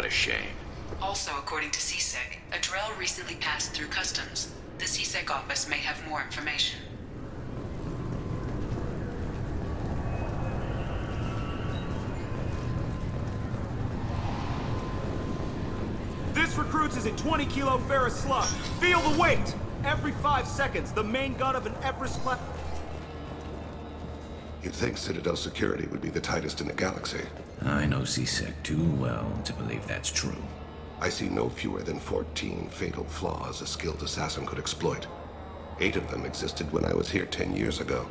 a shame. Also, according to CSEC, a Drell recently passed through customs. The CSEC office may have more information. This recruits is a 20-kilo ferrous slug. Feel the weight! Every 5 seconds, the main gun of an Everest-class... You'd think Citadel security would be the tightest in the galaxy. I know CSEC too well to believe that's true. I see no fewer than 14 fatal flaws a skilled assassin could exploit. 8 of them existed when I was here 10 years ago.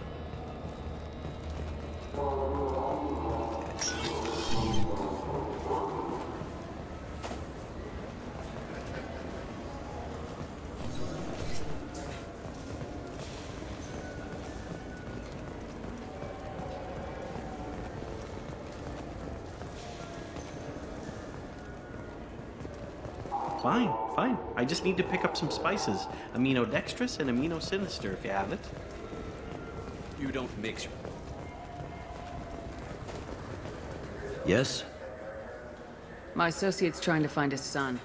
Fine. I just need to pick up some spices. Amino-dextrous and amino-sinister, if you have it. You don't mix. Yes? My associate's trying to find his son.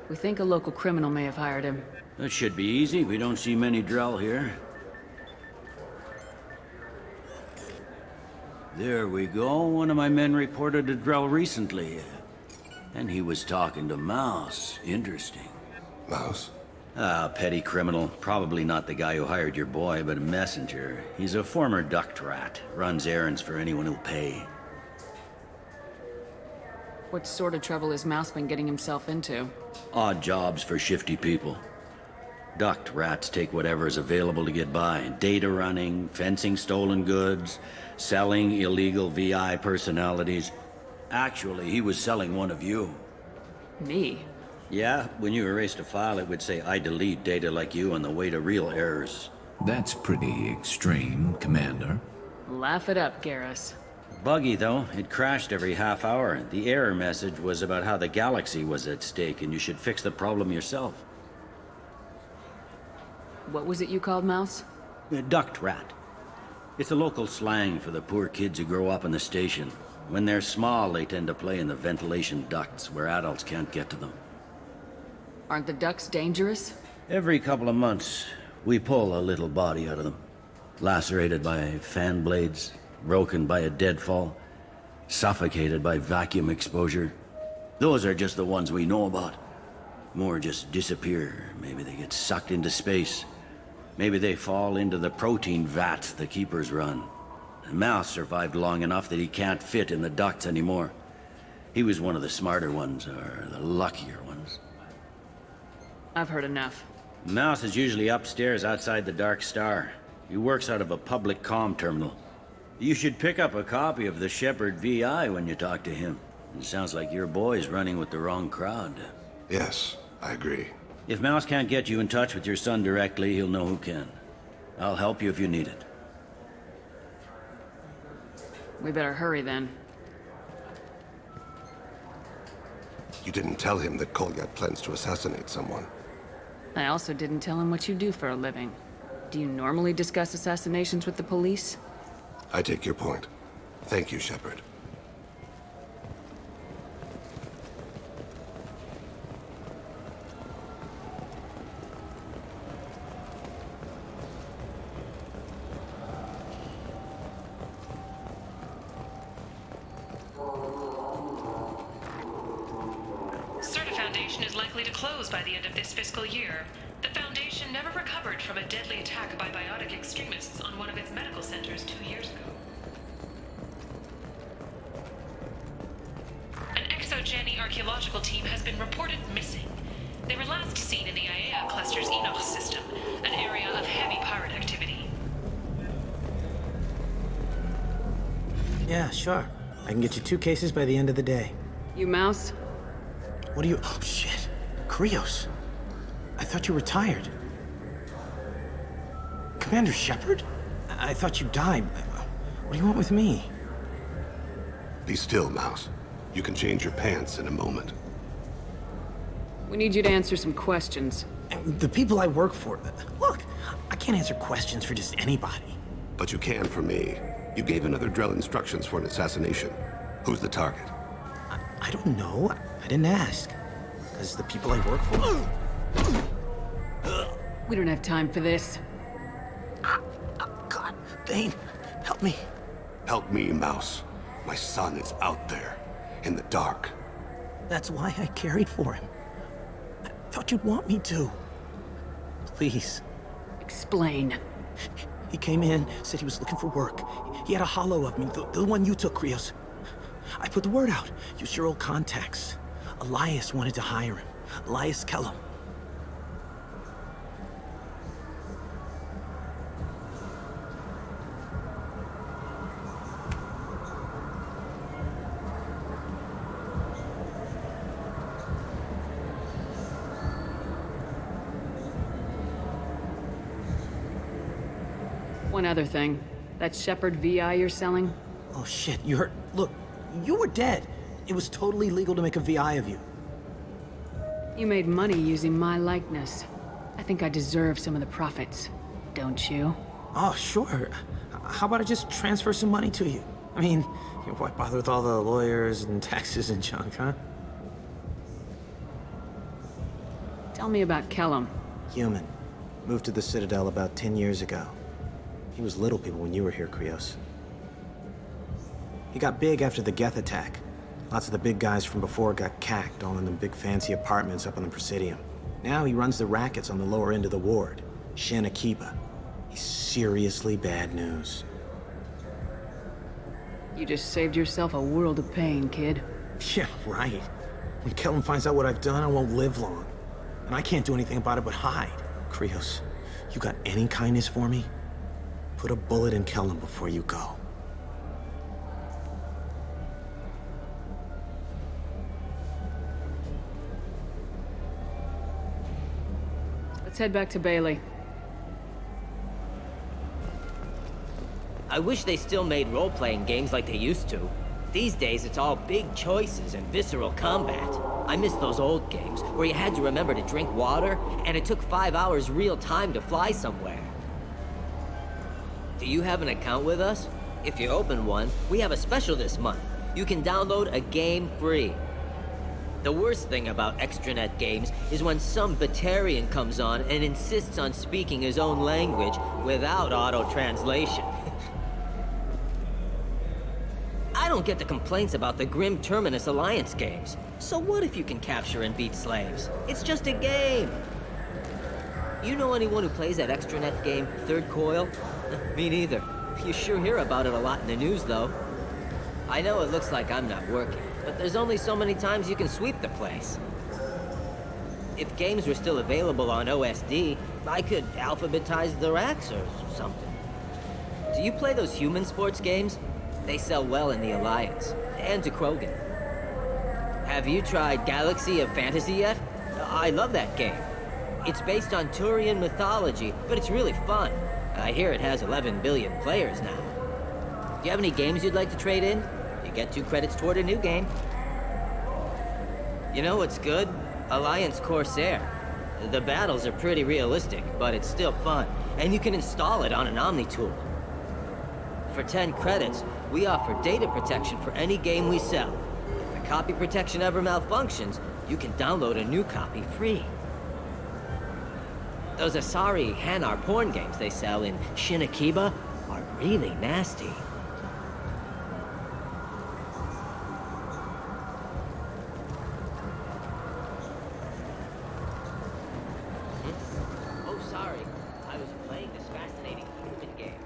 We think a local criminal may have hired him. That should be easy. We don't see many Drell here. There we go. One of my men reported a Drell recently. And he was talking to Mouse. Interesting. Mouse? Petty criminal. Probably not the guy who hired your boy, but a messenger. He's a former duct rat. Runs errands for anyone who'll pay. What sort of trouble has Mouse been getting himself into? Odd jobs for shifty people. Duct rats take whatever is available to get by. Data running, fencing stolen goods, selling illegal VI personalities. Actually, he was selling one of you. Me? Yeah, when you erased a file, it would say, I delete data like you on the way to real errors. That's pretty extreme, Commander. Laugh it up, Garrus. Buggy, though. It crashed every half hour. The error message was about how the galaxy was at stake, and you should fix the problem yourself. What was it you called Mouse? A duct rat. It's a local slang for the poor kids who grow up in the station. When they're small, they tend to play in the ventilation ducts where adults can't get to them. Aren't the ducks dangerous? Every couple of months, we pull a little body out of them. Lacerated by fan blades, broken by a deadfall, suffocated by vacuum exposure. Those are just the ones we know about. More just disappear. Maybe they get sucked into space. Maybe they fall into the protein vats the keepers run. Mouse survived long enough that he can't fit in the ducts anymore. He was one of the smarter ones, or the luckier ones. I've heard enough. Mouse is usually upstairs outside the Dark Star. He works out of a public comm terminal. You should pick up a copy of the Shepard VI when you talk to him. It sounds like your boy's running with the wrong crowd. Yes, I agree. If Mouse can't get you in touch with your son directly, he'll know who can. I'll help you if you need it. We better hurry then. You didn't tell him that Kolyat plans to assassinate someone. I also didn't tell him what you do for a living. Do you normally discuss assassinations with the police? I take your point. Thank you, Shepard. Foundation is likely to close by the end of this fiscal year. The Foundation never recovered from a deadly attack by biotic extremists on one of its medical centers 2 years ago. An exogeny archaeological team has been reported missing. They were last seen in the Iaea Cluster's Enoch system, an area of heavy pirate activity. Yeah, sure. I can get you 2 cases by the end of the day. You Mouse? What are you... Oh, shit. Krios. I thought you retired. Commander Shepard? I thought you died. What do you want with me? Be still, Mouse. You can change your pants in a moment. We need you to answer some questions. The people I work for... Look, I can't answer questions for just anybody. But you can for me. You gave another Drell instructions for an assassination. Who's the target? I I don't know. I didn't ask. Because the people I work for... We don't have time for this. God, Thane, help me. Help me, Mouse. My son is out there, in the dark. That's why I carried for him. I thought you'd want me to. Please. Explain. He came in, said he was looking for work. He had a hollow of me, the one you took, Krios. I put the word out. Use your old contacts. Elias wanted to hire him. Elias Kellum. One other thing. That Shepard VI you're selling? Oh shit, you heard... Look, you were dead. It was totally legal to make a VI of you. You made money using my likeness. I think I deserve some of the profits. Don't you? Oh, sure. How about I just transfer some money to you? I mean, why bother with all the lawyers and taxes and junk, huh? Tell me about Kellum. Human. Moved to the Citadel about 10 years ago. He was little people when you were here, Krios. He got big after the Geth attack. Lots of the big guys from before got cacked all in them big fancy apartments up on the Presidium. Now he runs the rackets on the lower end of the ward, Shin Akiba. He's seriously bad news. You just saved yourself a world of pain, kid. Yeah, right. When Kellum finds out what I've done, I won't live long. And I can't do anything about it but hide. Krios, you got any kindness for me? Put a bullet in Kellum before you go. Let's head back to Bailey. I wish they still made role-playing games like they used to. These days, it's all big choices and visceral combat. I miss those old games, where you had to remember to drink water, and it took 5 hours real time to fly somewhere. Do you have an account with us? If you open one, we have a special this month. You can download a game free. The worst thing about extranet games is when some Batarian comes on and insists on speaking his own language without auto-translation. I don't get the complaints about the Grim Terminus Alliance games. So what if you can capture and beat slaves? It's just a game. You know anyone who plays that extranet game, Third Coil? Me neither. You sure hear about it a lot in the news, though. I know it looks like I'm not working, but there's only so many times you can sweep the place. If games were still available on OSD, I could alphabetize the racks or something. Do you play those human sports games? They sell well in the Alliance, and to Krogan. Have you tried Galaxy of Fantasy yet? I love that game. It's based on Turian mythology, but it's really fun. I hear it has 11 billion players now. Do you have any games you'd like to trade in? You get 2 credits toward a new game. You know what's good? Alliance Corsair. The battles are pretty realistic, but it's still fun, and you can install it on an Omni tool. For 10 credits, we offer data protection for any game we sell. If the copy protection ever malfunctions, you can download a new copy free. Those Asari Hanar porn games they sell in Shin Akiba are really nasty. Oh, sorry. I was playing this fascinating human game,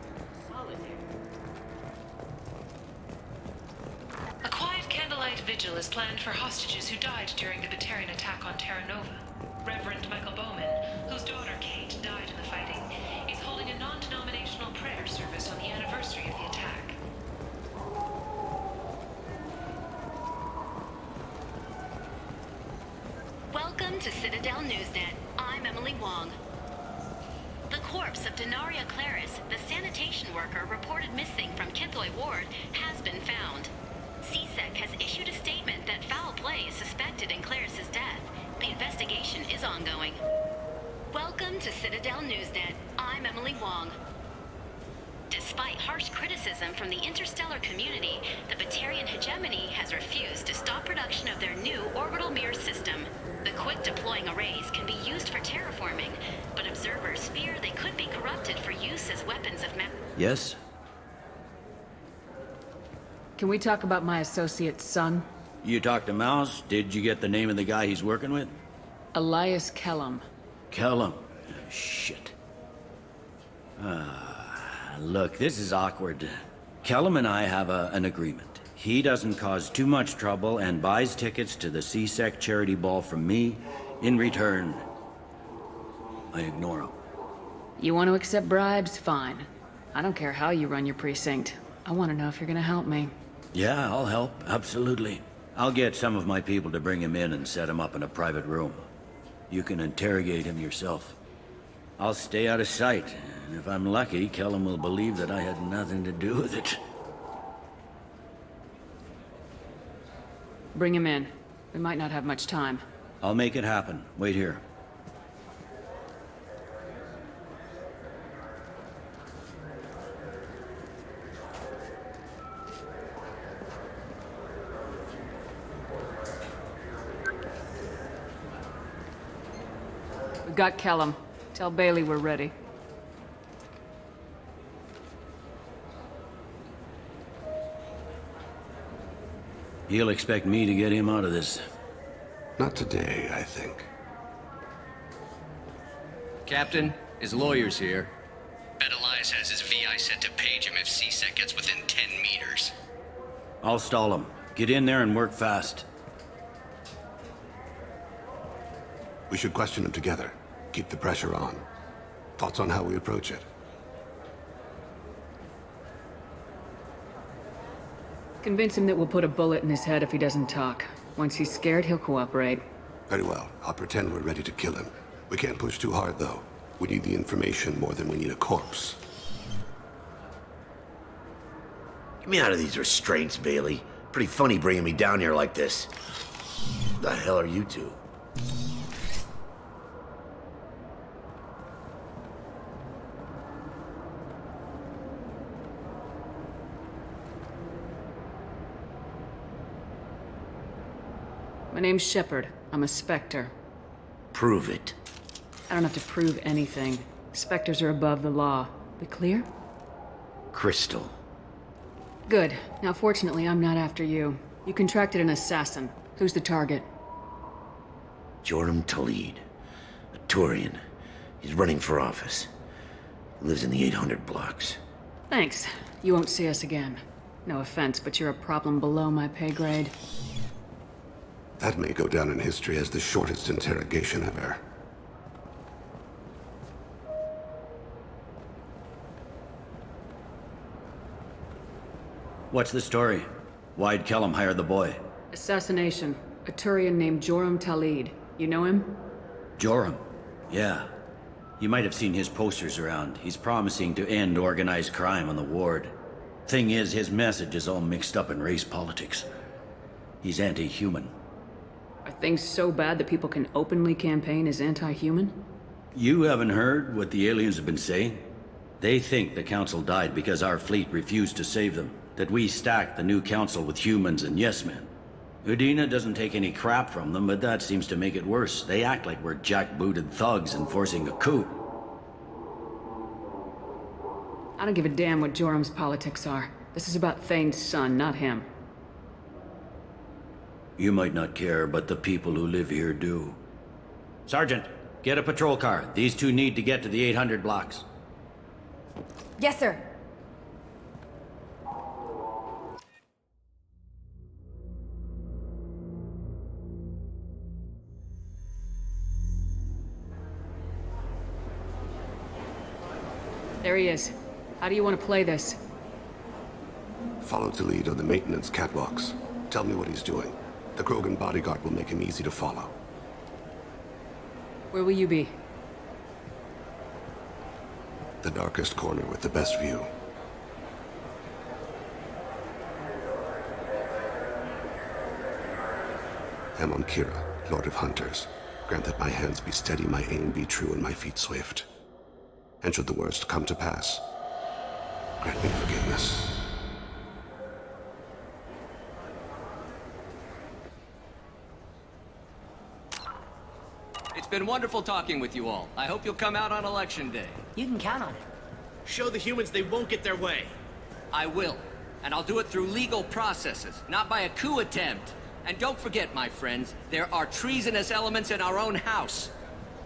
Solitaire. A quiet candlelight vigil is planned for hostages who died during the Batarian attack on Terra Nova. Reverend Michael Bowman, whose daughter Kate died in the fighting, is holding a non-denominational prayer service on the anniversary of the attack. Welcome to Citadel Newsnet. I'm Emily Wong. The corpse of Denaria Claris, the sanitation worker reported missing from Kinthoy Ward, has been found. CSEC has issued a statement that foul play is suspected in Claris's death. The investigation is ongoing. Welcome to Citadel Newsnet. I'm Emily Wong. Despite harsh criticism from the interstellar community, the Batarian hegemony has refused to stop production of their new orbital mirror system. The quick-deploying arrays can be used for terraforming, but observers fear they could be corrupted for use as weapons of mass. Yes? Can we talk about my associate's son? You talked to Mouse? Did you get the name of the guy he's working with? Elias Kellum. Kellum. Shit. Look, this is awkward. Kellum and I have an agreement. He doesn't cause too much trouble and buys tickets to the CSEC charity ball from me. In return, I ignore him. You want to accept bribes? Fine. I don't care how you run your precinct. I want to know if you're gonna help me. Yeah, I'll help. Absolutely. I'll get some of my people to bring him in and set him up in a private room. You can interrogate him yourself. I'll stay out of sight, and if I'm lucky, Kellum will believe that I had nothing to do with it. Bring him in. We might not have much time. I'll make it happen. Wait here. We've got Kellum. Tell Bailey we're ready. He'll expect me to get him out of this. Not today, I think. Captain, his lawyer's here. Bet Elias has his VI set to page him if CSEC gets within 10 meters. I'll stall him. Get in there and work fast. We should question him together. Keep the pressure on. Thoughts on how we approach it? Convince him that we'll put a bullet in his head if he doesn't talk. Once he's scared, he'll cooperate. Very well. I'll pretend we're ready to kill him. We can't push too hard, though. We need the information more than we need a corpse. Get me out of these restraints, Bailey. Pretty funny bringing me down here like this. The hell are you two? My name's Shepard. I'm a Spectre. Prove it. I don't have to prove anything. Spectres are above the law. We clear? Crystal. Good. Now, fortunately, I'm not after you. You contracted an assassin. Who's the target? Joram Talid. A Turian. He's running for office. Lives in the 800 blocks. Thanks. You won't see us again. No offense, but you're a problem below my pay grade. That may go down in history as the shortest interrogation ever. What's the story? Why'd Kellum hire the boy? Assassination. A Turian named Joram Talid. You know him? Joram? Yeah. You might have seen his posters around. He's promising to end organized crime on the ward. Thing is, his message is all mixed up in race politics. He's anti-human. Are things so bad that people can openly campaign as anti-human? You haven't heard what the aliens have been saying? They think the Council died because our fleet refused to save them. That we stacked the new Council with humans and yes-men. Udina doesn't take any crap from them, but that seems to make it worse. They act like we're jackbooted thugs enforcing a coup. I don't give a damn what Joram's politics are. This is about Thane's son, not him. You might not care, but the people who live here do. Sergeant, get a patrol car. These two need to get to the 800 blocks. Yes, sir. There he is. How do you want to play this? Follow the lead on the maintenance catwalks. Tell me what he's doing. The Krogan bodyguard will make him easy to follow. Where will you be? The darkest corner with the best view. I'm on Kira, Lord of Hunters. Grant that my hands be steady, my aim be true, and my feet swift. And should the worst come to pass, Grant me forgiveness. It's been wonderful talking with you all. I hope you'll come out on Election Day. You can count on it. Show the humans they won't get their way. I will. And I'll do it through legal processes, not by a coup attempt. And don't forget, my friends, there are treasonous elements in our own house.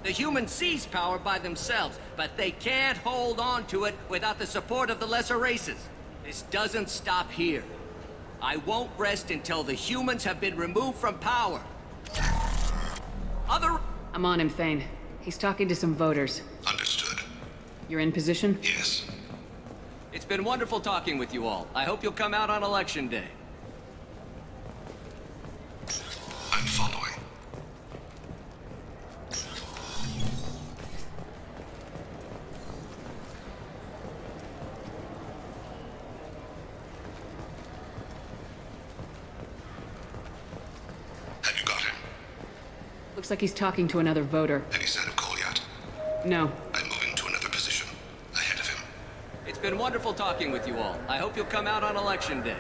The humans seize power by themselves, but they can't hold on to it without the support of the lesser races. This doesn't stop here. I won't rest until the humans have been removed from power. I'm on him, Thane. He's talking to some voters. Understood. You're in position? Yes. It's been wonderful talking with you all. I hope you'll come out on Election Day. I'm following. Have you got him? Looks like he's talking to another voter. Any sign of Kolyat? No. I'm moving to another position. Ahead of him. It's been wonderful talking with you all. I hope you'll come out on Election Day.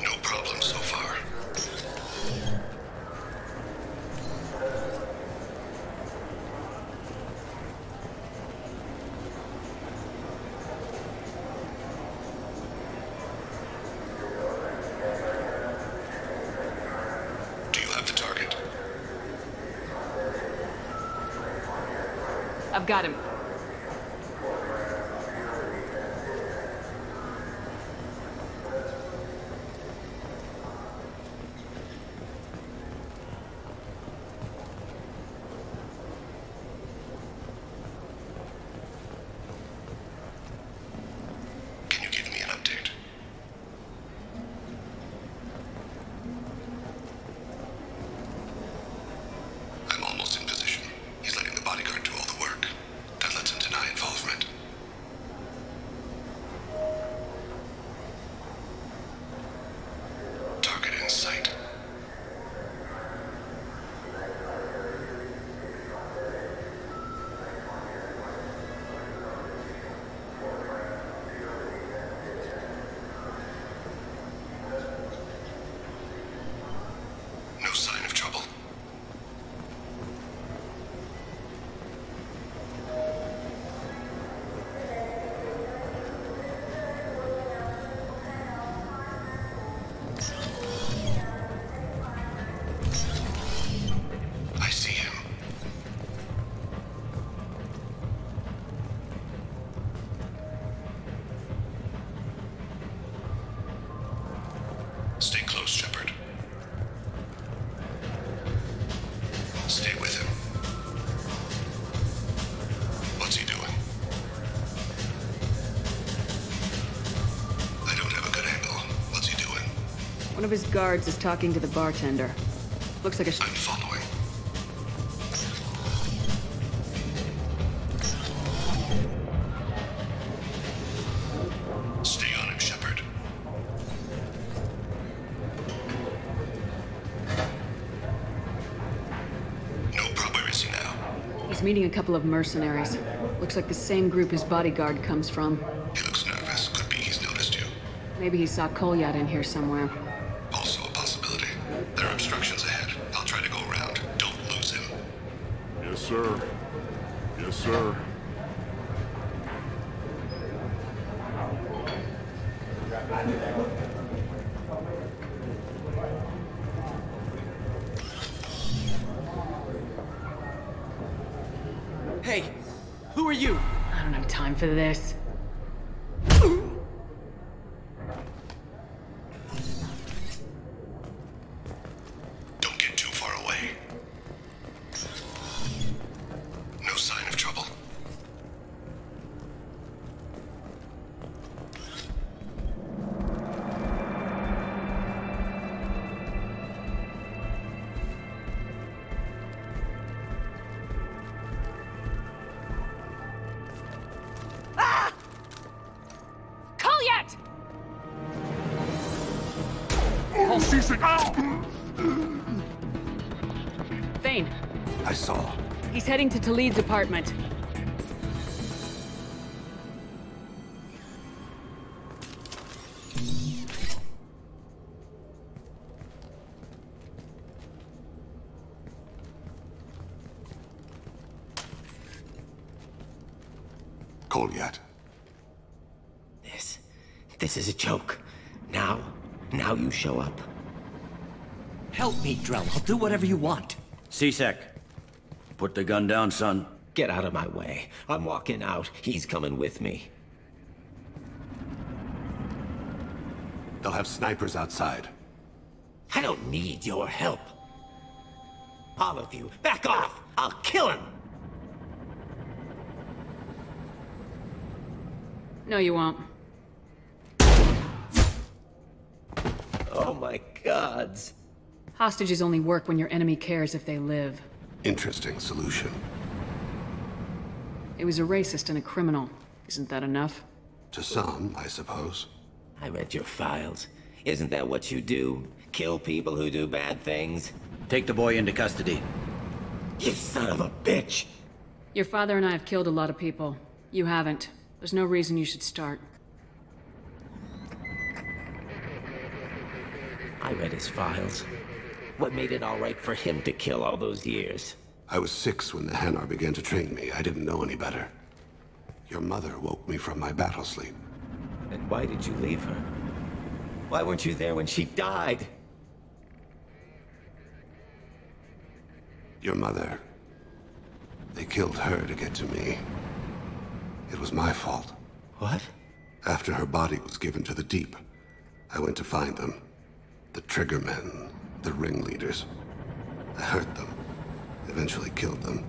No problem so far. Do you have the target? I've got him. Can you give me an update? I'm almost in position. He's letting the bodyguard do all the work. That lets him deny involvement. Target in sight. No sign of trouble. I see him. Stay close, Shepard. Stay with him. What's he doing? I don't have a good angle. What's he doing? One of his guards is talking to the bartender. Looks like a... I'm following. Stay on him, Shepard. No problem. Where is he now? He's meeting a couple of mercenaries. Looks like the same group his bodyguard comes from. He looks nervous. Could be he's noticed you. Maybe he saw Kolyat in here somewhere. Also a possibility. There are obstructions ahead. I'll try to go around. Don't lose him. Yes, sir. Yes, sir. Hey, who are you? I don't have time for this. Don't get too far away. No sign of trouble. Kolyat! Thane, I saw. He's heading to Talid's apartment. Goliath. This is a joke. Now you show up. Help me, Drell. I'll do whatever you want. C-Sec. Put the gun down, son. Get out of my way. I'm walking out. He's coming with me. They'll have snipers outside. I don't need your help. All of you, back off! I'll kill him! No, you won't. Oh my gods. Hostages only work when your enemy cares if they live. Interesting solution. He was a racist and a criminal. Isn't that enough? To some, I suppose. I read your files. Isn't that what you do? Kill people who do bad things? Take the boy into custody. You son of a bitch! Your father and I have killed a lot of people. You haven't. There's no reason you should start. I read his files. What made it all right for him to kill all those years? I was 6 when the Hanar began to train me. I didn't know any better. Your mother woke me from my battle sleep. And why did you leave her? Why weren't you there when she died? Your mother. They killed her to get to me. It was my fault. What? After her body was given to the deep, I went to find them. The triggermen, the ringleaders. I hurt them, eventually killed them.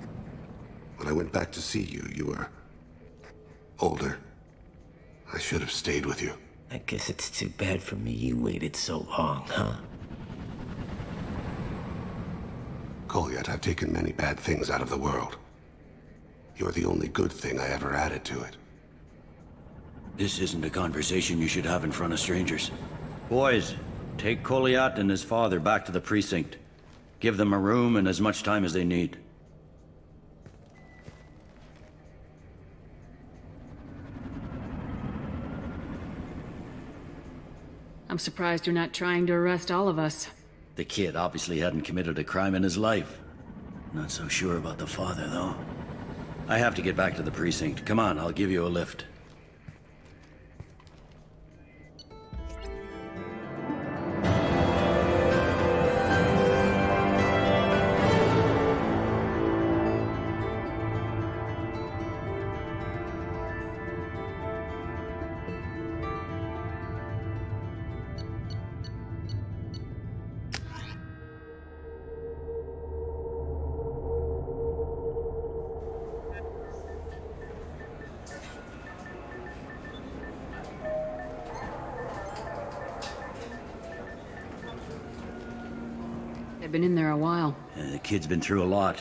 When I went back to see you, you were older. I should have stayed with you. I guess it's too bad for me you waited so long, huh? Goliath, I've taken many bad things out of the world. You're the only good thing I ever added to it. This isn't a conversation you should have in front of strangers. Boys, take Goliath and his father back to the precinct. Give them a room and as much time as they need. I'm surprised you're not trying to arrest all of us. The kid obviously hadn't committed a crime in his life. Not so sure about the father, though. I have to get back to the precinct. Come on, I'll give you a lift. They've been in there a while. The kid's been through a lot.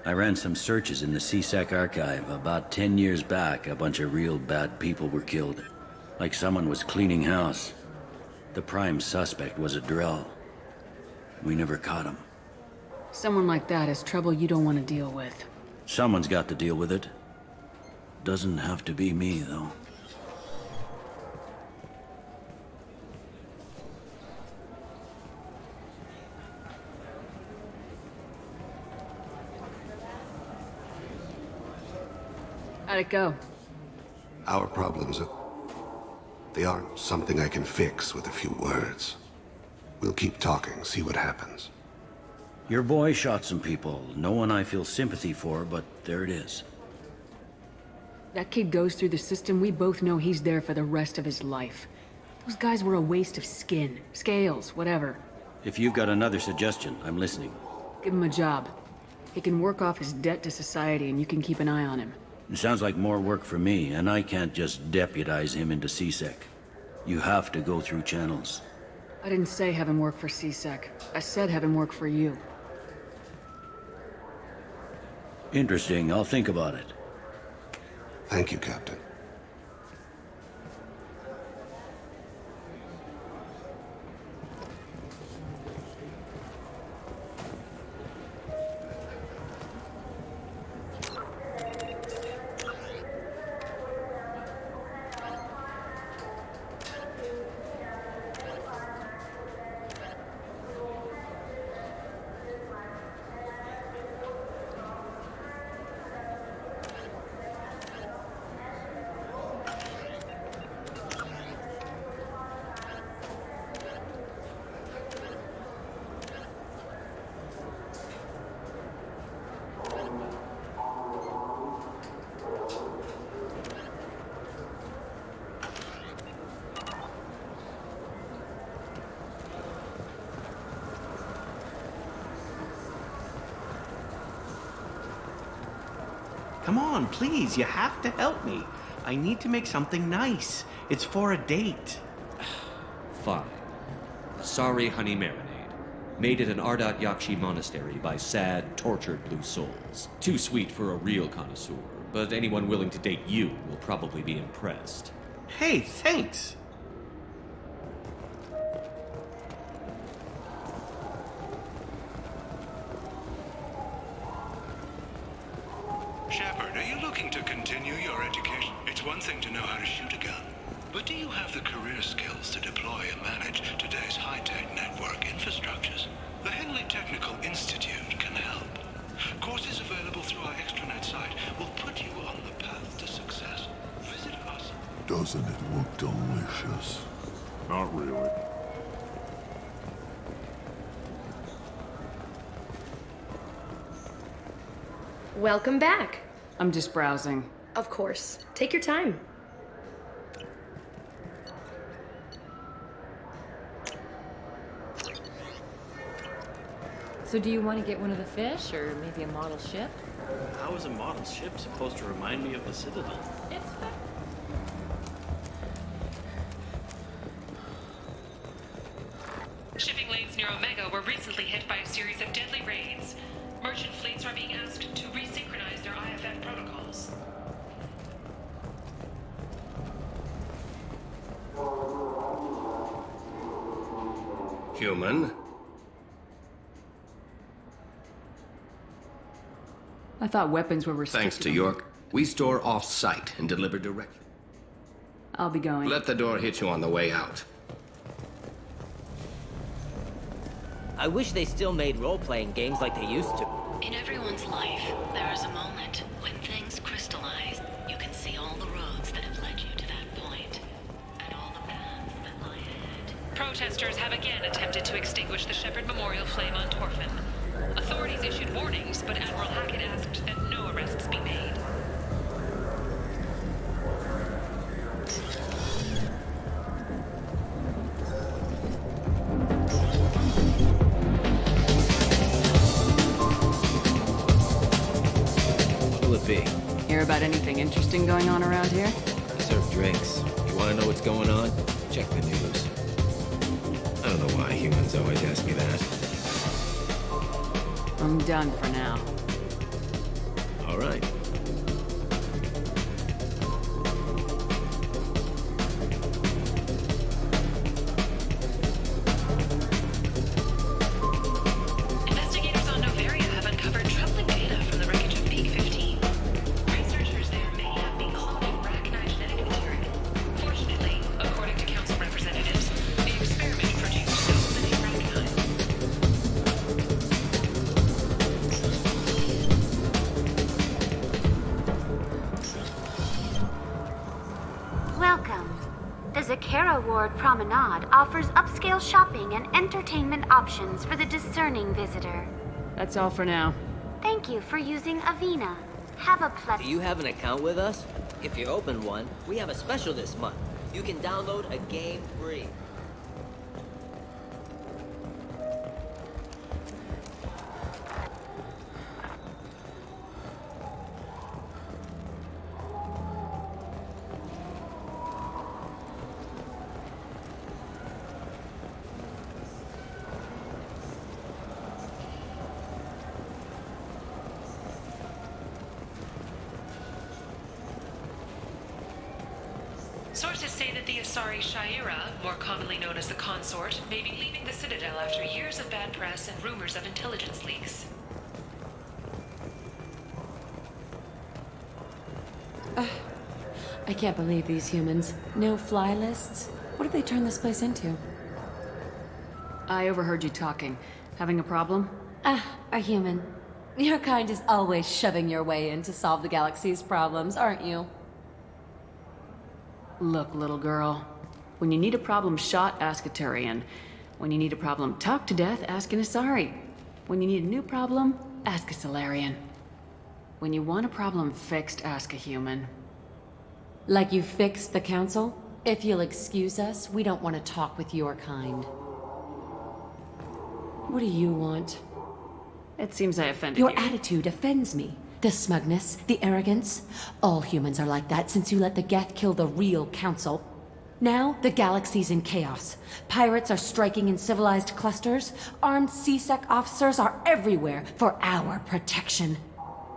I ran some searches in the C-Sec archive. About 10 years back, a bunch of real bad people were killed. Like someone was cleaning house. The prime suspect was a Drell. We never caught him. Someone like that is trouble you don't want to deal with. Someone's got to deal with it. Doesn't have to be me, though. How'd it go? Our problems they aren't something I can fix with a few words. We'll keep talking, see what happens. Your boy shot some people. No one I feel sympathy for, but there it is. That kid goes through the system, we both know he's there for the rest of his life. Those guys were a waste of skin, scales, whatever. If you've got another suggestion, I'm listening. Give him a job. He can work off his debt to society and you can keep an eye on him. It sounds like more work for me, and I can't just deputize him into C-Sec. You have to go through channels. I didn't say have him work for C-Sec. I said have him work for you. Interesting. I'll think about it. Thank you, Captain. Come on, please, you have to help me. I need to make something nice. It's for a date. Fine. Sorry, honey marinade. Made at an Ardat Yakshi monastery by sad, tortured blue souls. Too sweet for a real connoisseur, but anyone willing to date you will probably be impressed. Hey, thanks. Shepard, are you looking to continue your education? It's one thing to know how to shoot a gun, but do you have the career skills to deploy and manage today's high-tech network infrastructures? The Henley Technical Institute can help. Courses available through our extranet site will put you on the path to success. Visit us. Doesn't it look delicious? Not really. Welcome back. I'm just browsing. Of course. Take your time. So do you want to get one of the fish, or maybe a model ship? How is a model ship supposed to remind me of the Citadel? It's fine. Shipping lanes near Omega were recently hit by a series of deadly raids. Merchant fleets are being asked to resynchronize their IFF protocols. Human? I thought weapons were restricted. Thanks to York, we store off-site and deliver directly. I'll be going. Let the door hit you on the way out. I wish they still made role-playing games like they used to. In everyone's life, there is a moment when things crystallize. You can see all the roads that have led you to that point, and all the paths that lie ahead. Protesters have again attempted to extinguish the Shepard Memorial flame on Torfin. Authorities issued warnings, but Admiral Hackett asked that no arrests be made. What will it be? Hear about anything interesting going on around here? I serve drinks. You want to know what's going on? Check the news. I don't know why humans always ask me that. I'm done for now. All right. Investigators on Novaria have uncovered troubling data from the wreckage of Peak 15. Researchers there may have been cloning Rachni genetic material. Fortunately, according to council representatives, the experiment produced no living Rachni. Welcome. The Zakara Ward Promenade offers upscale shopping and entertainment options for the discerning visitor. That's all for now. Thank you for using Avena. Have a pleasant... Do you have an account with us? If you open one, we have a special this month. You can download a game free. Sources say that the Asari Shaira, more commonly known as the Consort, may be leaving the Citadel after years of bad press and rumors of intelligence leaks. I can't believe these humans. No fly lists? What did they turn this place into? I overheard you talking. Having a problem? A human. Your kind is always shoving your way in to solve the galaxy's problems, aren't you? Look, little girl. When you need a problem shot, ask a Turian. When you need a problem talked to death, ask an Asari. When you need a new problem, ask a Solarian. When you want a problem fixed, ask a human. Like you fixed the council? If you'll excuse us, we don't want to talk with your kind. What do you want? It seems I offended Your you. attitude offends me. The smugness, the arrogance. All humans are like that since you let the Geth kill the real council. Now, the galaxy's in chaos. Pirates are striking in civilized clusters. Armed C-Sec officers are everywhere for our protection.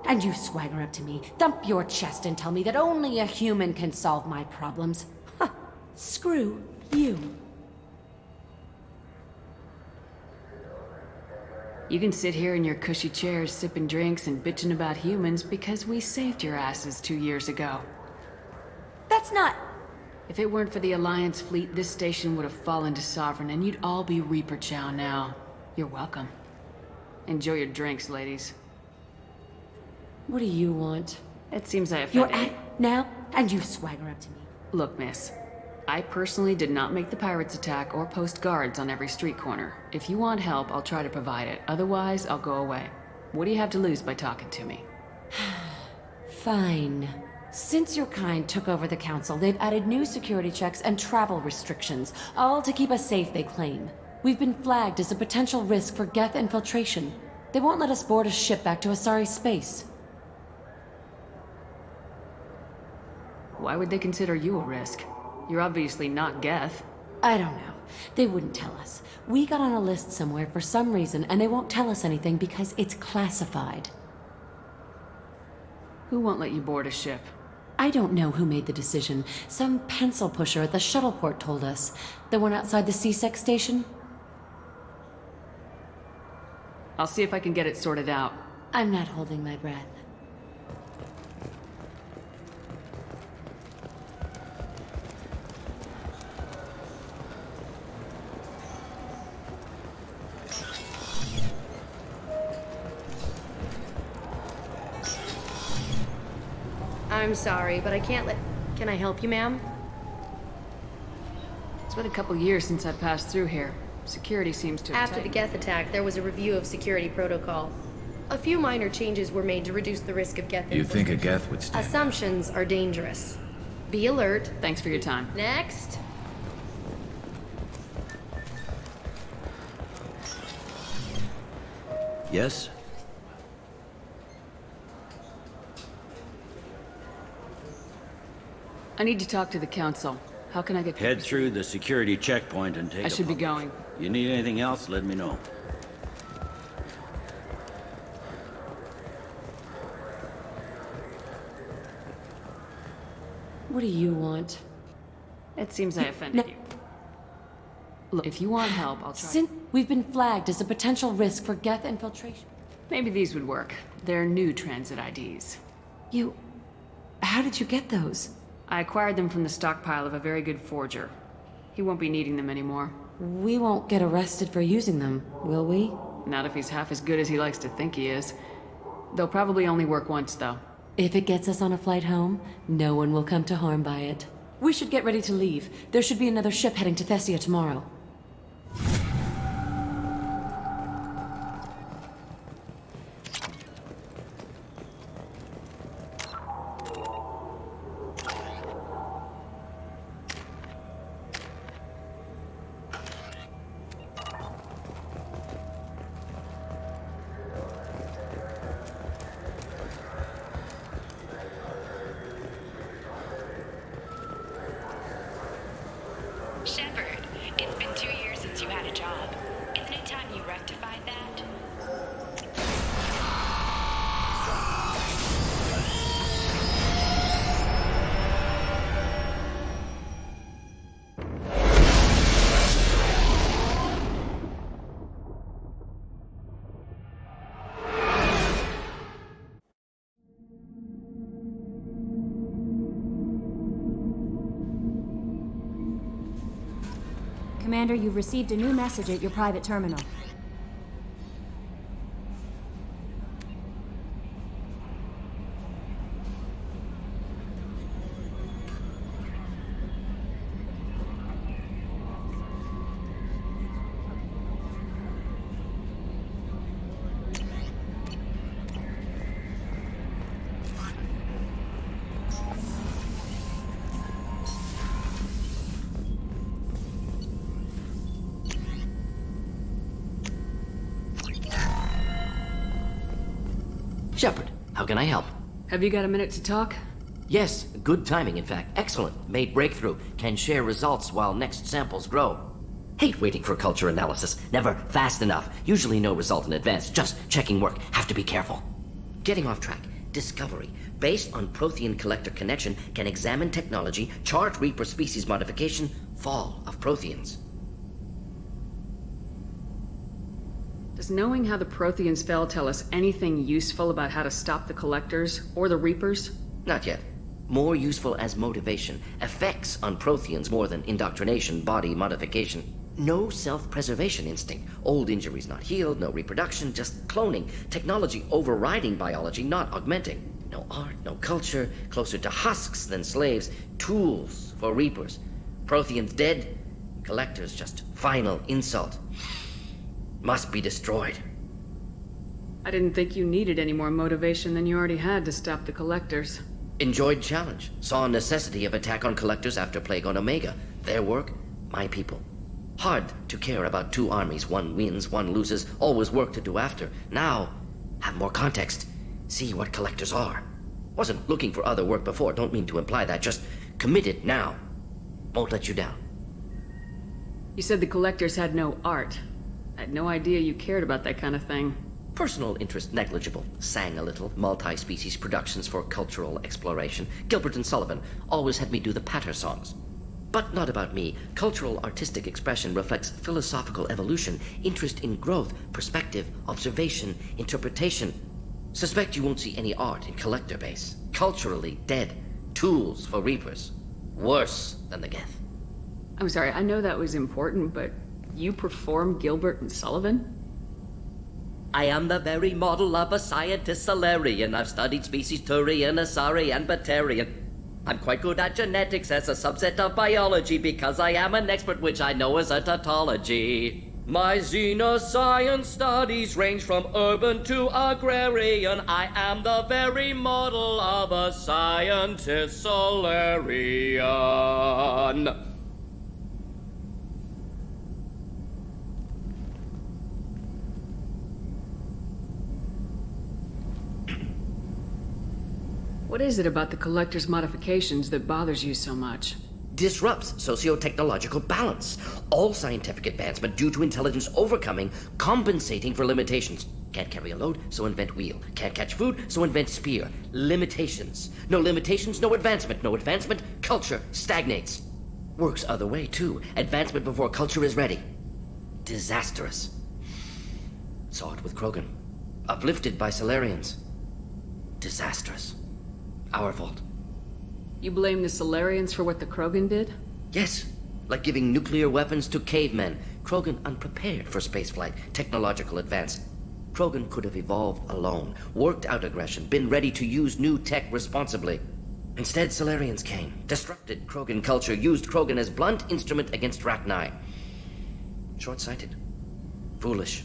And you swagger up to me, thump your chest and tell me that only a human can solve my problems. Huh. Screw you. You can sit here in your cushy chairs sipping drinks and bitching about humans because we saved your asses 2 years ago. That's not... If it weren't for the Alliance fleet, this station would have fallen to Sovereign and you'd all be Reaper Chow now. You're welcome. Enjoy your drinks, ladies. What do you want? It seems I offended You're at now, and you swagger up to me. Look, miss. I personally did not make the pirates attack or post guards on every street corner. If you want help, I'll try to provide it. Otherwise, I'll go away. What do you have to lose by talking to me? Fine. Since your kind took over the council, they've added new security checks and travel restrictions, all to keep us safe, they claim. We've been flagged as a potential risk for Geth infiltration. They won't let us board a ship back to Asari space. Why would they consider you a risk? You're obviously not Geth. I don't know. They wouldn't tell us. We got on a list somewhere for some reason, and they won't tell us anything because it's classified. Who won't let you board a ship? I don't know who made the decision. Some pencil pusher at the shuttle port told us. The one outside the C-Sec station? I'll see if I can get it sorted out. I'm not holding my breath. I'm sorry, but I can't let... Can I help you, ma'am? It's been a couple years since I passed through here. Security seems to have After the Geth attack, there was a review of security protocol. A few minor changes were made to reduce the risk of Geth You think a Geth would stand? Assumptions are dangerous. Be alert. Thanks for your time. Next. Yes? I need to talk to the council. How can I get... Head through the security checkpoint and take I should be going. You need anything else, let me know. What do you want? It seems I offended you. Look, if you want help, I'll try. Since we've been flagged as a potential risk for Geth infiltration. Maybe these would work. They're new transit IDs. You... How did you get those? I acquired them from the stockpile of a very good forger. He won't be needing them anymore. We won't get arrested for using them, will we? Not if he's half as good as he likes to think he is. They'll probably only work once, though. If it gets us on a flight home, no one will come to harm by it. We should get ready to leave. There should be another ship heading to Thessia tomorrow. Shepard, it's been 2 years since you had a job. Isn't it time you rectified that? Commander, you've received a new message at your private terminal. Shepard, How can I help? Have you got a minute to talk? Yes, good timing, in fact. Excellent. Made breakthrough. Can share results while next samples grow. Hate waiting for culture analysis. Never fast enough. Usually no result in advance. Just checking work. Have to be careful. Getting off track. Discovery. Based on Prothean collector connection, can examine technology, chart Reaper species modification, fall of Protheans. Does knowing how the Protheans fell tell us anything useful about how to stop the Collectors or the Reapers? Not yet. More useful as motivation. Effects on Protheans more than indoctrination, body modification. No self-preservation instinct. Old injuries not healed, no reproduction, just cloning. Technology overriding biology, not augmenting. No art, no culture, closer to husks than slaves. Tools for Reapers. Protheans dead, Collectors just final insult. Must be destroyed. I didn't think you needed any more motivation than you already had to stop the Collectors. Enjoyed challenge. Saw necessity of attack on Collectors after Plague on Omega. Their work, my people. Hard to care about two armies. One wins, one loses. Always work to do after. Now, have more context. See what Collectors are. Wasn't looking for other work before. Don't mean to imply that. Just committed now. Won't let you down. You said the Collectors had no art. I had no idea you cared about that kind of thing. Personal interest negligible. Sang a little. Multi-species productions for cultural exploration. Gilbert and Sullivan always had me do the patter songs. But not about me. Cultural artistic expression reflects philosophical evolution, interest in growth, perspective, observation, interpretation. Suspect you won't see any art in Collector base. Culturally dead. Tools for Reapers. Worse than the Geth. I'm sorry, I know that was important, but you perform Gilbert and Sullivan? I am the very model of a scientist Solarian. I've studied species Turian, Asari, and Batarian. I'm quite good at genetics as a subset of biology because I am an expert which I know as a tautology. My xenoscience studies range from urban to agrarian. I am the very model of a scientist Solarian. What is it about the Collector's modifications that bothers you so much? Disrupts socio-technological balance. All scientific advancement due to intelligence overcoming, compensating for limitations. Can't carry a load, so invent wheel. Can't catch food, so invent spear. Limitations. No limitations, no advancement. No advancement, culture stagnates. Works other way, too. Advancement before culture is ready. Disastrous. Saw it with Krogan. Uplifted by Solarians. Disastrous. Our fault. You blame the Solarians for what the Krogan did? Yes. Like giving nuclear weapons to cavemen. Krogan unprepared for spaceflight, technological advance. Krogan could have evolved alone, worked out aggression, been ready to use new tech responsibly. Instead, Solarians came, disrupted Krogan culture, used Krogan as blunt instrument against Rachni. Short-sighted. Foolish.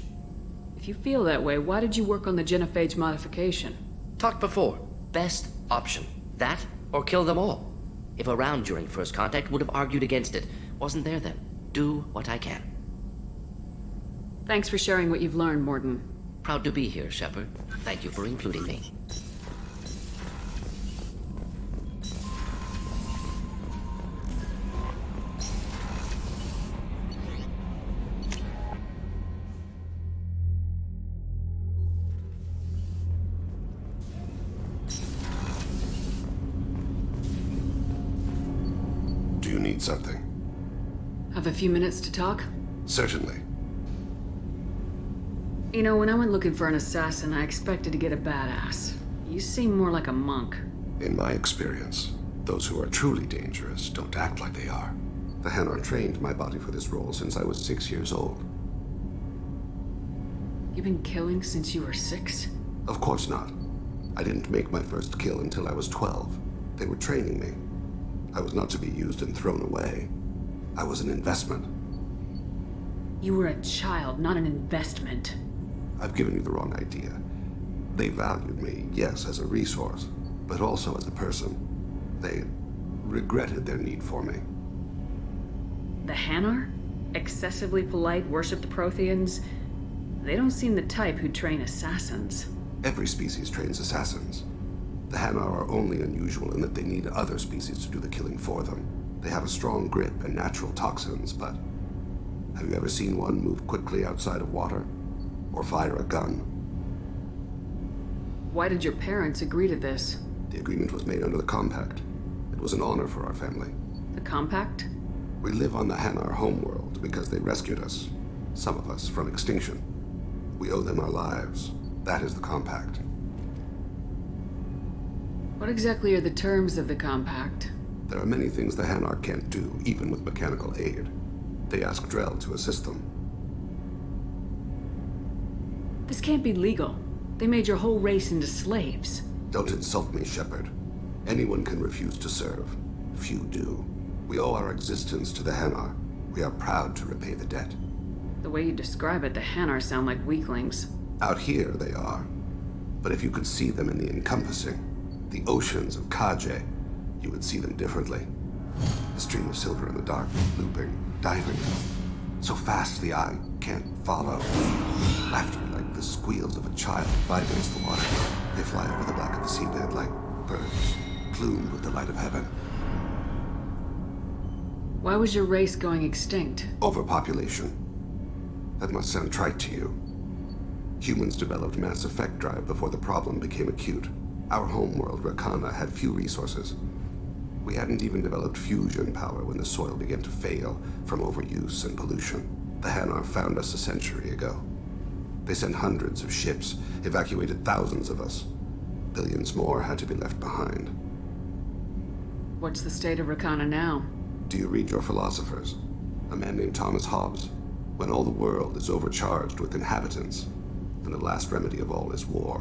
If you feel that way, why did you work on the genophage modification? Talked before. Best option. That or kill them all. If around during first contact, would have argued against it. Wasn't there then. Do what I can. Thanks for sharing what you've learned, Mordin. Proud to be here, Shepard. Thank you for including me. Do you need something? Have a few minutes to talk? Certainly. You know, when I went looking for an assassin, I expected to get a badass. You seem more like a monk. In my experience, those who are truly dangerous don't act like they are. The Hanar trained my body for this role since I was 6 years old. You've been killing since you were 6? Of course not. I didn't make my first kill until I was 12. They were training me. I was not to be used and thrown away. I was an investment. You were a child, not an investment. I've given you the wrong idea. They valued me, yes, as a resource, but also as a person. They regretted their need for me. The Hanar? Excessively polite, worship the Protheans? They don't seem the type who'd train assassins. Every species trains assassins. The Hanar are only unusual in that they need other species to do the killing for them. They have a strong grip and natural toxins, but have you ever seen one move quickly outside of water? Or fire a gun? Why did your parents agree to this? The agreement was made under the Compact. It was an honor for our family. The Compact? We live on the Hanar homeworld because they rescued us, some of us, from extinction. We owe them our lives. That is the Compact. What exactly are the terms of the Compact? There are many things the Hanar can't do, even with mechanical aid. They ask Drell to assist them. This can't be legal. They made your whole race into slaves. Don't insult me, Shepard. Anyone can refuse to serve. Few do. We owe our existence to the Hanar. We are proud to repay the debt. The way you describe it, the Hanar sound like weaklings. Out here, they are. But if you could see them in the encompassing, the oceans of Kaje, you would see them differently. A stream of silver in the dark, looping, diving. So fast the eye can't follow. Laughter like the squeals of a child vibrates the water. They fly over the black of the seabed like birds, plumed with the light of heaven. Why was your race going extinct? Overpopulation. That must sound trite to you. Humans developed mass effect drive before the problem became acute. Our homeworld, Rakana, had few resources. We hadn't even developed fusion power when the soil began to fail from overuse and pollution. The Hanar found us a century ago. They sent hundreds of ships, evacuated thousands of us. Billions more had to be left behind. What's the state of Rakana now? Do you read your philosophers? A man named Thomas Hobbes. When all the world is overcharged with inhabitants, then the last remedy of all is war,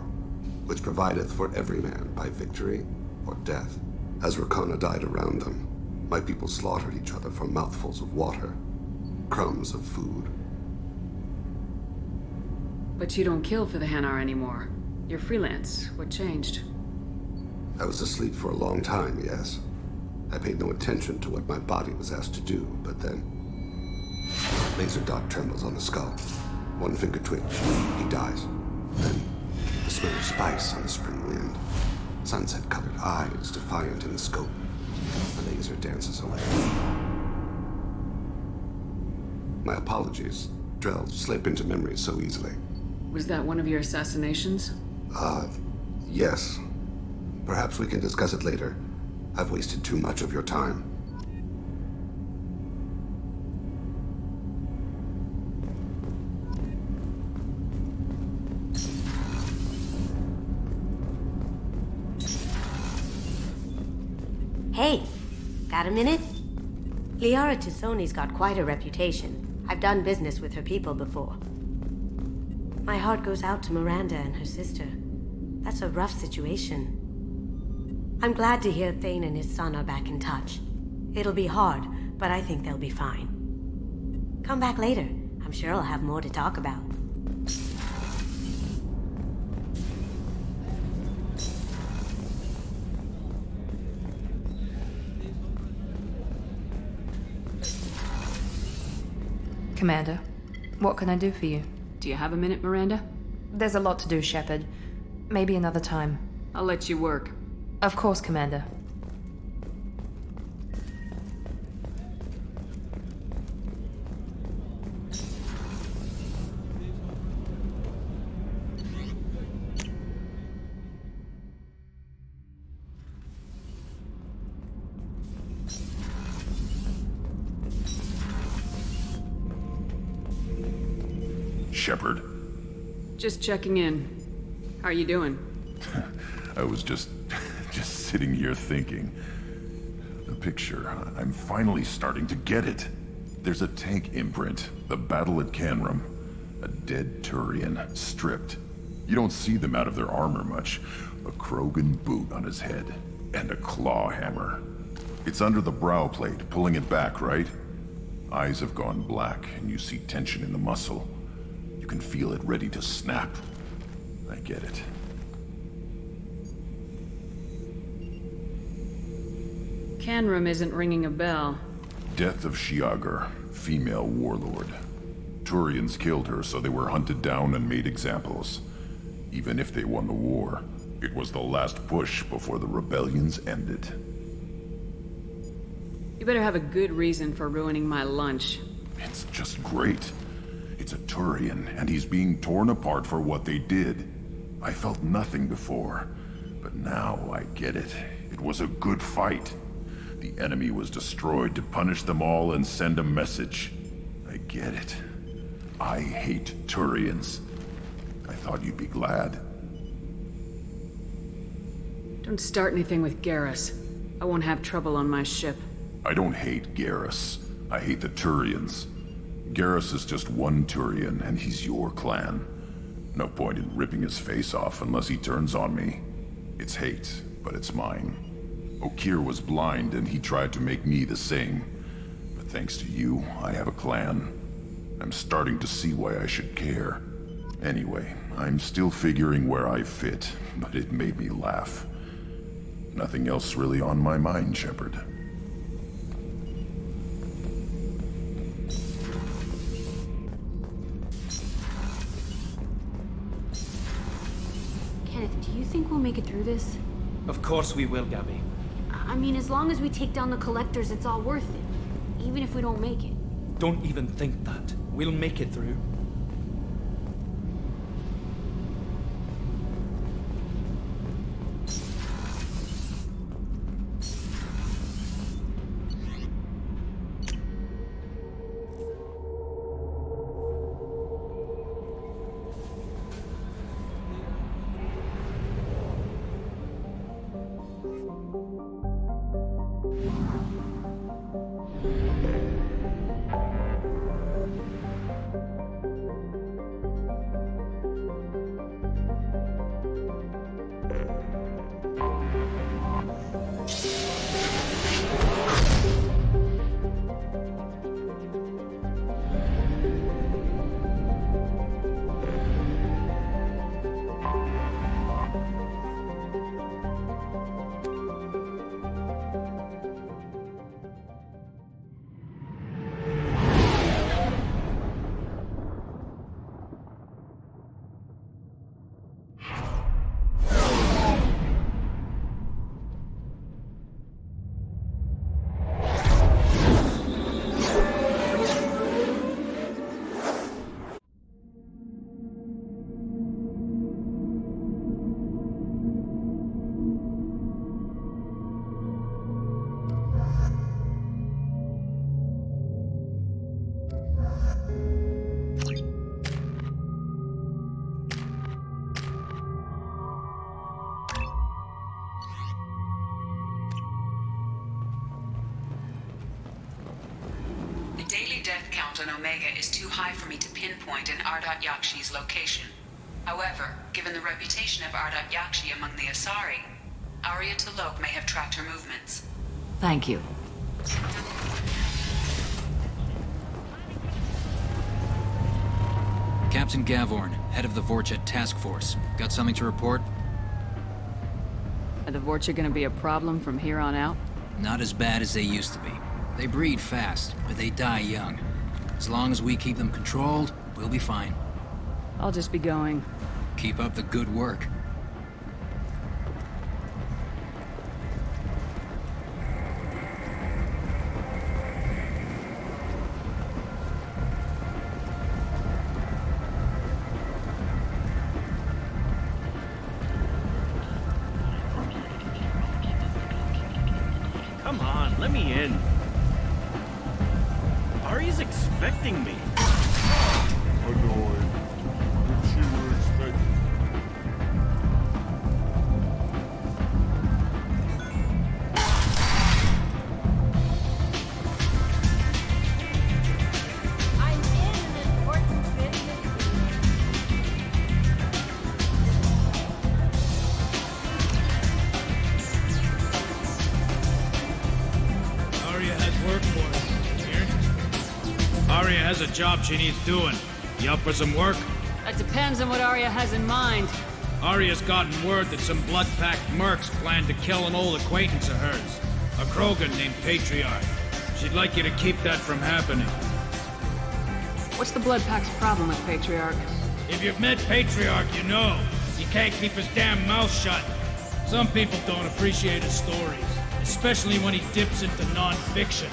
which provideth for every man by victory or death. As Rakana died around them, my people slaughtered each other for mouthfuls of water, crumbs of food. But you don't kill for the Hanar anymore. You're freelance. What changed? I was asleep for a long time, yes. I paid no attention to what my body was asked to do, but then... Laser dot trembles on the skull. One finger twitch. He dies. Then, the smell of spice on the spring wind. Sunset-colored eyes defiant in the scope. The laser dances away. My apologies. Drell slip into memory so easily. Was that one of your assassinations? Yes. Perhaps we can discuss it later. I've wasted too much of your time. Hey, got a minute? Liara Tisoni's got quite a reputation. I've done business with her people before. My heart goes out to Miranda and her sister. That's a rough situation. I'm glad to hear Thane and his son are back in touch. It'll be hard, but I think they'll be fine. Come back later. I'm sure I'll have more to talk about. Commander, what can I do for you? Do you have a minute, Miranda? There's a lot to do, Shepard. Maybe another time. I'll let you work. Of course, Commander. Shepard? Just checking in. How are you doing? I was just sitting here thinking. The picture, I'm finally starting to get it. There's a tank imprint, the battle at Canrum. A dead Turian, stripped. You don't see them out of their armor much. A Krogan boot on his head, and a claw hammer. It's under the brow plate, pulling it back, right? Eyes have gone black, and you see tension in the muscle. You can feel it ready to snap. I get it. Canrum isn't ringing a bell. Death of Shiagar, female warlord. Turians killed her, so they were hunted down and made examples. Even if they won the war, it was the last push before the rebellions ended. You better have a good reason for ruining my lunch. It's just great. It's a Turian, and he's being torn apart for what they did. I felt nothing before, but now I get it. It was a good fight. The enemy was destroyed to punish them all and send a message. I get it. I hate Turians. I thought you'd be glad. Don't start anything with Garrus. I won't have trouble on my ship. I don't hate Garrus. I hate the Turians. Garrus is just one Turian, and he's your clan. No point in ripping his face off unless he turns on me. It's hate, but it's mine. Okir was blind, and he tried to make me the same. But thanks to you, I have a clan. I'm starting to see why I should care. Anyway, I'm still figuring where I fit, but it made me laugh. Nothing else really on my mind, Shepard. Kenneth, do you think we'll make it through this? Of course we will, Gabby. I mean, as long as we take down the collectors, it's all worth it. Even if we don't make it. Don't even think that. We'll make it through. Omega is too high for me to pinpoint an Ardat Yakshi's location. However, given the reputation of Ardat Yakshi among the Asari, Arya T'Loak may have tracked her movements. Thank you. Captain Gavorn, head of the Vorchet Task Force. Got something to report? Are the Vorchet gonna be a problem from here on out? Not as bad as they used to be. They breed fast, but they die young. As long as we keep them controlled, we'll be fine. I'll just be going. Keep up the good work. Come on, let me in. Ari's expecting me. Annoyed. If she were expecting. I'm in an important business Arya has work for us. Arya has a job she needs doing. You up for some work? That depends on what Arya has in mind. Arya's gotten word that some blood-packed mercs plan to kill an old acquaintance of hers. A Krogan named Patriarch. She'd like you to keep that from happening. What's the Blood Pack's problem with Patriarch? If you've met Patriarch, you know. He can't keep his damn mouth shut. Some people don't appreciate his stories, especially when he dips into non-fiction.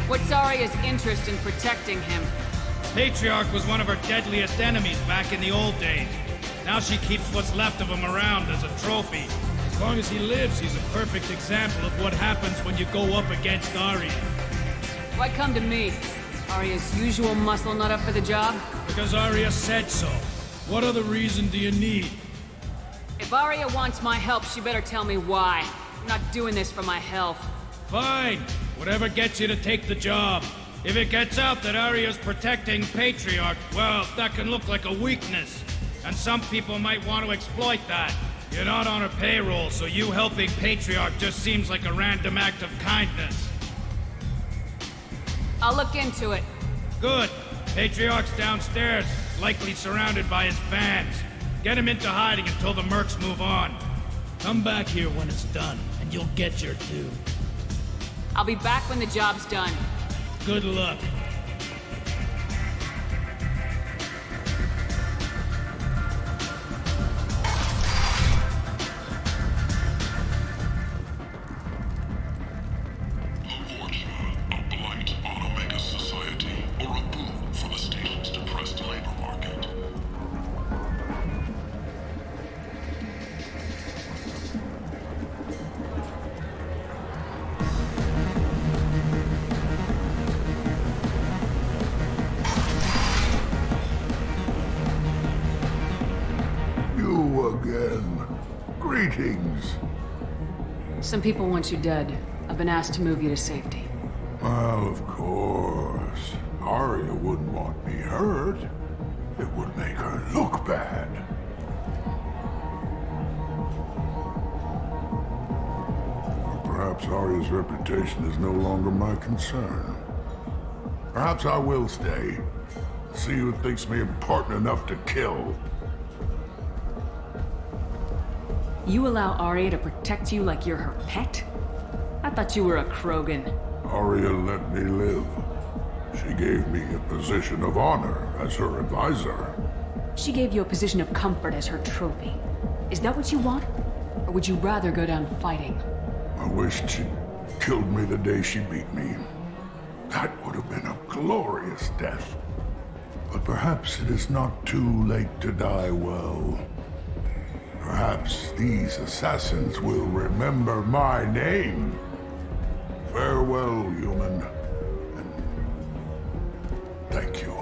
What's Arya's interest in protecting him? Patriarch was one of her deadliest enemies back in the old days. Now she keeps what's left of him around as a trophy. As long as he lives, he's a perfect example of what happens when you go up against Arya. Why come to me? Arya's usual muscle not up for the job? Because Arya said so. What other reason do you need? If Arya wants my help, she better tell me why. I'm not doing this for my health. Fine. Whatever gets you to take the job. If it gets out that Arya's protecting Patriarch, well, that can look like a weakness. And some people might want to exploit that. You're not on her payroll, so you helping Patriarch just seems like a random act of kindness. I'll look into it. Good. Patriarch's downstairs, likely surrounded by his fans. Get him into hiding until the mercs move on. Come back here when it's done, and you'll get your due. I'll be back when the job's done. Good luck. Greetings. Some people want you dead. I've been asked to move you to safety. Well, of course. Arya wouldn't want me hurt. It would make her look bad. Or perhaps Arya's reputation is no longer my concern. Perhaps I will stay. See who thinks me important enough to kill. You allow Arya to protect you like you're her pet? I thought you were a Krogan. Arya let me live. She gave me a position of honor as her advisor. She gave you a position of comfort as her trophy. Is that what you want? Or would you rather go down fighting? I wished she'd killed me the day she beat me. That would have been a glorious death. But perhaps it is not too late to die well. Perhaps these assassins will remember my name. Farewell, human. And thank you.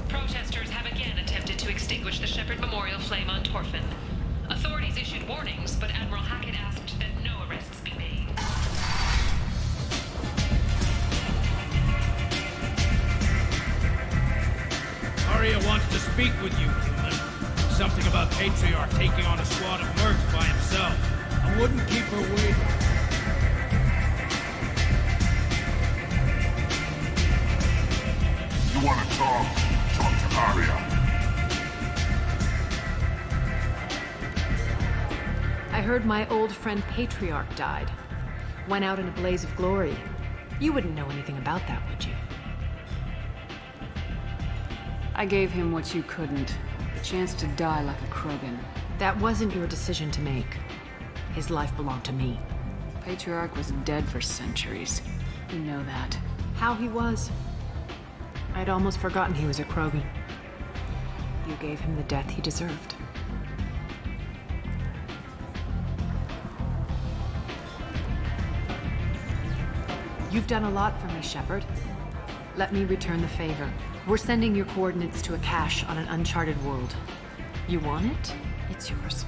Protesters have again attempted to extinguish the Shepard Memorial flame on Torfin. Authorities issued warnings, but Admiral Hackett asked that no arrests be made. Arya wants to speak with you, human. Something about Patriarch taking on a squad of mercs by himself. I wouldn't keep her waiting. You want to talk? Talk to Arya. I heard my old friend Patriarch died. Went out in a blaze of glory. You wouldn't know anything about that, would you? I gave him what you couldn't. The chance to die like a Krogan. That wasn't your decision to make. His life belonged to me. Patriarch was dead for centuries. You know that. How he was? I'd almost forgotten he was a Krogan. You gave him the death he deserved. You've done a lot for me, Shepard. Let me return the favor. We're sending your coordinates to a cache on an uncharted world. You want it? It's yours.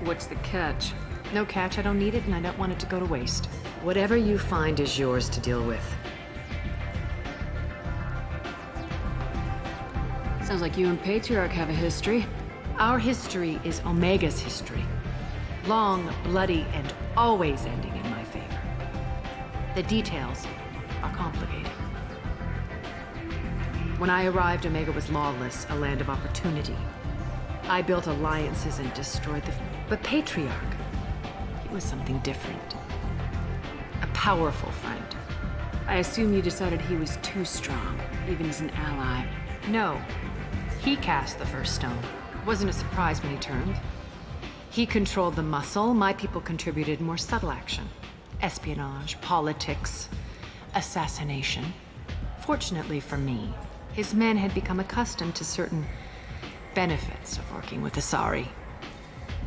What's the catch? No catch, I don't need it, and I don't want it to go to waste. Whatever you find is yours to deal with. Sounds like you and Patriarch have a history. Our history is Omega's history. Long, bloody, and always ending in my favor. The details are complicated. When I arrived, Omega was lawless, a land of opportunity. I built alliances and destroyed the... But Patriarch, he was something different. A powerful friend. I assume you decided he was too strong, even as an ally. No. He cast the first stone. Wasn't a surprise when he turned. He controlled the muscle. My people contributed more subtle action. Espionage, politics, assassination. Fortunately for me, his men had become accustomed to certain benefits of working with Asari.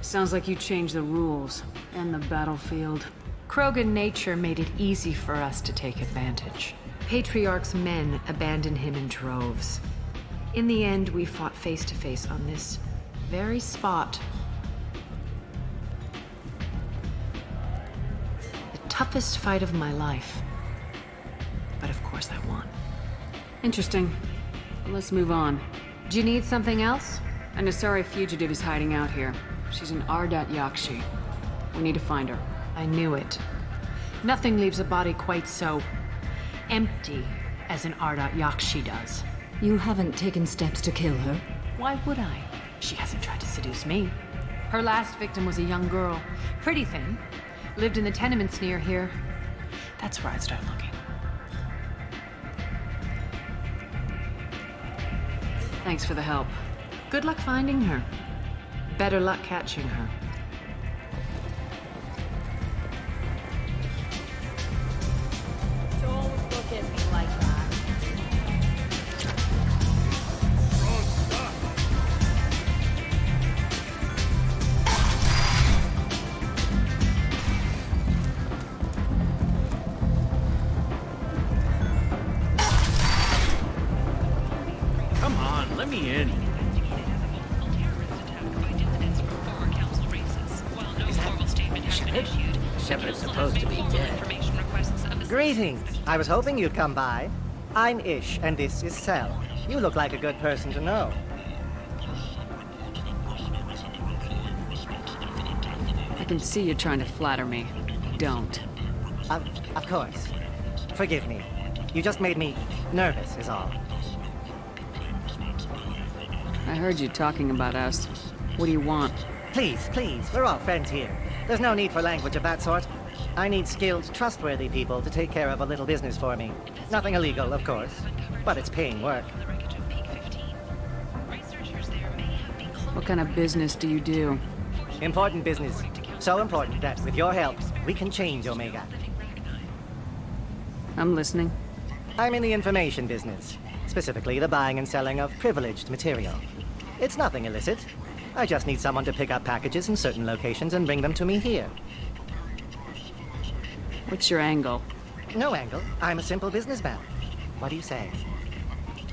Sounds like you changed the rules and the battlefield. Krogan nature made it easy for us to take advantage. Patriarch's men abandoned him in droves. In the end, we fought face to face on this very spot. The toughest fight of my life. But of course I won. Interesting. Let's move on. Do you need something else? An Asari fugitive is hiding out here. She's an Ardat Yakshi. We need to find her. I knew it. Nothing leaves a body quite so empty as an Ardat Yakshi does. You haven't taken steps to kill her? Why would I? She hasn't tried to seduce me. Her last victim was a young girl. Pretty thin. Lived in the tenements near here. That's where I'd start looking. Thanks for the help. Good luck finding her. Better luck catching her. Don't look at me like that. Come on, let me in. Shepard's supposed to be dead. Greetings. I was hoping you'd come by. I'm Ish, and this is Cell. You look like a good person to know. I can see you trying to flatter me. Don't. Of course. Forgive me. You just made me nervous, is all. I heard you talking about us. What do you want? Please, we're all friends here. There's no need for language of that sort. I need skilled, trustworthy people to take care of a little business for me. Nothing illegal, of course, but it's paying work. What kind of business do you do? Important business. So important that, with your help, we can change Omega. I'm listening. I'm in the information business. Specifically, the buying and selling of privileged material. It's nothing illicit. I just need someone to pick up packages in certain locations and bring them to me here. What's your angle? No angle. I'm a simple businessman. What do you say?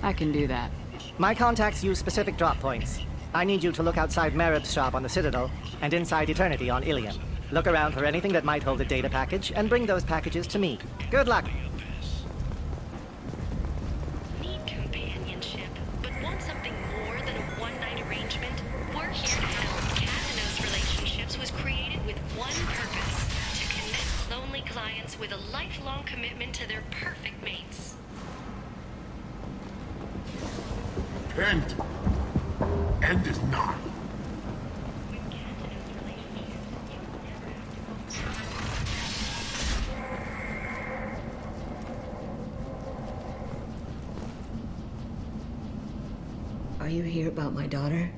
I can do that. My contacts use specific drop points. I need you to look outside Merib's shop on the Citadel and inside Eternity on Ilium. Look around for anything that might hold a data package and bring those packages to me. Good luck. Need companionship, but want something more than a one-night arrangement? We're here to help. Casinos Relationships was created with one purpose: to connect lonely clients with a lifelong commitment to their perfect mates. End is not. Are you here about my daughter?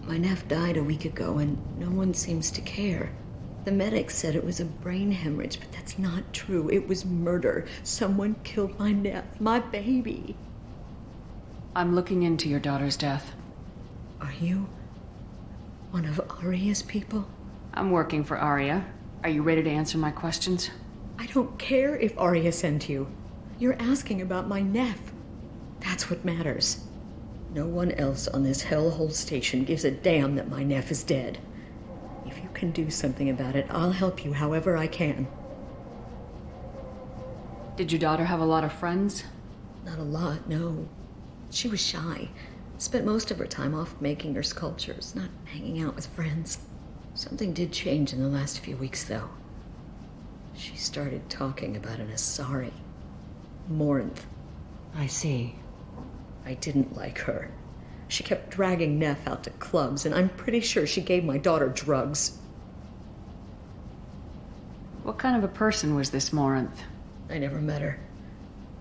My nephew died a week ago and no one seems to care. The medics said it was a brain hemorrhage, but that's not true. It was murder. Someone killed my nephew, my baby. I'm looking into your daughter's death. Are you one of Aria's people? I'm working for Aria. Are you ready to answer my questions? I don't care if Aria sent you. You're asking about my nephew. That's what matters. No one else on this hellhole station gives a damn that my nephew is dead. If you can do something about it, I'll help you however I can. Did your daughter have a lot of friends? Not a lot, no. She was shy. Spent most of her time off making her sculptures, not hanging out with friends. Something did change in the last few weeks, though. She started talking about an Asari. Morinth. I see. I didn't like her. She kept dragging Neff out to clubs, and I'm pretty sure she gave my daughter drugs. What kind of a person was this Morinth? I never met her.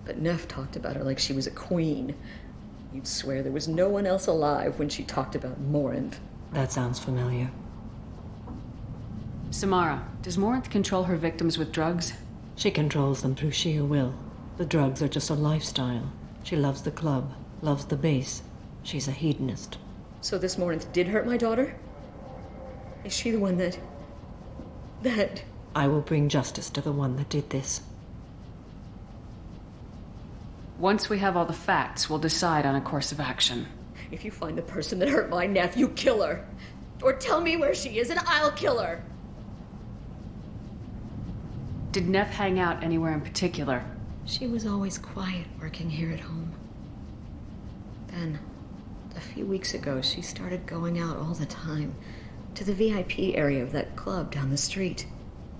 But Neff talked about her like she was a queen. You'd swear there was no one else alive when she talked about Morinth. That sounds familiar. Samara, does Morinth control her victims with drugs? She controls them through sheer will. The drugs are just a lifestyle. She loves the club, loves the base. She's a hedonist. So this Morinth did hurt my daughter? Is she the one that... I will bring justice to the one that did this. Once we have all the facts, we'll decide on a course of action. If you find the person that hurt my nephew, kill her. Or tell me where she is and I'll kill her. Did Neff hang out anywhere in particular? She was always quiet working here at home. Then, a few weeks ago, she started going out all the time to the VIP area of that club down the street.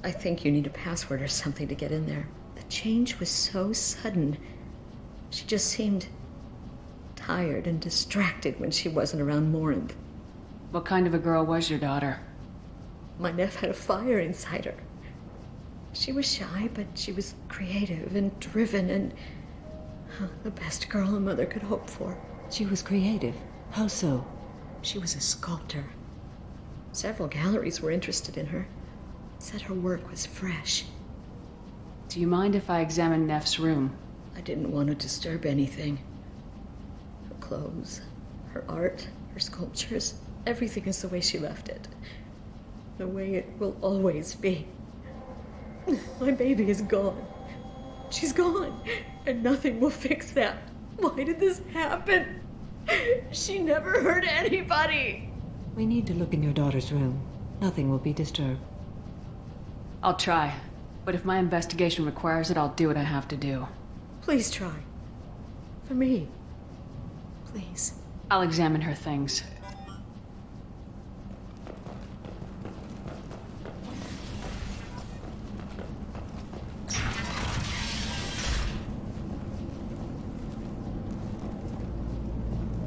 I think you need a password or something to get in there. The change was so sudden. She just seemed tired and distracted when she wasn't around Morinth. What kind of a girl was your daughter? My nephew had a fire inside her. She was shy, but she was creative and driven and the best girl a mother could hope for. She was creative? How so? She was a sculptor. Several galleries were interested in her. Said her work was fresh. Do you mind if I examine Neff's room? I didn't want to disturb anything. Her clothes, her art, her sculptures, everything is the way she left it. The way it will always be. My baby is gone. She's gone, and nothing will fix that. Why did this happen? She never hurt anybody. We need to look in your daughter's room. Nothing will be disturbed. I'll try, but if my investigation requires it, I'll do what I have to do. Please try. For me. Please. I'll examine her things.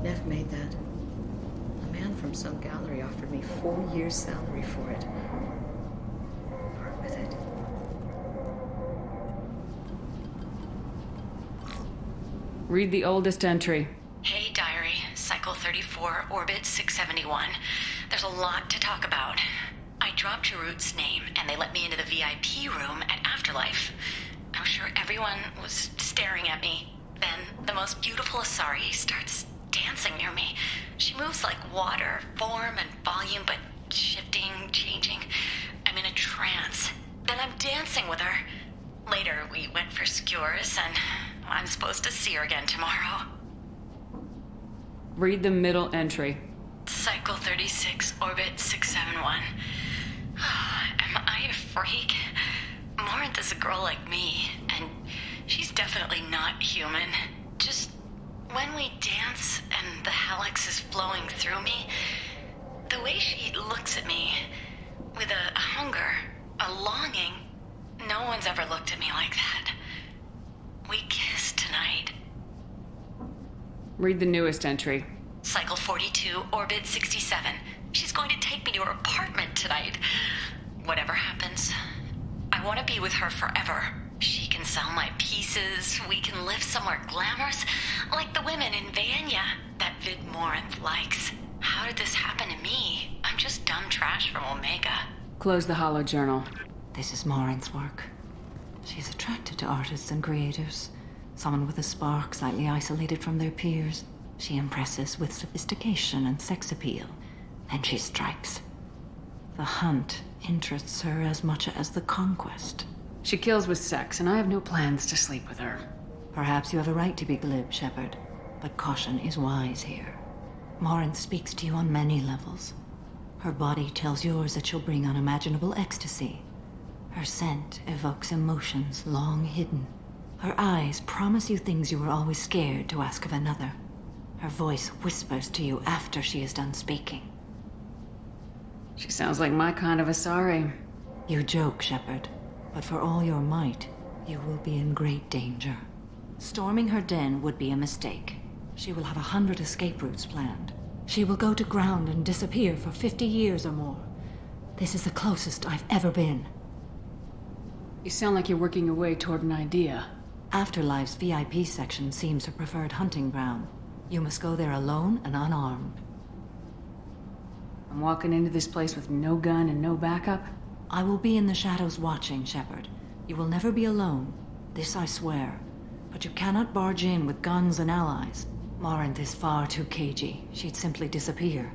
Neff made that. A man from some gallery offered me 4 years' salary for it. Part with it. Read the oldest entry. Hey, diary. Cycle 34, orbit 671. There's a lot to talk about. I dropped Jarut's name, and they let me into the VIP room at Afterlife. I'm sure everyone was staring at me. Then, the most beautiful Asari starts dancing near me. She moves like water, form and volume, but shifting, changing. I'm in a trance. Then I'm dancing with her. Later, we went for skewers, and I'm supposed to see her again tomorrow. Read the middle entry. Cycle 36, orbit 671. Am I a freak? Morinth is a girl like me, and she's definitely not human. Just when we dance and the helix is flowing through me, the way she looks at me with a hunger, a longing, no one's ever looked at me like that. We kiss tonight. Read the newest entry. Cycle 42, orbit 67. She's going to take me to her apartment tonight. Whatever happens, I want to be with her forever. She can sell my pieces. We can live somewhere glamorous, like the women in Vanya that Vid Morinth likes. How did this happen to me? I'm just dumb trash from Omega. Close the hollow journal. This is Morinth's work. She's attracted to artists and creators. Someone with a spark, slightly isolated from their peers. She impresses with sophistication and sex appeal. Then she strikes. The hunt interests her as much as the conquest. She kills with sex, and I have no plans to sleep with her. Perhaps you have a right to be glib, Shepard, but caution is wise here. Morinth speaks to you on many levels. Her body tells yours that she'll bring unimaginable ecstasy. Her scent evokes emotions long hidden. Her eyes promise you things you were always scared to ask of another. Her voice whispers to you after she is done speaking. She sounds like my kind of Asari. You joke, Shepard, but for all your might, you will be in great danger. Storming her den would be a mistake. She will have 100 escape routes planned. She will go to ground and disappear for 50 years or more. This is the closest I've ever been. You sound like you're working your way toward an idea. Afterlife's VIP section seems her preferred hunting ground. You must go there alone and unarmed. I'm walking into this place with no gun and no backup? I will be in the shadows watching, Shepard. You will never be alone. This I swear. But you cannot barge in with guns and allies. Morinth is far too cagey. She'd simply disappear.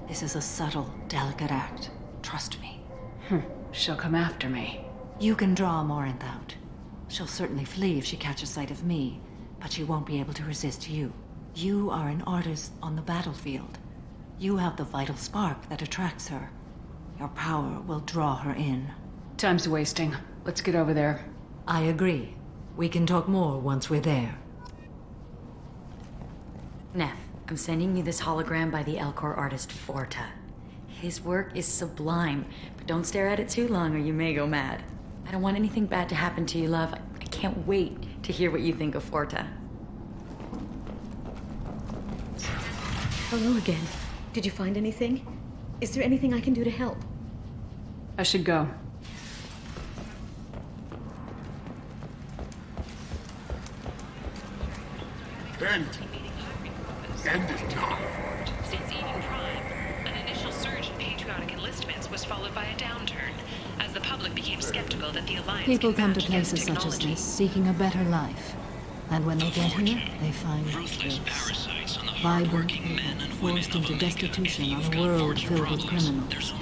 This is a subtle, delicate act. Trust me. She'll come after me. You can draw Morinth out. She'll certainly flee if she catches sight of me, but she won't be able to resist you. You are an artist on the battlefield. You have the vital spark that attracts her. Your power will draw her in. Time's wasting. Let's get over there. I agree. We can talk more once we're there. Neff, I'm sending you this hologram by the Elcor artist Forta. His work is sublime, but don't stare at it too long or you may go mad. I don't want anything bad to happen to you, love. I can't wait to hear what you think of Forta. Hello again. Did you find anything? Is there anything I can do to help? I should go. End it now. Since Eden Prime, an initial surge in patriotic enlistments was followed by a downturn, as the public became skeptical that the Alliance People can come match to places against such as technology. this, seeking a better life. And when they get here, they find this. Vibrant people forced into destitution on a world filled with criminals.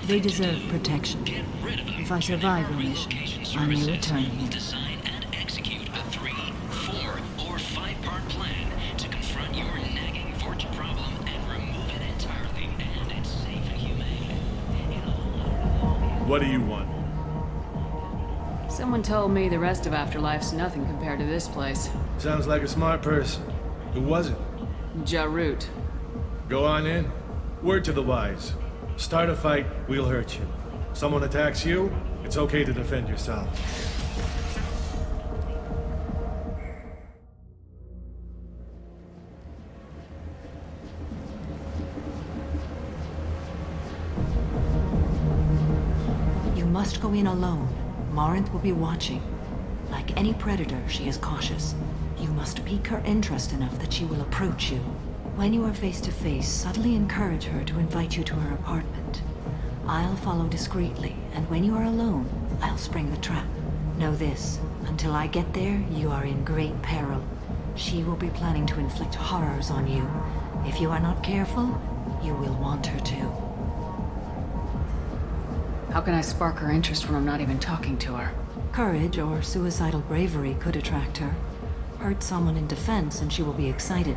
They deserve protection. If I survive your mission, I may return here. Design and execute a 3, 4, or 5-part plan to confront your nagging Forge problem and remove it entirely. And it's safe and humane. What do you want? Someone told me the rest of Afterlife's nothing compared to this place. Sounds like a smart person. Who was it? Jarut. Go on in. Word to the wise. Start a fight, we'll hurt you. Someone attacks you, it's okay to defend yourself. You must go in alone. Morinth will be watching. Like any predator, she is cautious. You must pique her interest enough that she will approach you. When you are face to face, subtly encourage her to invite you to her apartment. I'll follow discreetly, and when you are alone, I'll spring the trap. Know this, until I get there, you are in great peril. She will be planning to inflict horrors on you. If you are not careful, you will want her to. How can I spark her interest when I'm not even talking to her? Courage or suicidal bravery could attract her. Hurt someone in defense and she will be excited.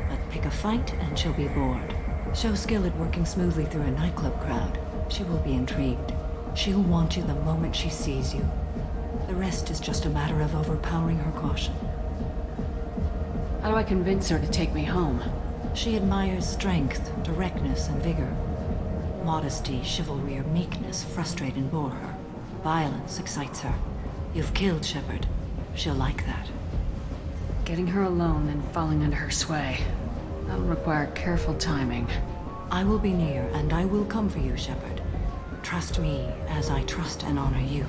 But pick a fight and she'll be bored. Show skill at working smoothly through a nightclub crowd. She will be intrigued. She'll want you the moment she sees you. The rest is just a matter of overpowering her caution. How do I convince her to take me home? She admires strength, directness, and vigor. Modesty, chivalry, or meekness frustrate and bore her. Violence excites her. You've killed Shepard. She'll like that. Getting her alone, then falling under her sway. That'll require careful timing. I will be near, and I will come for you, Shepard. Trust me, as I trust and honor you.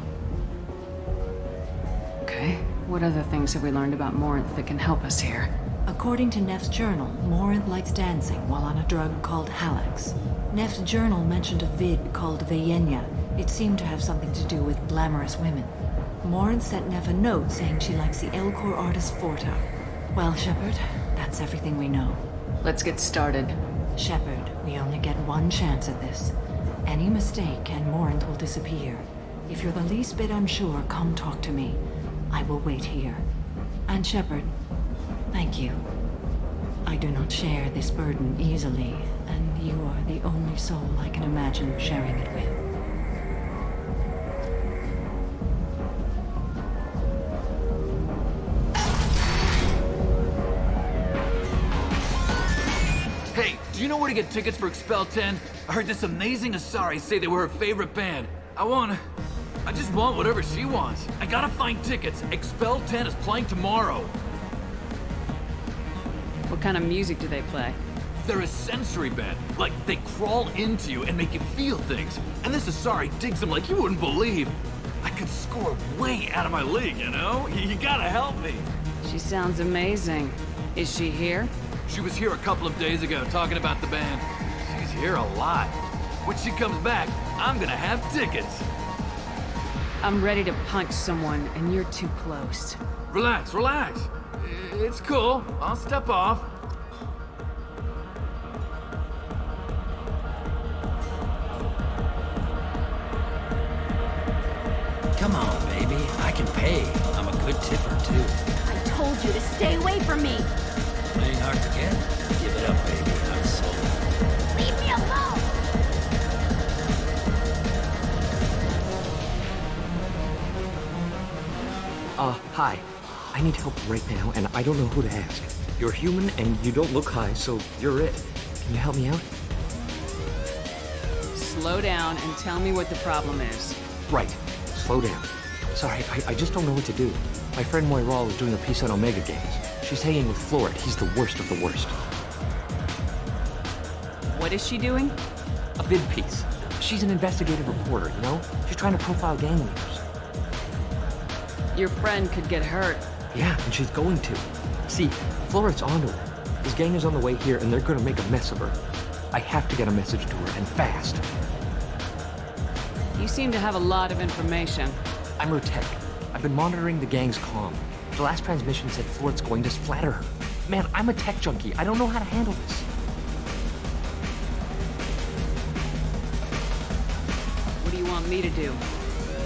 Okay. What other things have we learned about Morinth that can help us here? According to Neff's journal, Morinth likes dancing while on a drug called Halax. Neff's journal mentioned a vid called Vayenya. It seemed to have something to do with glamorous women. Morinth sent Neff a note saying she likes the Elcor artist Forta. Well, Shepard, that's everything we know. Let's get started. Shepard, we only get one chance at this. Any mistake and Morinth will disappear. If you're the least bit unsure, come talk to me. I will wait here. And Shepard, thank you. I do not share this burden easily, and you are the only soul I can imagine sharing it with. Do you know where to get tickets for Expel 10? I heard this amazing Asari say they were her favorite band. I just want whatever she wants. I gotta find tickets. Expel 10 is playing tomorrow. What kind of music do they play? They're a sensory band. Like, they crawl into you and make you feel things. And this Asari digs them like you wouldn't believe. I could score way out of my league, you know? You gotta help me. She sounds amazing. Is she here? She was here a couple of days ago talking about the band. She's here a lot. When she comes back, I'm gonna have tickets. I'm ready to punch someone, and you're too close. Relax, relax. It's cool. I'll step off. Come on, baby. I can pay. I'm a good tipper, too. I told you to stay away from me. Playing hard to get? Give it up, baby. I'm sold. Leave me alone! Hi. I need help right now, and I don't know who to ask. You're human, and you don't look high, so you're it. Can you help me out? Slow down and tell me what the problem is. Right. Slow down. Sorry, I just don't know what to do. My friend Moiral is doing a piece on Omega Games. She's hanging with Florid. He's the worst of the worst. What is she doing? A vid piece. She's an investigative reporter, you know? She's trying to profile gang leaders. Your friend could get hurt. Yeah, and she's going to. See, Florid's onto her. His gang is on the way here, and they're gonna make a mess of her. I have to get a message to her, and fast. You seem to have a lot of information. I'm her tech. I've been monitoring the gang's comm. The last transmission said Florid's going to splatter her. Man, I'm a tech junkie. I don't know how to handle this. What do you want me to do?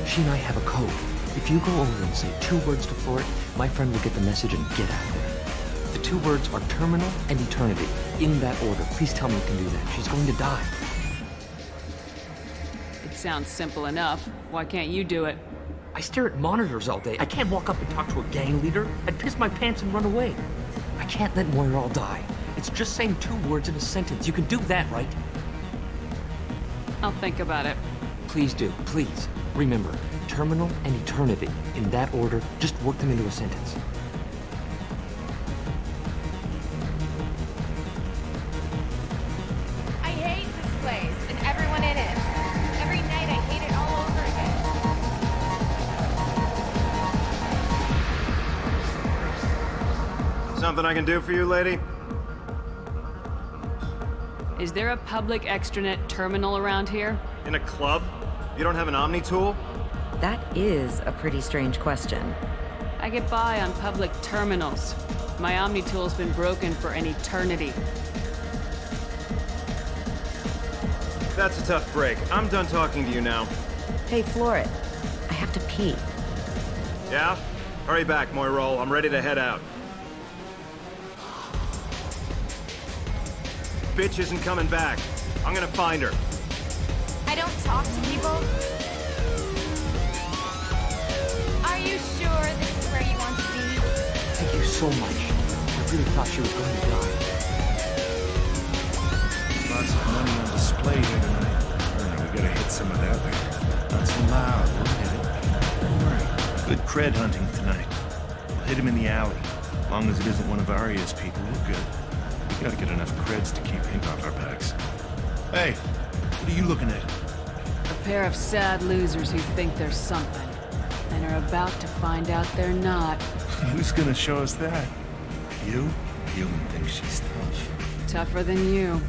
She and I have a code. If you go over and say 2 words to Florid, my friend will get the message and get out of there. The 2 words are terminal and eternity. In that order. Please tell me you can do that. She's going to die. It sounds simple enough. Why can't you do it? I stare at monitors all day. I can't walk up and talk to a gang leader. I'd piss my pants and run away. I can't let Moiral die. It's just saying 2 words in a sentence. You can do that, right? I'll think about it. Please do. Please. Remember, terminal and eternity. In that order, just work them into a sentence. I hate this place and everyone in it. Every night I hate it all over again. Something I can do for you, lady? Is there a public extranet terminal around here? In a club? You don't have an Omni tool? That is a pretty strange question. I get by on public terminals. My Omni tool's been broken for an eternity. That's a tough break. I'm done talking to you now. Hey, Florid. I have to pee. Yeah? Hurry back, Moiral. I'm ready to head out. Bitch isn't coming back. I'm gonna find her. I don't talk to people. Are you sure this is where you want to be? Thank you so much. I really thought she was going to die. Lots of money on display here tonight. We gotta hit some of that later. Not so loud, we'll hit it. Don't worry. Good cred hunting tonight. We'll hit him in the alley. As long as it isn't one of Arya's people, we're good. We gotta get enough creds to keep Hink off our backs. Hey, what are you looking at? A pair of sad losers who think they're something, and are about to find out they're not. Who's gonna show us that? You? Human thinks she's tough. Tougher than you.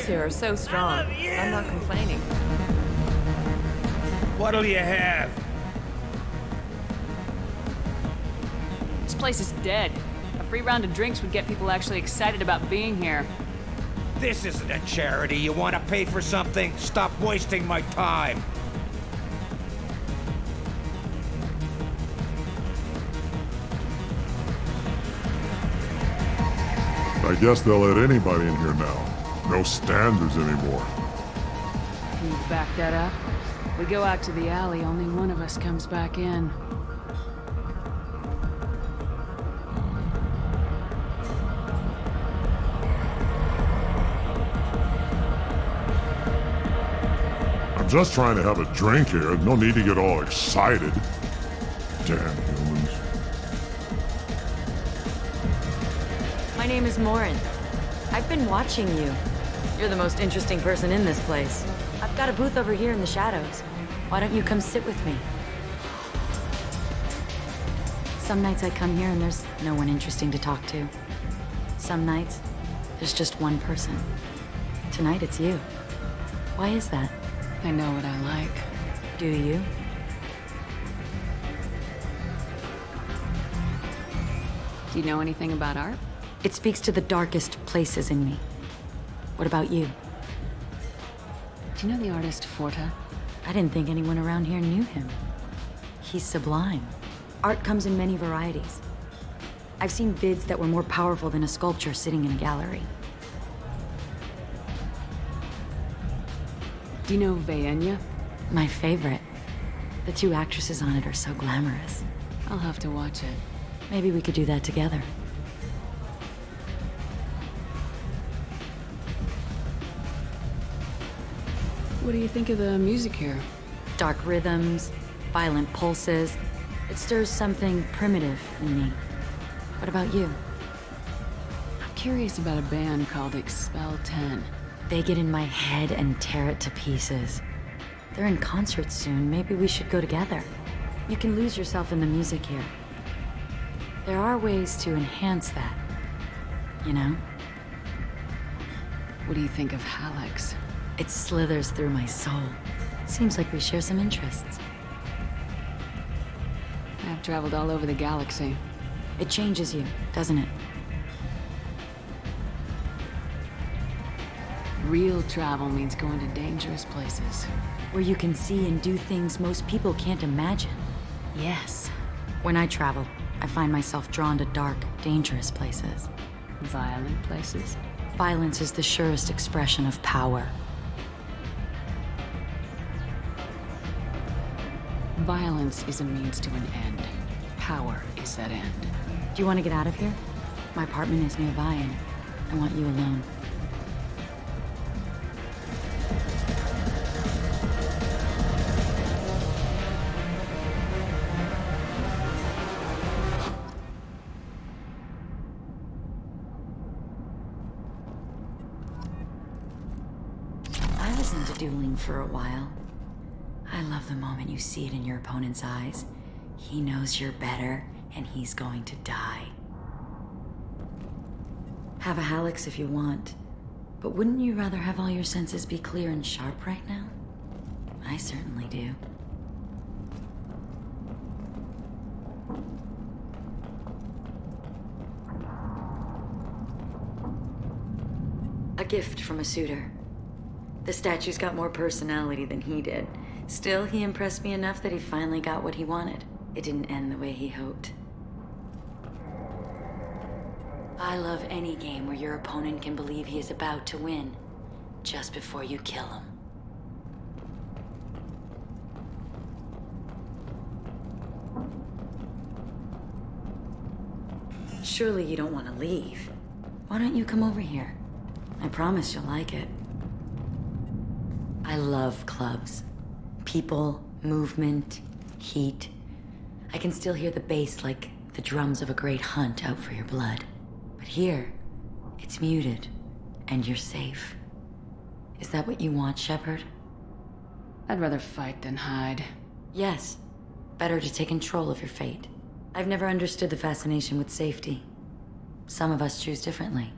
Here are so strong. I'm not complaining. What'll you have? This place is dead. A free round of drinks would get people actually excited about being here. This isn't a charity. You want to pay for something? Stop wasting my time. I guess they'll let anybody in here now. No standards anymore. Can you back that up? We go out to the alley, only one of us comes back in. I'm just trying to have a drink here. No need to get all excited. Damn humans. My name is Morin. I've been watching you. You're the most interesting person in this place. I've got a booth over here in the shadows. Why don't you come sit with me? Some nights I come here and there's no one interesting to talk to. Some nights, there's just one person. Tonight it's you. Why is that? I know what I like. Do you? Do you know anything about art? It speaks to the darkest places in me. What about you? Do you know the artist Forta? I didn't think anyone around here knew him. He's sublime. Art comes in many varieties. I've seen vids that were more powerful than a sculpture sitting in a gallery. Do you know Vaenya? My favorite. The two actresses on it are so glamorous. I'll have to watch it. Maybe we could do that together. What do you think of the music here? Dark rhythms, violent pulses. It stirs something primitive in me. What about you? I'm curious about a band called Expel 10. They get in my head and tear it to pieces. They're in concert soon. Maybe we should go together. You can lose yourself in the music here. There are ways to enhance that, you know? What do you think of Hallex? It slithers through my soul. Seems like we share some interests. I've traveled all over the galaxy. It changes you, doesn't it? Real travel means going to dangerous places. Where you can see and do things most people can't imagine. Yes. When I travel, I find myself drawn to dark, dangerous places. Violent places? Violence is the surest expression of power. Violence is a means to an end. Power is that end. Do you want to get out of here? My apartment is nearby and I want you alone. I was into dueling for a while. I love the moment you see it in your opponent's eyes. He knows you're better, and he's going to die. Have a Hallex if you want, but wouldn't you rather have all your senses be clear and sharp right now? I certainly do. A gift from a suitor. The statue's got more personality than he did. Still, he impressed me enough that he finally got what he wanted. It didn't end the way he hoped. I love any game where your opponent can believe he is about to win, just before you kill him. Surely you don't want to leave. Why don't you come over here? I promise you'll like it. I love clubs. People, movement, heat. I can still hear the bass like the drums of a great hunt out for your blood. But here, it's muted, and you're safe. Is that what you want, Shepard? I'd rather fight than hide. Yes. Better to take control of your fate. I've never understood the fascination with safety. Some of us choose differently.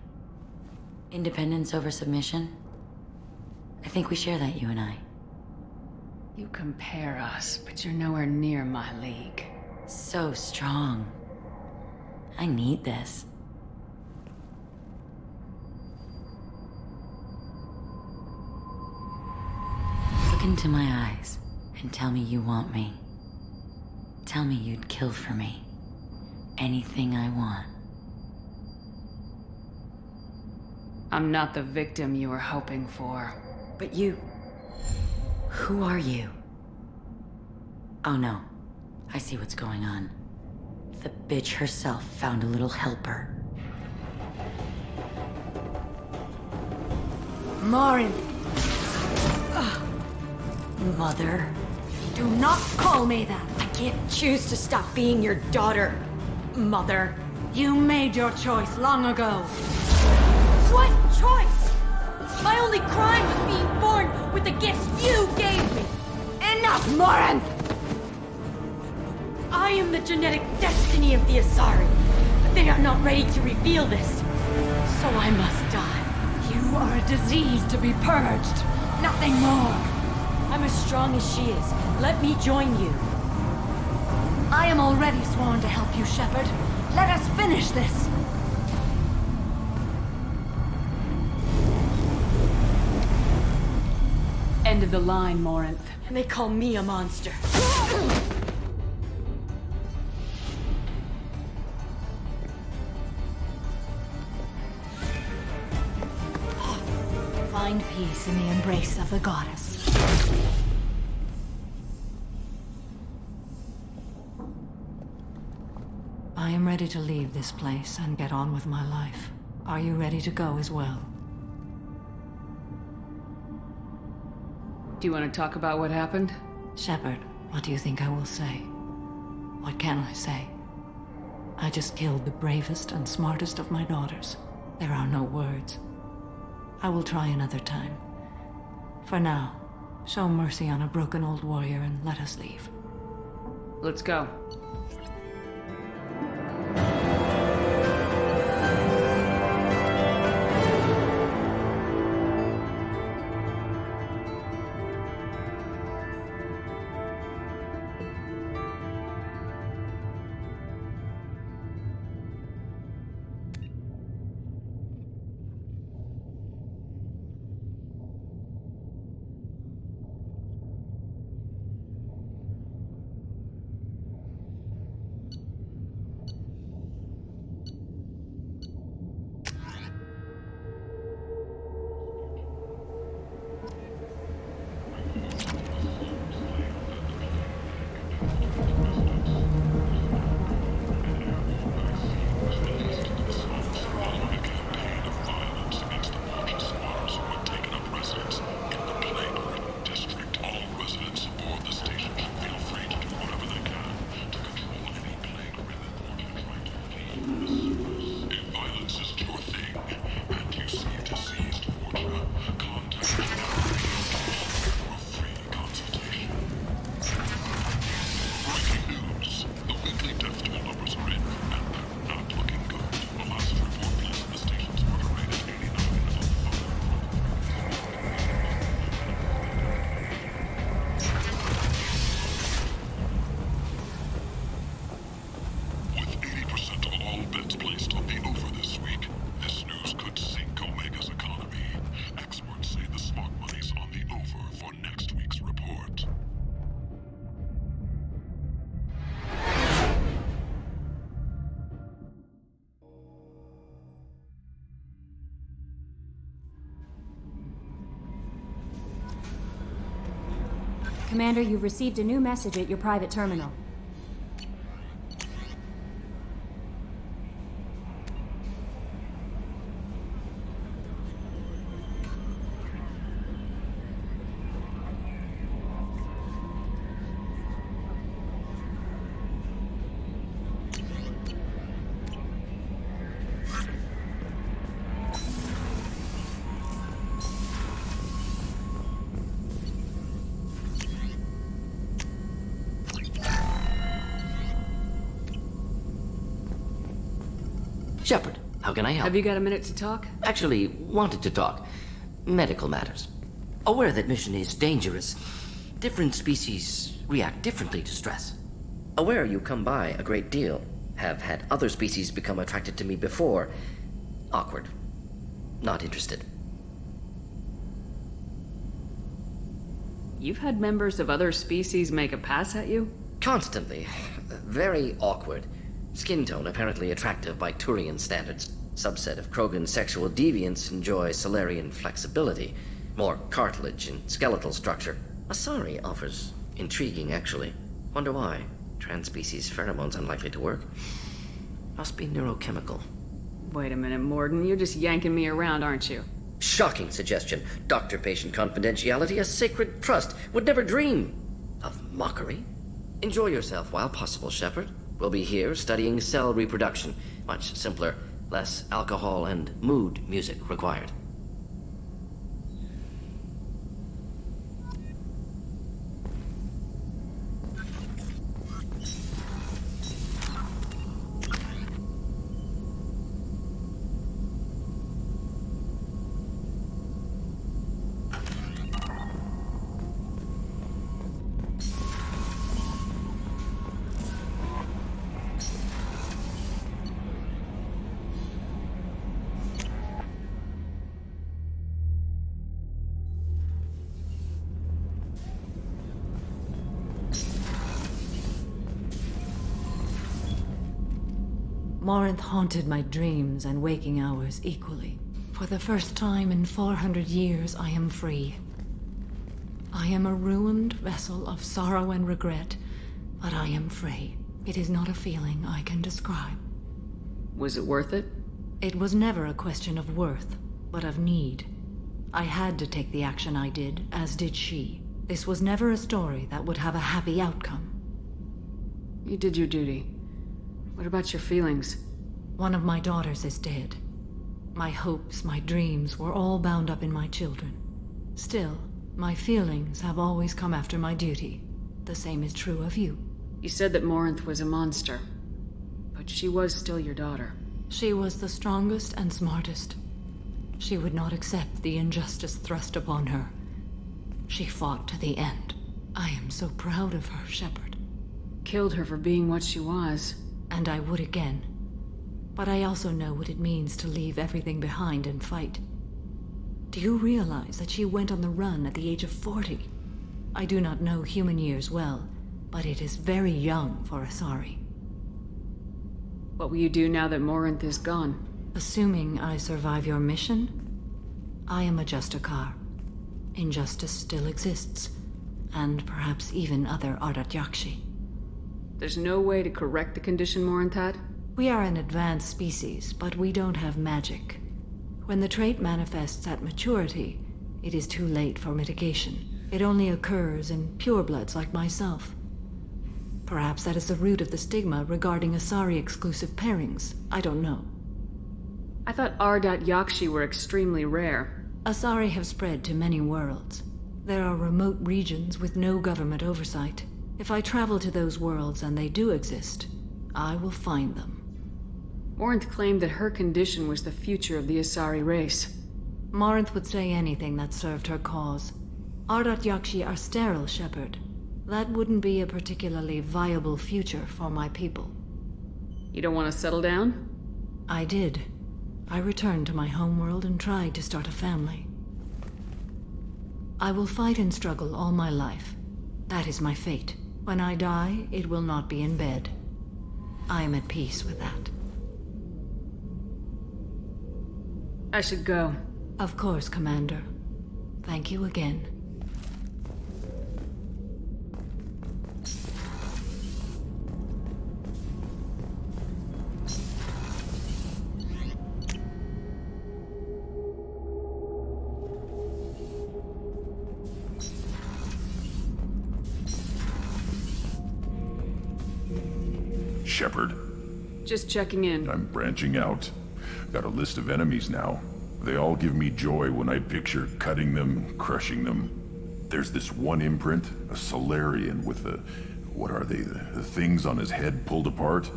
Independence over submission? I think we share that, you and I. You compare us, but you're nowhere near my league. So strong. I need this. Look into my eyes and tell me you want me. Tell me you'd kill for me. Anything I want. I'm not the victim you were hoping for. But you... Who are you? Oh no. I see what's going on. The bitch herself found a little helper. Morin! Mother. Do not call me that! I can't choose to stop being your daughter, Mother. You made your choice long ago. What choice? My only crime was being born with the gifts you gave me! Enough, Morin! I am the genetic destiny of the Asari, but they are not ready to reveal this. So I must die. You are a disease to be purged. Nothing more. I'm as strong as she is. Let me join you. I am already sworn to help you, Shepard. Let us finish this. End of the line, Morinth. And they call me a monster. Find peace in the embrace of the goddess. I am ready to leave this place and get on with my life. Are you ready to go as well? Do you want to talk about what happened? Shepard, what do you think I will say? What can I say? I just killed the bravest and smartest of my daughters. There are no words. I will try another time. For now, show mercy on a broken old warrior and let us leave. Let's go. Commander, you've received a new message at your private terminal. Shepard, how can I help? Have you got a minute to talk? Actually, wanted to talk. Medical matters. Aware that mission is dangerous. Different species react differently to stress. Aware you come by a great deal. Have had other species become attracted to me before. Awkward. Not interested. You've had members of other species make a pass at you? Constantly. Very awkward. Skin tone apparently attractive by Turian standards. Subset of Krogan sexual deviants enjoy Solarian flexibility, more cartilage and skeletal structure. Asari offers intriguing, actually. Wonder why. Transspecies pheromones unlikely to work. Must be neurochemical. Wait a minute, Morden. You're just yanking me around, aren't you? Shocking suggestion. Doctor-patient confidentiality, a sacred trust. Would never dream of mockery. Enjoy yourself while possible, Shepard. We'll be here studying cell reproduction. Much simpler, less alcohol and mood music required. Morinth haunted my dreams and waking hours equally. For the first time in 400 years, I am free. I am a ruined vessel of sorrow and regret, but I am free. It is not a feeling I can describe. Was it worth it? It was never a question of worth, but of need. I had to take the action I did, as did she. This was never a story that would have a happy outcome. You did your duty. What about your feelings? One of my daughters is dead. My hopes, my dreams were all bound up in my children. Still, my feelings have always come after my duty. The same is true of you. You said that Morinth was a monster, but she was still your daughter. She was the strongest and smartest. She would not accept the injustice thrust upon her. She fought to the end. I am so proud of her, Shepard. Killed her for being what she was. And I would again. But I also know what it means to leave everything behind and fight. Do you realize that she went on the run at the age of 40? I do not know human years well, but it is very young for Asari. What will you do now that Morinth is gone? Assuming I survive your mission, I am a Justicar. Injustice still exists, and perhaps even other Ardat Yakshi. There's no way to correct the condition Morinth had? We are an advanced species, but we don't have magic. When the trait manifests at maturity, it is too late for mitigation. It only occurs in purebloods like myself. Perhaps that is the root of the stigma regarding Asari-exclusive pairings. I don't know. I thought Ardat Yakshi were extremely rare. Asari have spread to many worlds. There are remote regions with no government oversight. If I travel to those worlds, and they do exist, I will find them. Morinth claimed that her condition was the future of the Asari race. Morinth would say anything that served her cause. Ardat Yakshi are sterile, Shepard. That wouldn't be a particularly viable future for my people. You don't want to settle down? I did. I returned to my homeworld and tried to start a family. I will fight and struggle all my life. That is my fate. When I die, it will not be in bed. I am at peace with that. I should go. Of course, Commander. Thank you again. Shepard? Just checking in. I'm branching out. Got a list of enemies now. They all give me joy when I picture cutting them, crushing them. There's this one imprint, a Solarian with the... what are they? The things on his head pulled apart?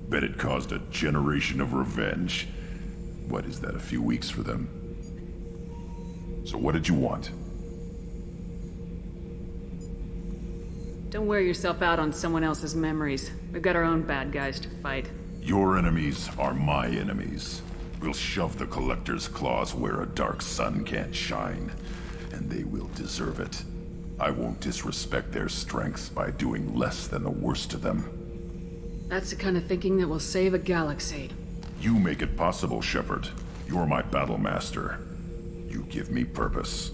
Bet it caused a generation of revenge. What is that, a few weeks for them? So what did you want? Don't wear yourself out on someone else's memories. We've got our own bad guys to fight. Your enemies are my enemies. We'll shove the Collector's claws where a dark sun can't shine, and they will deserve it. I won't disrespect their strengths by doing less than the worst to them. That's the kind of thinking that will save a galaxy. You make it possible, Shepard. You're my battle master. You give me purpose.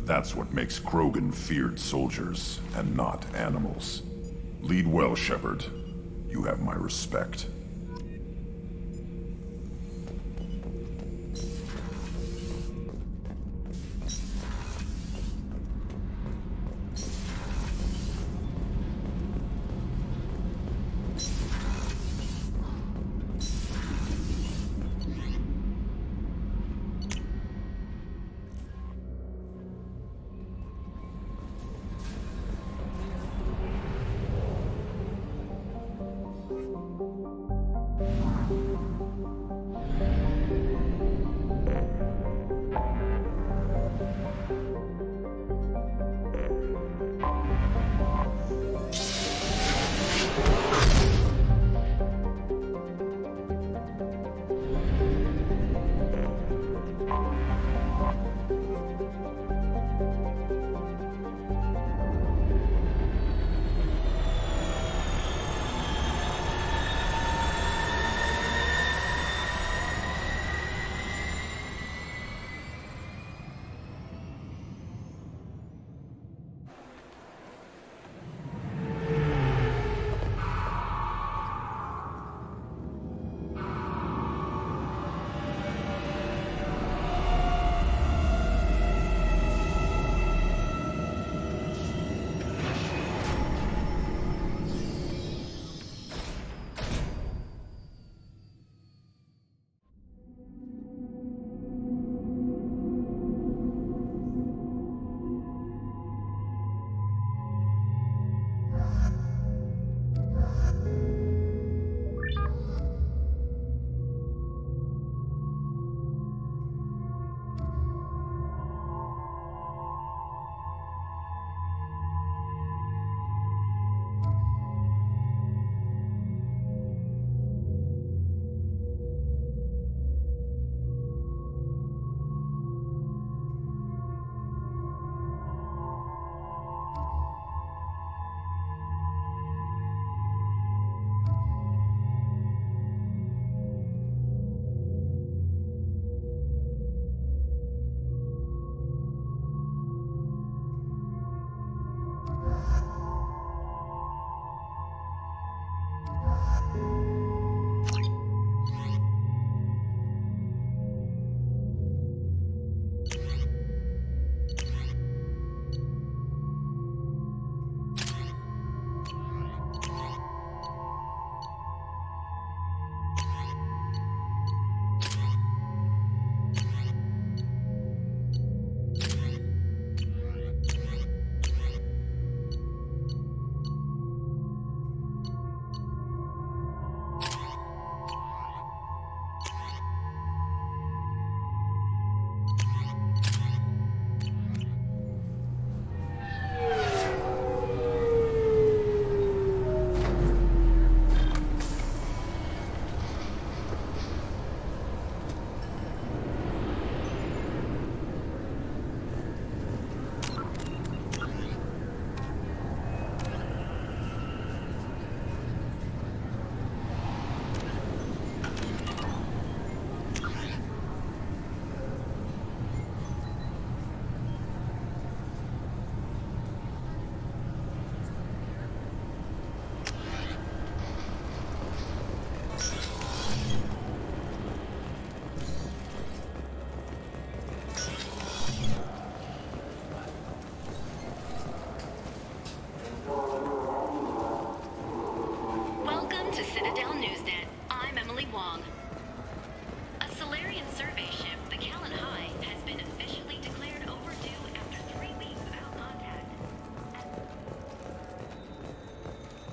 That's what makes Krogan feared soldiers, and not animals. Lead well, Shepard. You have my respect.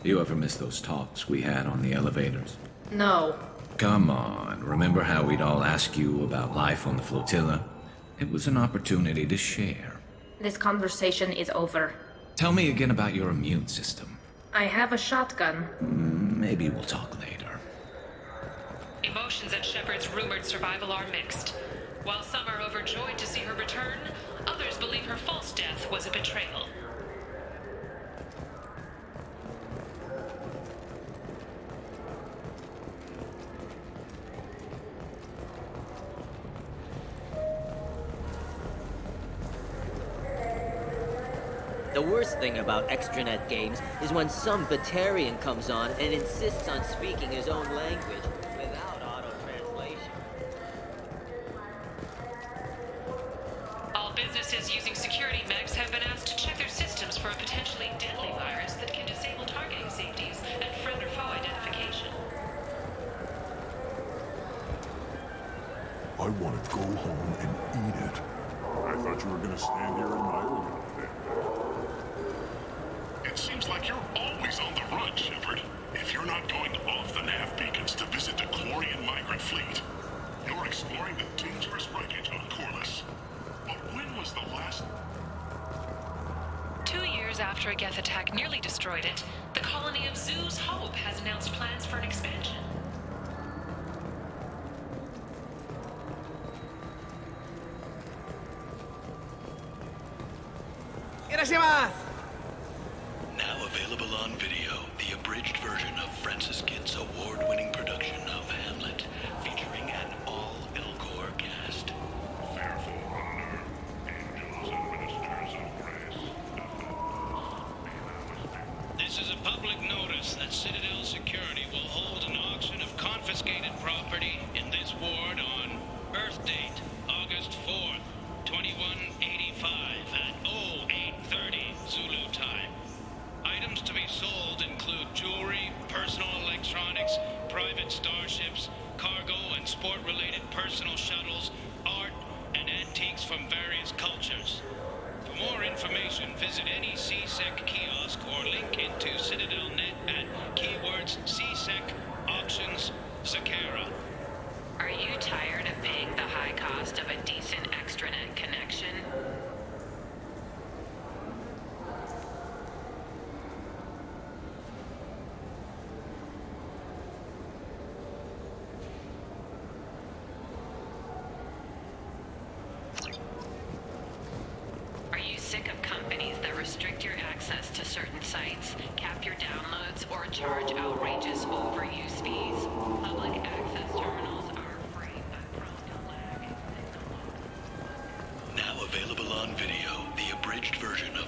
You ever miss those talks we had on the elevators? No. Come on, remember how we'd all ask you about life on the flotilla? It was an opportunity to share. This conversation is over. Tell me again about your immune system. I have a shotgun. Maybe we'll talk later. Emotions at Shepard's rumored survival are mixed. While some are overjoyed to see her return, others believe her false death was a betrayal. The worst thing about extranet games is when some Batarian comes on and insists on speaking his own language without auto-translation. All businesses using security mechs have been asked to check their systems for a potentially deadly virus that can disable targeting safeties and friend or foe identification. I want to go home and eat it. I thought you were going to stand here and admire me. It seems like you're always on the run, Shepard. If you're not going off the nav beacons to visit the Quarian migrant fleet, you're exploring the dangerous wreckage on Corliss. But when was the last... 2 years after a Geth attack nearly destroyed it, the colony of Zoo's Hope has announced plans for an expansion. Now available on video, the abridged version of Francis Kidd's award-winning production of Hamlet, featuring an all-Elcor cast. Fearful honor, angels and ministers of grace. This is a public notice that Citadel Security will hold an auction of confiscated property in this ward on Earth date, August 4th, 2185 at 0830 Zulu time. Items to be sold include jewelry, personal electronics, private starships, cargo and sport-related personal shuttles, art, and antiques from various cultures. For more information, visit any CSEC kiosk or link into CitadelNet at keywords CSEC Auctions Zakera. Are you tired of paying the high cost of a decent extranet connection? Are you sick of companies that restrict your access to certain sites, cap your downloads, or charge outrageous overuse fees? Public access terminals are free, but prone to lag. Now available on video, the abridged version of...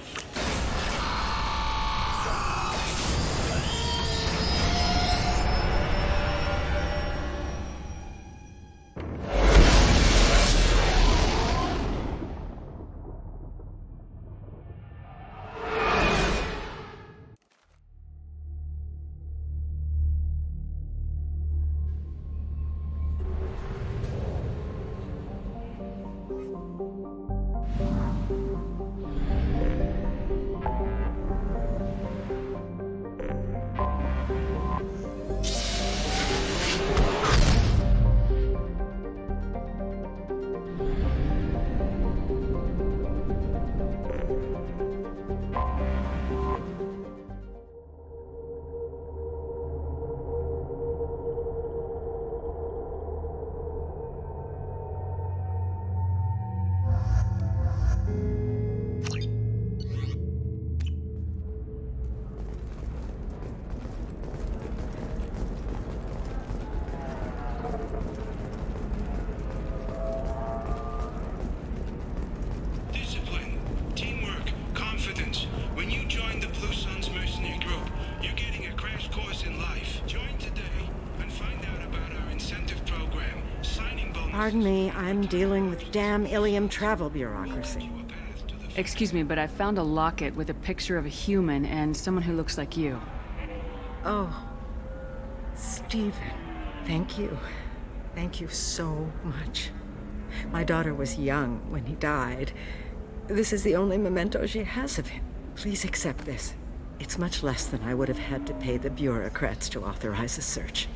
Discipline, teamwork, confidence. When you join the Blue Suns mercenary group, you're getting a crash course in life. Join today and find out about our incentive program, signing bonus. Pardon me, I'm dealing with damn Ilium travel bureaucracy. Excuse me, but I found a locket with a picture of a human and someone who looks like you. Oh, Stephen, thank you. Thank you so much. My daughter was young when he died. This is the only memento she has of him. Please accept this. It's much less than I would have had to pay the bureaucrats to authorize a search.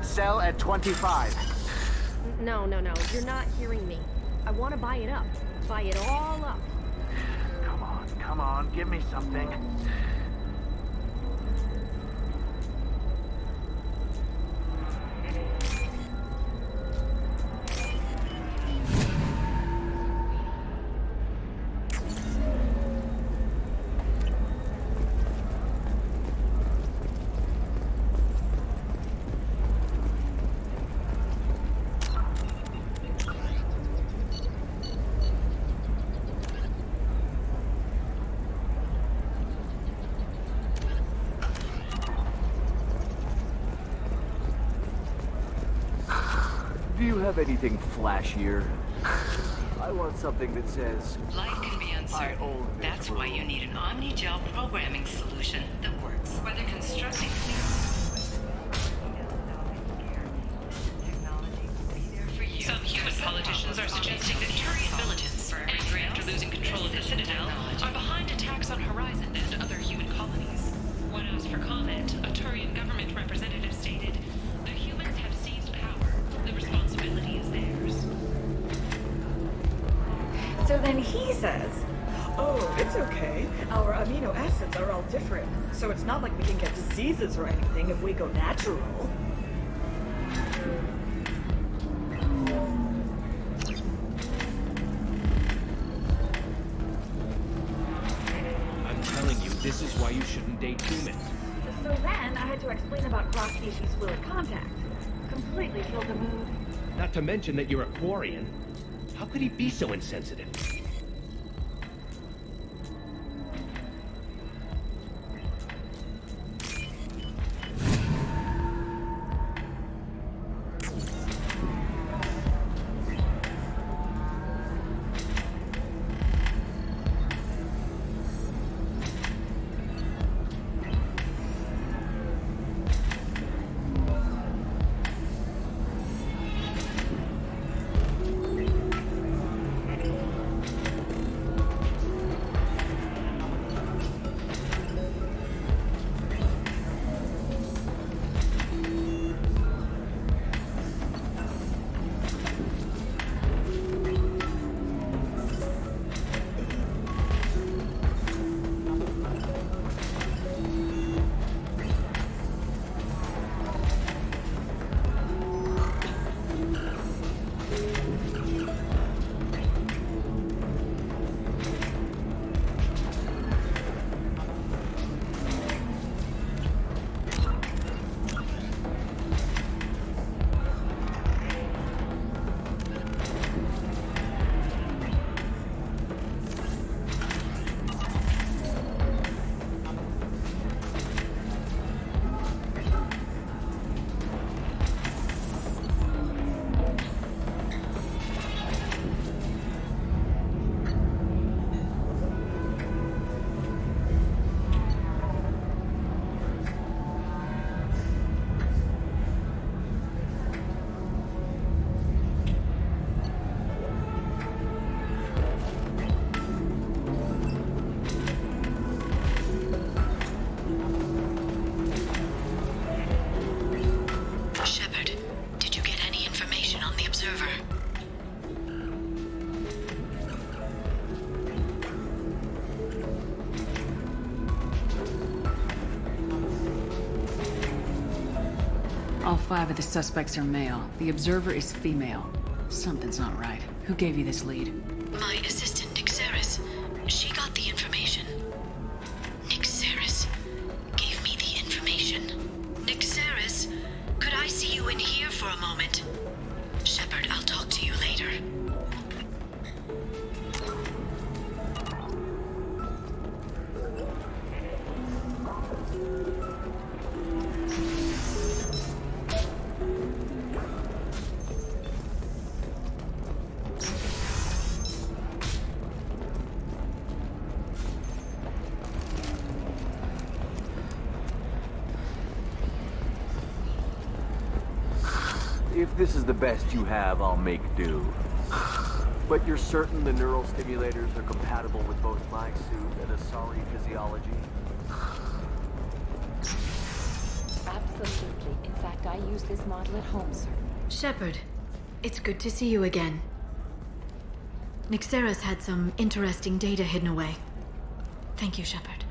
Sell at 25. No, you're not hearing me. I want to buy it up. Buy it all up. Come on, give me something. Do you have anything flashier? I want something that says, Life can be uncertain. That's why you need an Omni-Gel programming solution that works. Whether constructing Some human politicians are suggesting that Turian militants, angry after losing control of the Citadel, are behind attacks on Horizon and other human colonies. When asked for comment, a Turian government representative stated, "The humans have seized power. The responsibility is theirs." So then he says, "Oh, it's okay. Our amino acids are all different, so it's not like we can get diseases or anything if we go natural." I'm telling you, this is why you shouldn't date humans. So then I had to explain about cross-species fluid contact. Completely killed the mood. Not to mention that you're a Quarian. How could he be so insensitive? Shepard, did you get any information on the Observer? All 5 of the suspects are male. The Observer is female. Something's not right. Who gave you this lead? My assistant, Nixeris. She got the information. Nixeris gave me the information. Nixeris, could I see you in here for a moment? Shepard, I'll talk to you later. if this is the best you have, I'll make do. But you're certain the neural stimulators are compatible with both my suit and Asari physiology? Absolutely. In fact, I use this model at home, sir. Shepard, it's good to see you again. Nixeris had some interesting data hidden away. Thank you, Shepard.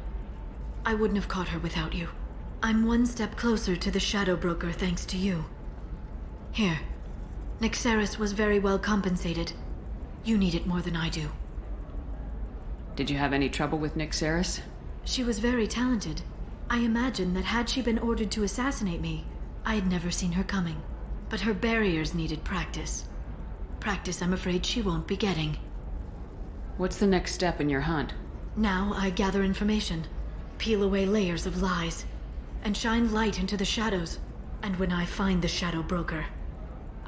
I wouldn't have caught her without you. I'm one step closer to the Shadow Broker thanks to you. Here. Nixeris was very well compensated. You need it more than I do. Did you have any trouble with Nixeris? She was very talented. I imagine that had she been ordered to assassinate me, I had never seen her coming. But her barriers needed practice. Practice I'm afraid she won't be getting. What's the next step in your hunt? Now I gather information, peel away layers of lies, and shine light into the shadows. And when I find the Shadow Broker,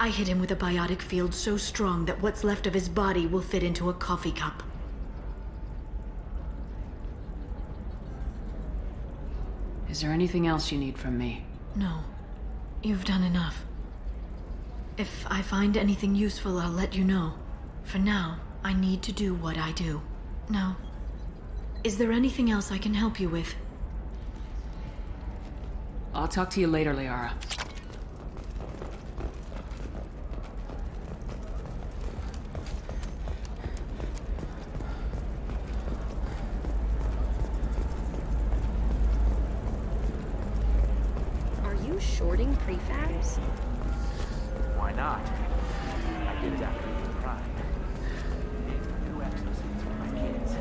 I hit him with a biotic field so strong that what's left of his body will fit into a coffee cup. Is there anything else you need from me? No. You've done enough. If I find anything useful, I'll let you know. For now, I need to do what I do. Now, is there anything else I can help you with? I'll talk to you later, Liara. Are you shorting prefabs? Why not? I did it after you cried. New exosuits for my kids.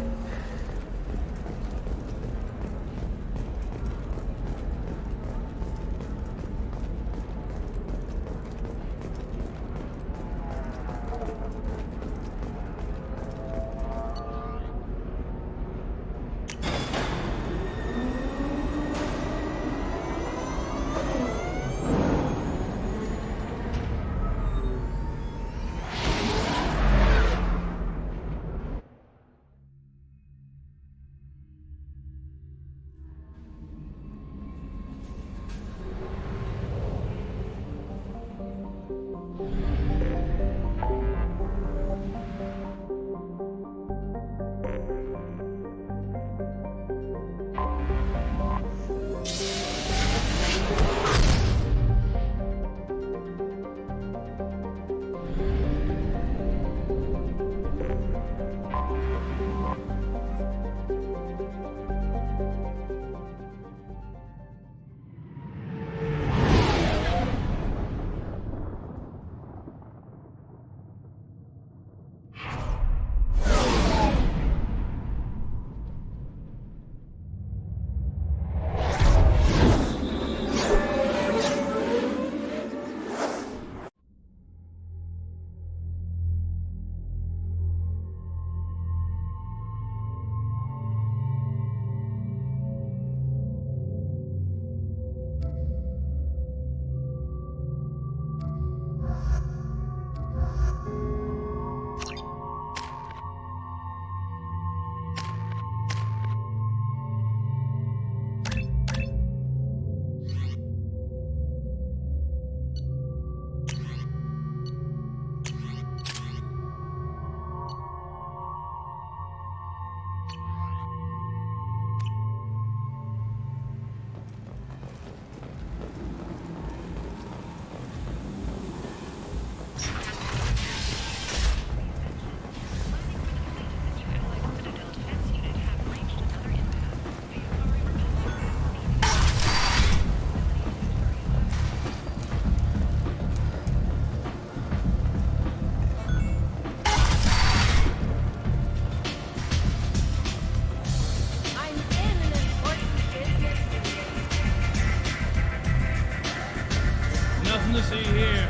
To see here.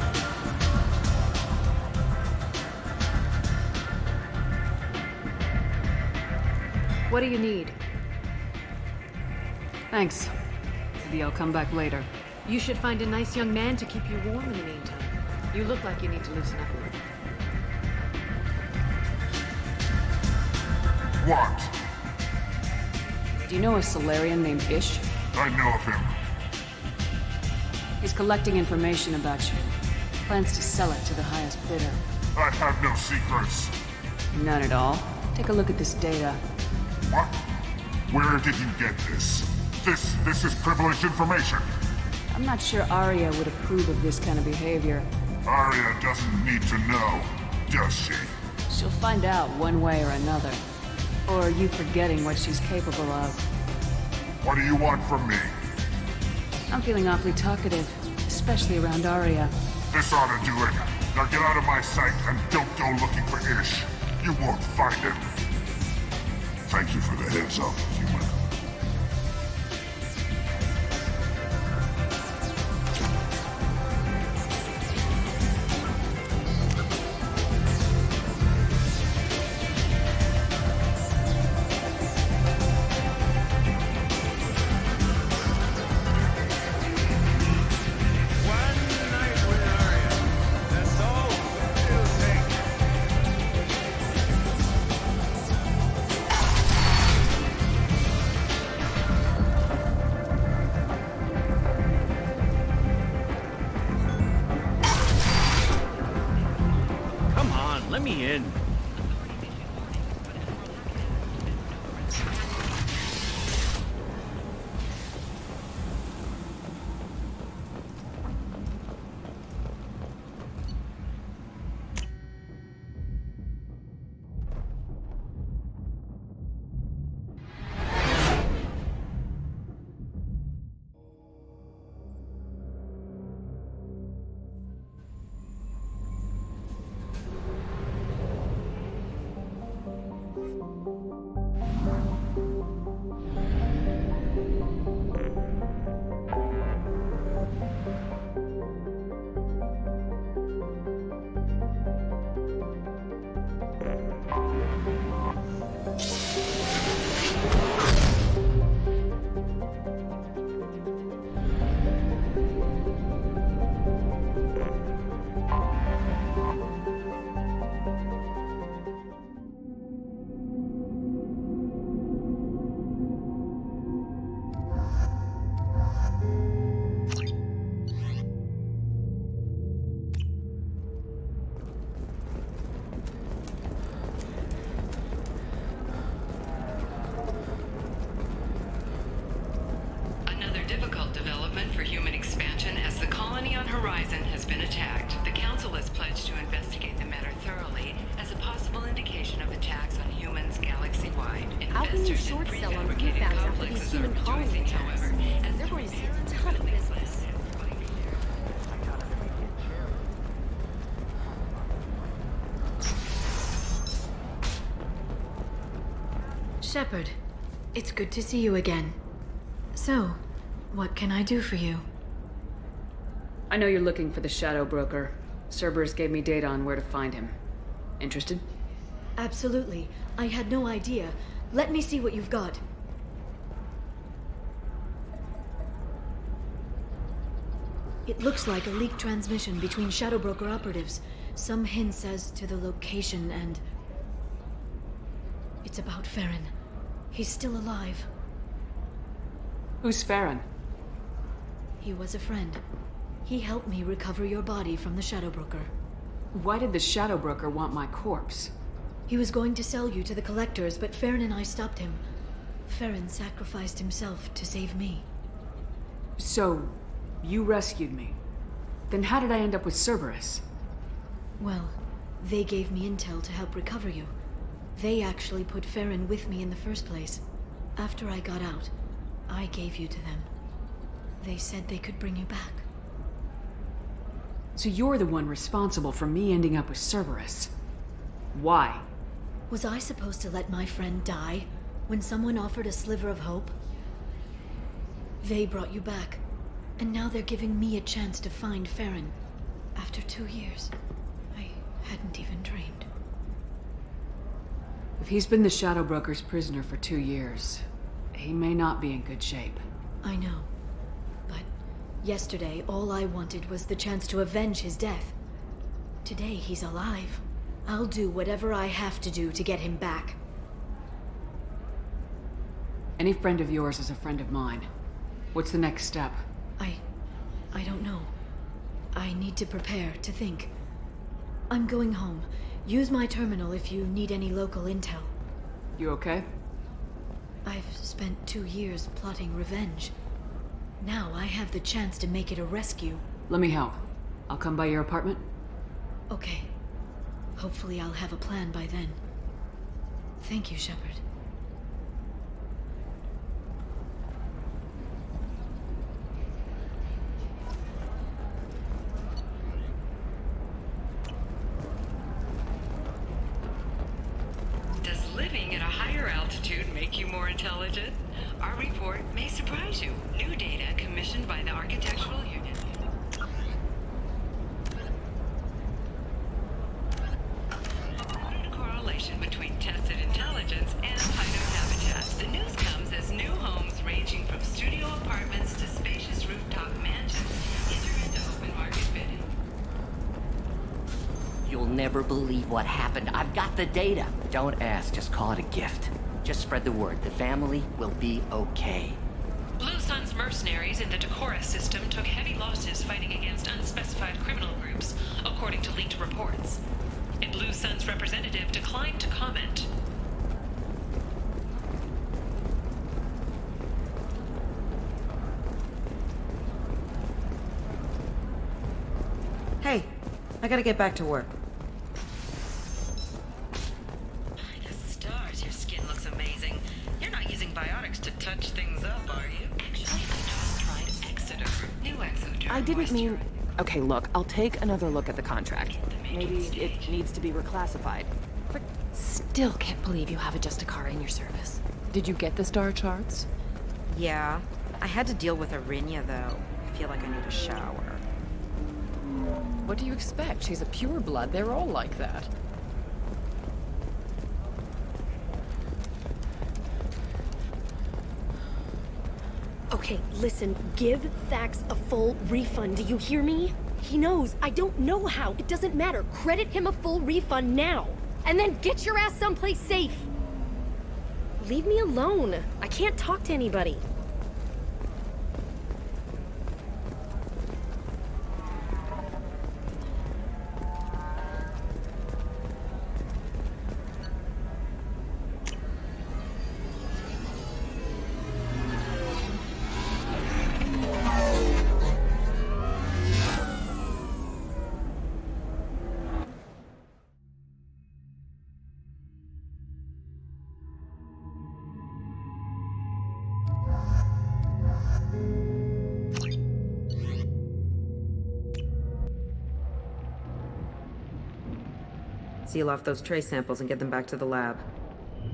What do you need? Thanks. Maybe I'll come back later. You should find a nice young man to keep you warm in the meantime. You look like you need to loosen up a little. What? Do you know a Solarian named Ish? I know of him. He's collecting information about you. Plans to sell it to the highest bidder. I have no secrets. None at all. Take a look at this data. What? Where did you get this? This is privileged information. I'm not sure Arya would approve of this kind of behavior. Arya doesn't need to know, does she? She'll find out one way or another. Or are you forgetting what she's capable of? What do you want from me? I'm feeling awfully talkative, especially around Arya. This ought to do it. Now get out of my sight and don't go looking for Ish. You won't find him. Thank you for the heads up, human. One night with Arya. me in. Shepard, it's good to see you again. So, what can I do for you? I know you're looking for the Shadow Broker. Cerberus gave me data on where to find him. Interested? Absolutely. I had no idea. Let me see what you've got. It looks like a leaked transmission between Shadow Broker operatives. Some hints as to the location and... It's about Farron. He's still alive. Who's Farron? He was a friend. He helped me recover your body from the Shadow Broker. Why did the Shadow Broker want my corpse? He was going to sell you to the Collectors, but Farron and I stopped him. Farron sacrificed himself to save me. So, you rescued me. Then how did I end up with Cerberus? Well, they gave me intel to help recover you. They actually put Farron with me in the first place. After I got out, I gave you to them. They said they could bring you back. So you're the one responsible for me ending up with Cerberus. Why? Was I supposed to let my friend die when someone offered a sliver of hope? They brought you back, and now they're giving me a chance to find Farron. After 2 years, I hadn't even dreamed. If he's been the Shadow Broker's prisoner for 2 years, he may not be in good shape. I know. But yesterday, all I wanted was the chance to avenge his death. Today, he's alive. I'll do whatever I have to do to get him back. Any friend of yours is a friend of mine. What's the next step? I don't know. I need to prepare, to think. I'm going home. Use my terminal if you need any local intel. You okay? I've spent 2 years plotting revenge. Now I have the chance to make it a rescue. Let me help. I'll come by your apartment. Okay. Hopefully I'll have a plan by then. Thank you, Shepard. Does living at a higher altitude make you more intelligent? Our report may surprise you. New data commissioned by the Architectural Union. Correlation between tested intelligence and hideout habitat. The news comes as new homes ranging from studio apartments to spacious rooftop mansions enter into open market bidding. You'll never believe what happened. I've got the data. Don't ask, just call it a gift. Just spread the word. The family will be okay. Blue Sun's mercenaries in the Decorah system took heavy losses fighting against unspecified criminal groups, according to leaked reports. A Blue Sun's representative declined to comment. Hey, I gotta get back to work. By the stars, your skin looks amazing. You're not using biotics to touch things up, are you? Actually, I just tried Exeter. New Exoderm. I didn't mean... Okay, look, I'll take another look at the contract. Maybe it needs to be reclassified. Still can't believe you have a Justicar in your service. Did you get the star charts? Yeah, I had to deal with Arinya, though. I feel like I need a shower. What do you expect? She's a pureblood. They're all like that. Okay, listen, give Thax a full refund, do you hear me? He knows, I don't know how, it doesn't matter. Credit him a full refund now, and then get your ass someplace safe. Leave me alone, I can't talk to anybody. Seal off those trace samples and get them back to the lab.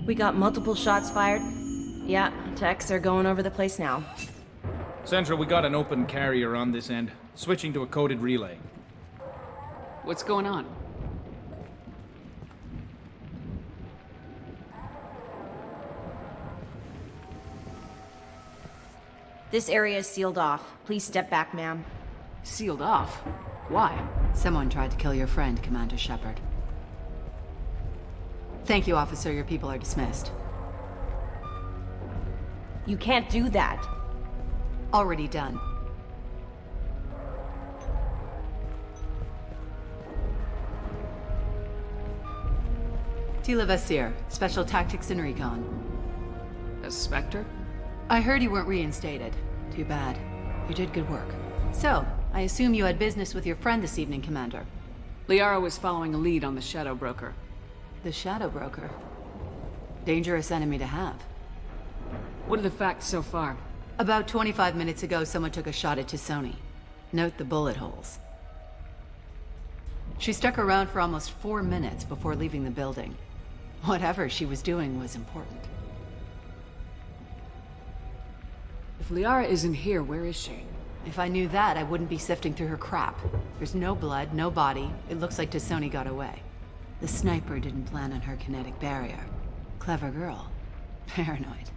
We got multiple shots fired. Yeah, techs are going over the place now. Central, we got an open carrier on this end. Switching to a coded relay. What's going on? This area is sealed off. Please step back, ma'am. Sealed off? Why? Someone tried to kill your friend, Commander Shepard. Thank you, officer. Your people are dismissed. You can't do that. Already done. Tila Vasir, Special Tactics and Recon. A Spectre? I heard you weren't reinstated. Too bad. You did good work. So, I assume you had business with your friend this evening, Commander. Liara was following a lead on the Shadow Broker. The Shadow Broker? Dangerous enemy to have. What are the facts so far? About 25 minutes ago, someone took a shot at Tassoni. Note the bullet holes. She stuck around for almost 4 minutes before leaving the building. Whatever she was doing was important. If Liara isn't here, where is she? If I knew that, I wouldn't be sifting through her crap. There's no blood, no body. It looks like Tassoni got away. The sniper didn't plan on her kinetic barrier. Clever girl. Paranoid,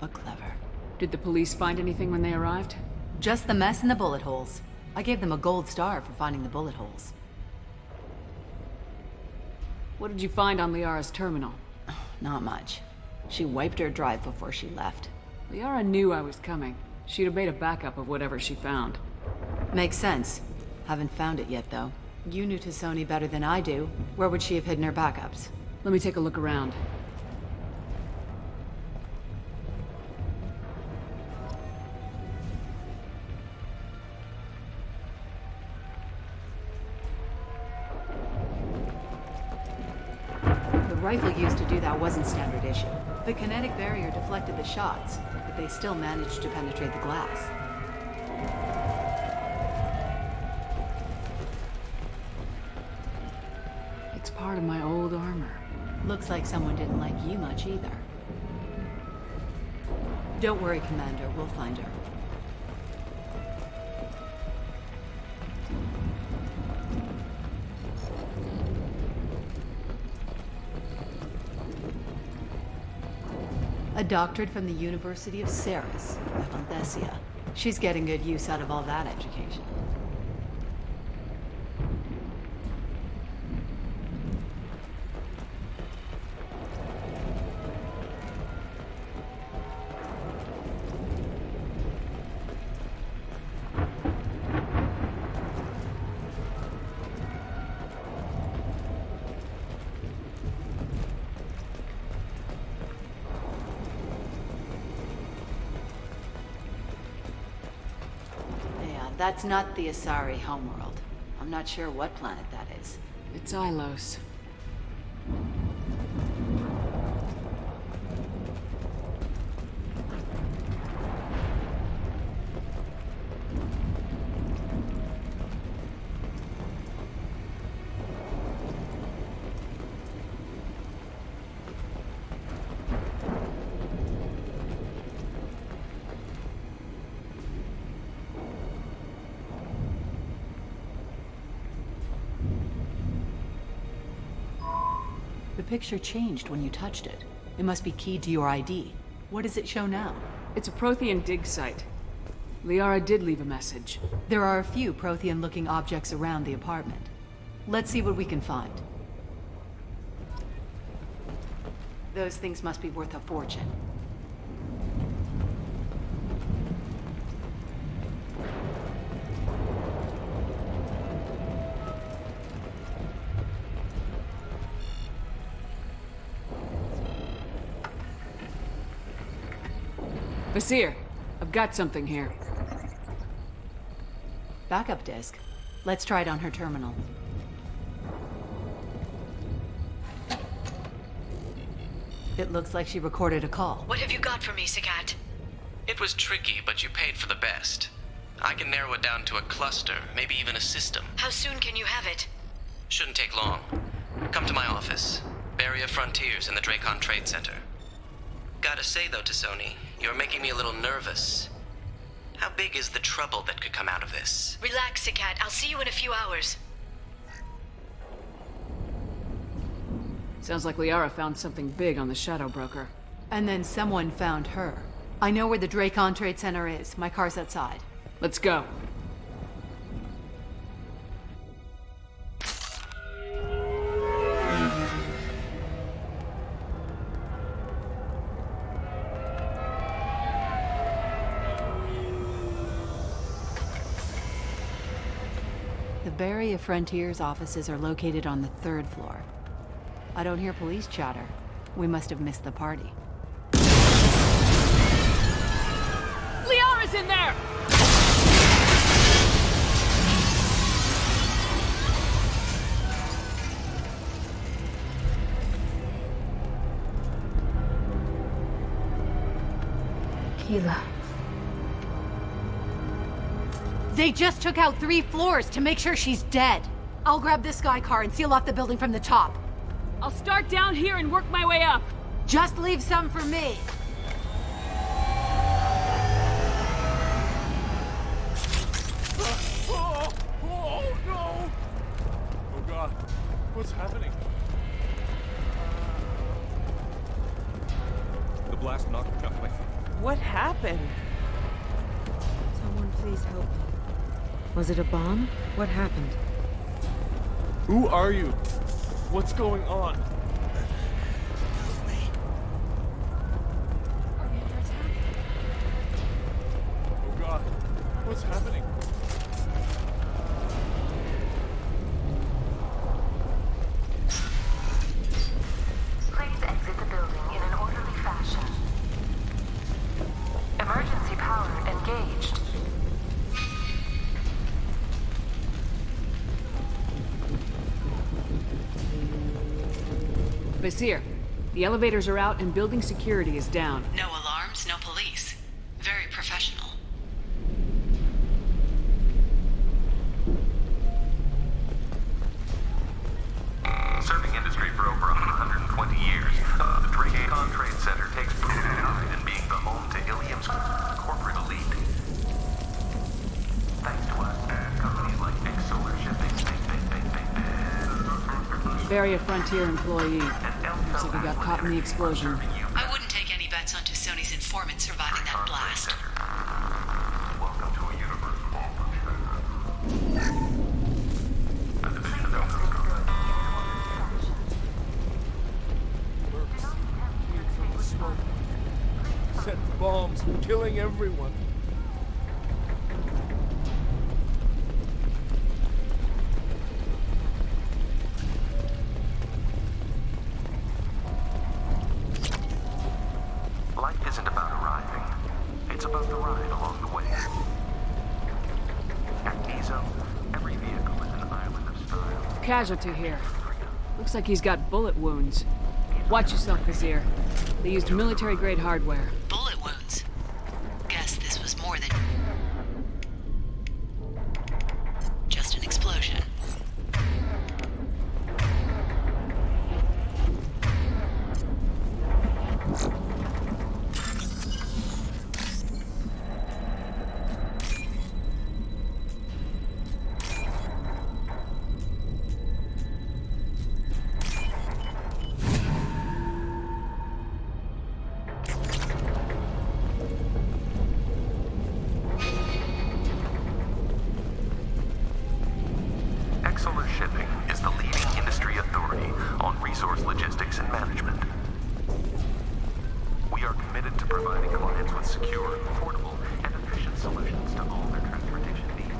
but clever. Did the police find anything when they arrived? Just the mess and the bullet holes. I gave them a gold star for finding the bullet holes. What did you find on Liara's terminal? Not much. She wiped her drive before she left. Liara knew I was coming. She'd have made a backup of whatever she found. Makes sense. Haven't found it yet, though. You knew Tassoni better than I do. Where would she have hidden her backups? Let me take a look around. The rifle used to do that wasn't standard issue. The kinetic barrier deflected the shots, but they still managed to penetrate the glass. It's part of my old armor. Looks like someone didn't like you much either. Don't worry, Commander. We'll find her. A doctorate from the University of Ceres, Valdesia. She's getting good use out of all that education. That's not the Asari homeworld. I'm not sure what planet that is. It's Ilos. The picture changed when you touched it. It must be keyed to your ID. What does it show now? It's a Prothean dig site. Liara did leave a message. There are a few Prothean-looking objects around the apartment. Let's see what we can find. Those things must be worth a fortune. Vasir, I've got something here. Backup disk. Let's try it on her terminal. It looks like she recorded a call. What have you got for me, Sagat? It was tricky, but you paid for the best. I can narrow it down to a cluster, maybe even a system. How soon can you have it? Shouldn't take long. Come to my office. Barrier Frontiers in the Dracon Trade Center. Gotta say though to Sony, you're making me a little nervous. How big is the trouble that could come out of this? Relax, Sagat. I'll see you in a few hours. Sounds like Liara found something big on the Shadow Broker. And then someone found her. I know where the Dracon Trade Center is. My car's outside. Let's go. The Barrier Frontiers offices are located on the 3rd floor. I don't hear police chatter. We must have missed the party. Liara's in there! Keela. They just took out 3 floors to make sure she's dead. I'll grab this Sky car and seal off the building from the top. I'll start down here and work my way up. Just leave some for me. Oh no! Oh god, what's happening? The blast knocked out my feet. What happened? Someone please help me. Was it a bomb? What happened? Who are you? What's going on? Oh god, what's happening? Please exit the building in an orderly fashion. Emergency power engaged. Vasir, the elevators are out and building security is down. No alarms, no police. Very professional. Serving industry for over 120 years, the Dracon Trade Center takes pride in being the home to Ilium's corporate elite. Thanks to us, companies like Big Solar Shipping, Barrier Frontier employee. Looks like he got caught in the explosion. I wouldn't take any bets on Sony's informant surviving that blast. Welcome to a universe of Set bombs, killing everyone. Life isn't about arriving. It's about the ride along the way. casualty here. Looks like he's got bullet wounds. Watch yourself, Vizier. They used military-grade hardware. Bullet wounds? Guess this was more than just an explosion. Exolar Shipping is the leading industry authority on resource logistics and management. We are committed to providing clients with secure, affordable, and efficient solutions to all their transportation needs.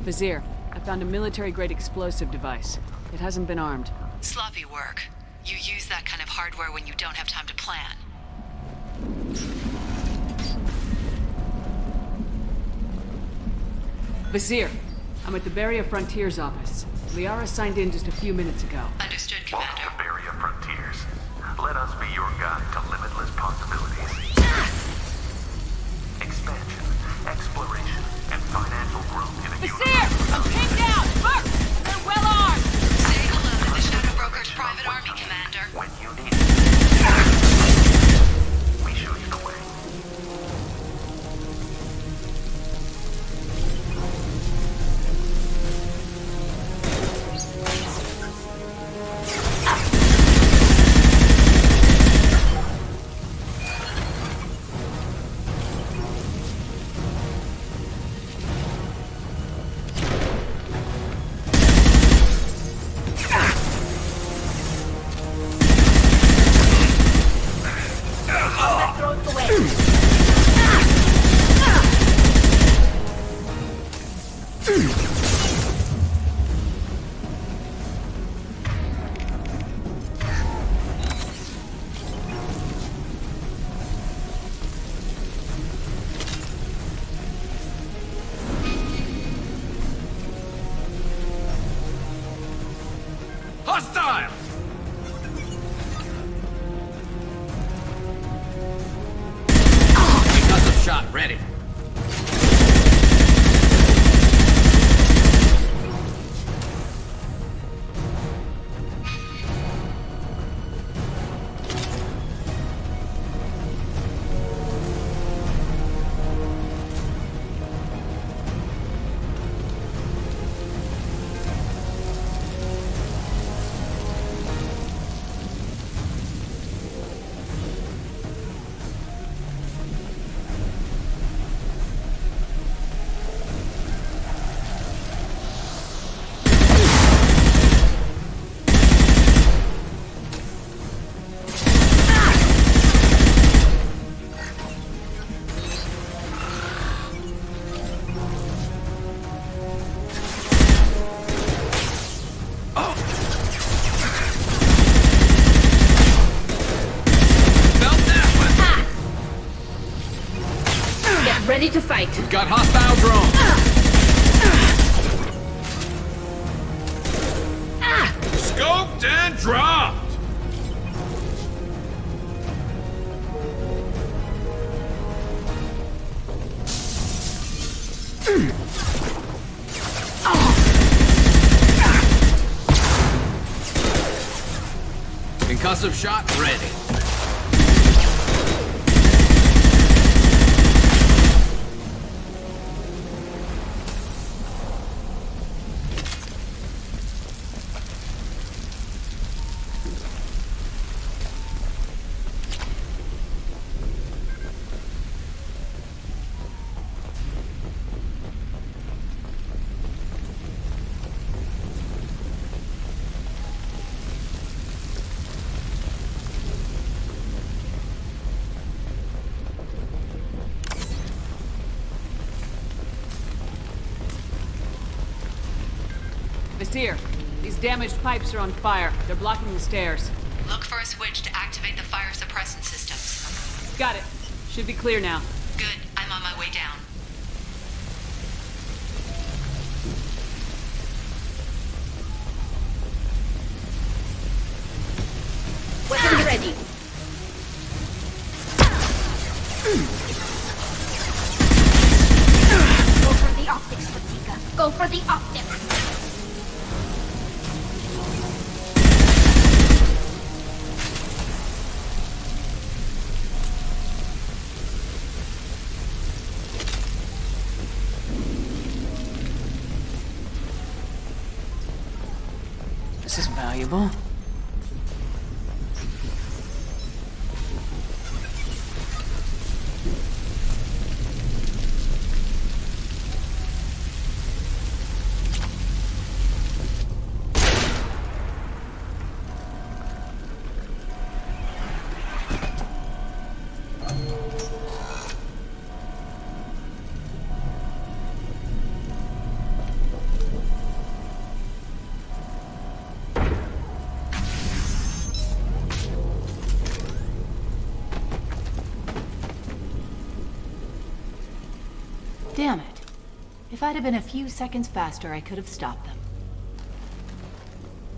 Vizier, I found a military-grade explosive device. It hasn't been armed. Sloppy work. You use that kind of hardware when you don't have time to plan. Vizier, I'm at the Barrier Frontiers office. Liara signed in just a few minutes ago. Understood, Welcome Commander. to Barrier Frontiers. Let us be your guide to limitless possibilities. Expansion, exploration, and financial growth in a Vizier! I'm pinned down! Look! They're well armed! Say hello to the Shadow Broker's private army, Commander. When you need it. We show you the way. Hostile! Concussive shot ready. Ready to fight. We've got hostile drones. Scoped and dropped. Concussive shot ready. Vizier, these damaged pipes are on fire. They're blocking the stairs. Look for a switch to activate the fire suppressant systems. Got it. Should be clear now. Good. I'm on my way down. me up there. This is valuable. Damn it. If I'd have been a few seconds faster, I could have stopped them.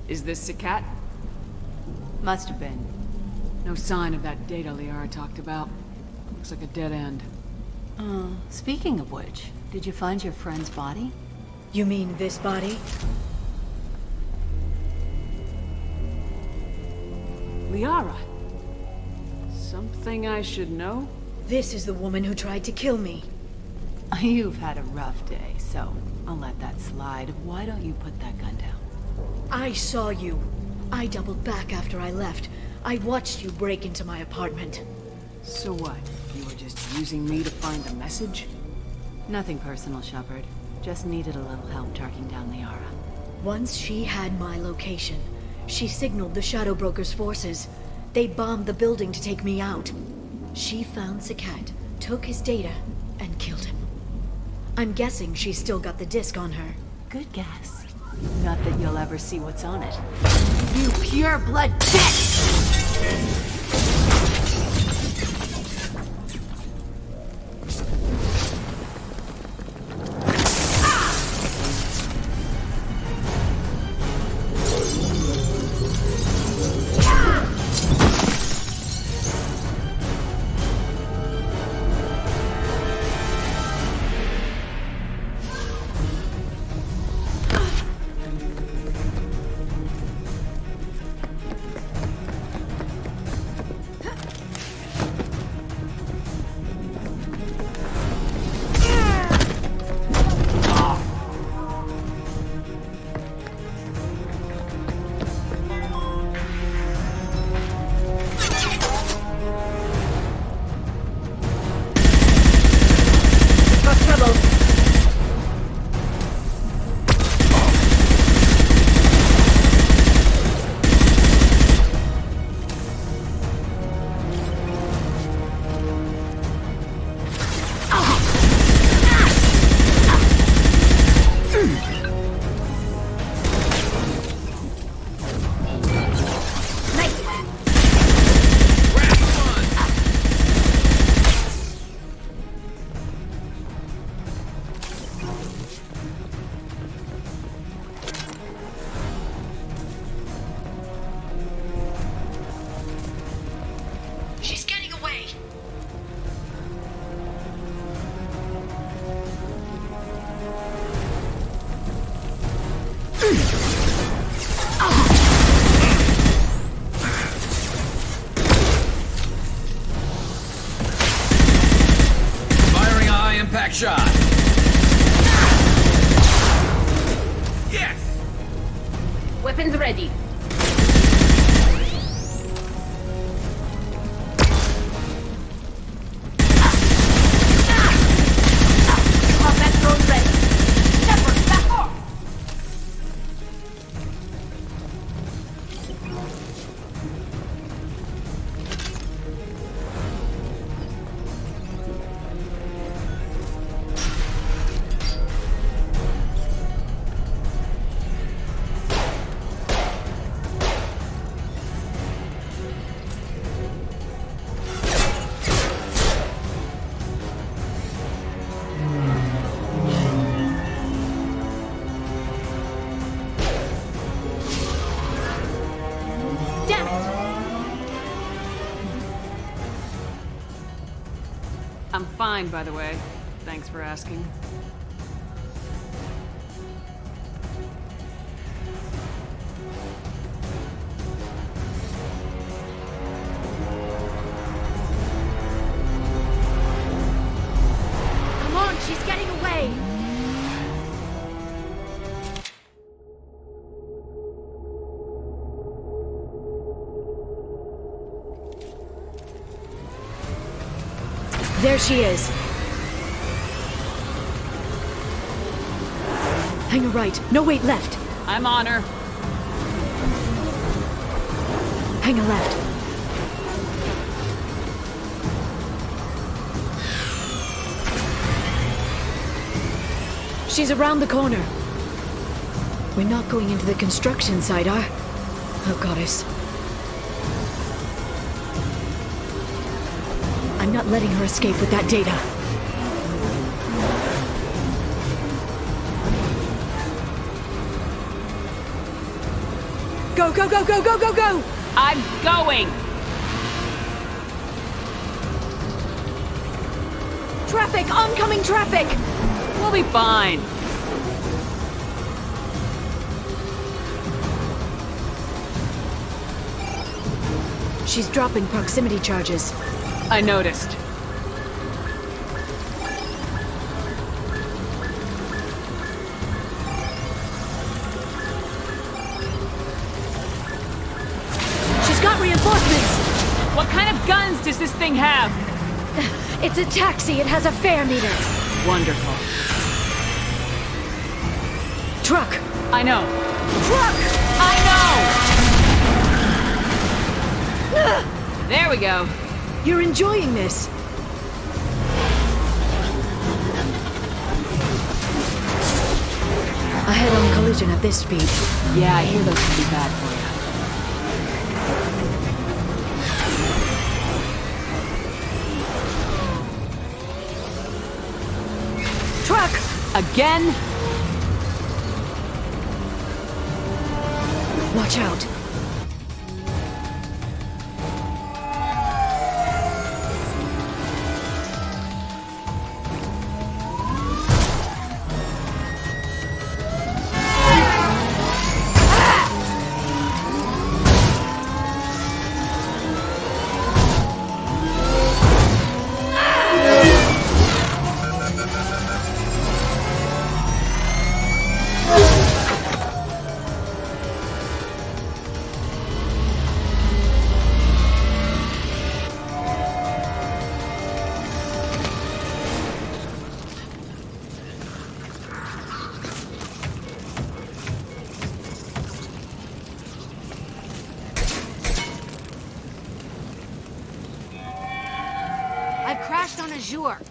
Is this Sakat? Must have been. No sign of that data Liara talked about. Looks like a dead end. Speaking of which, did you find your friend's body? You mean this body? Liara! Something I should know? This is the woman who tried to kill me. You've had a rough day, so I'll let that slide. Why don't you put that gun down? I saw you. I doubled back after I left. I watched you break into my apartment. So what? You were just using me to find the message? Nothing personal, Shepard. Just needed a little help tracking down Liara. Once she had my location, she signaled the Shadow Broker's forces. They bombed the building to take me out. She found Sakat, took his data, and killed him. I'm guessing she's still got the disc on her. Good guess. Not that you'll ever see what's on it. You pure blood bitch! Impact shot! Yes! Weapons ready. Combat drone ready. Shepard, back off! I'm fine, by the way. Thanks for asking. There she is. Hang a right. No, wait, left. I'm on her. Hang a left. She's around the corner. We're not going into the construction site, are? Oh, goddess. I'm not letting her escape with that data. Go, go, go, go, go, go, go! I'm going! Traffic! Oncoming traffic! We'll be fine. She's dropping proximity charges. I noticed. She's got reinforcements! What kind of guns does this thing have? It's a taxi. It has a fare meter. Wonderful. Truck! I know. Truck! I know! There we go. You're enjoying this. A head-on collision at this speed. Yeah, I hear those can be bad for you. Truck! Again? Watch out.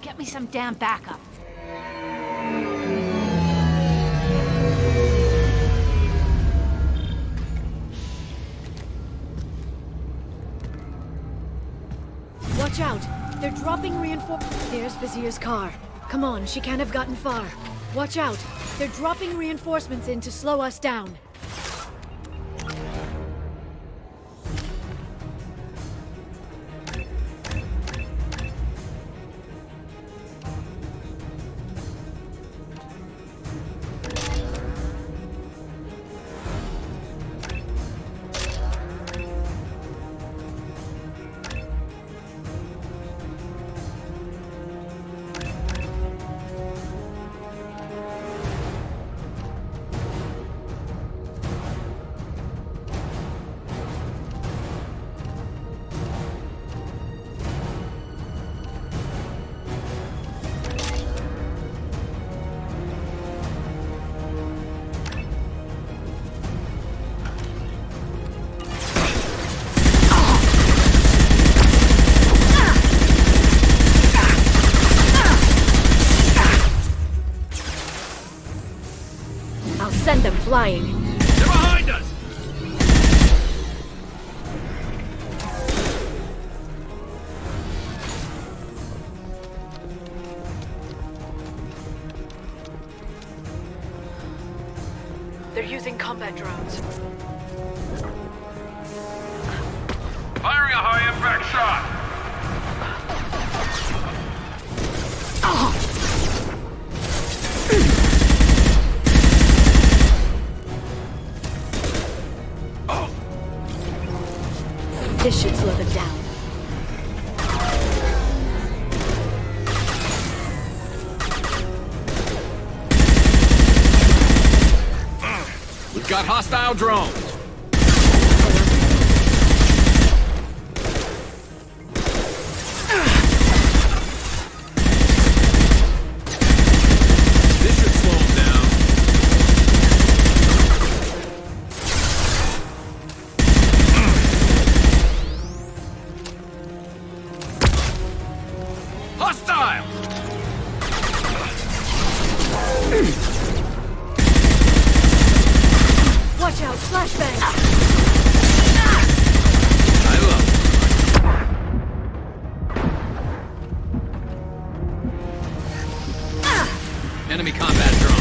Get me some damn backup. Watch out! They're dropping reinforcements. There's Vizier's car. Come on, she can't have gotten far. Watch out! They're dropping reinforcements in to slow us down. Send them flying. They're behind us! They're using combat drones. Firing a high-impact shot! This should slow them down. We've got hostile drones! Flashbang! I love it. Enemy combat drone.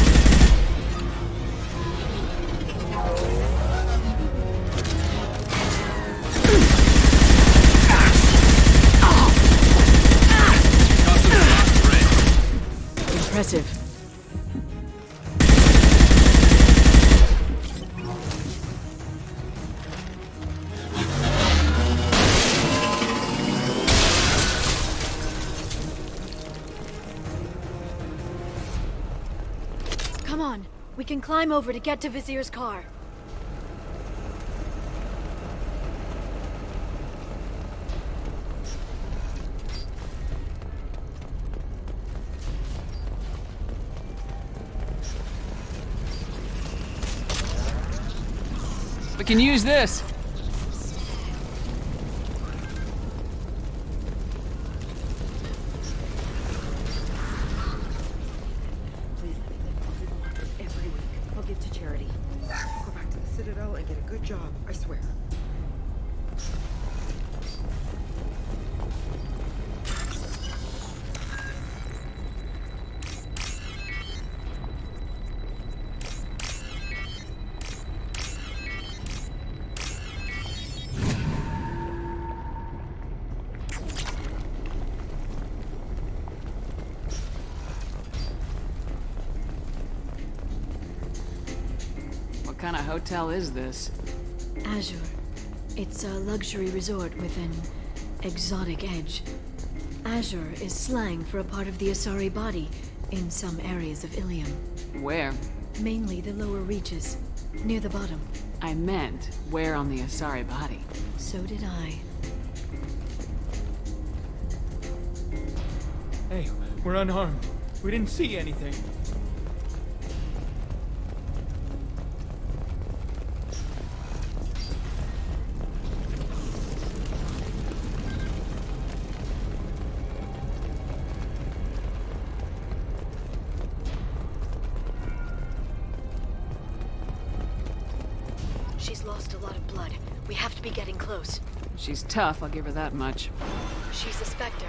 Impressive. Come on, we can climb over to get to Vizier's car. We can use this. Please, every week. I'll give to charity. Go back to the Citadel and get a good job, I swear. What kind of hotel is this? Azure. It's a luxury resort with an exotic edge. Azure is slang for a part of the Asari body in some areas of Ilium. Where? Mainly the lower reaches, near the bottom. I meant, where on the Asari body? So did I. Hey, we're unharmed. We didn't see anything. She's lost a lot of blood. We have to be getting close. She's tough, I'll give her that much. She's a Spectre.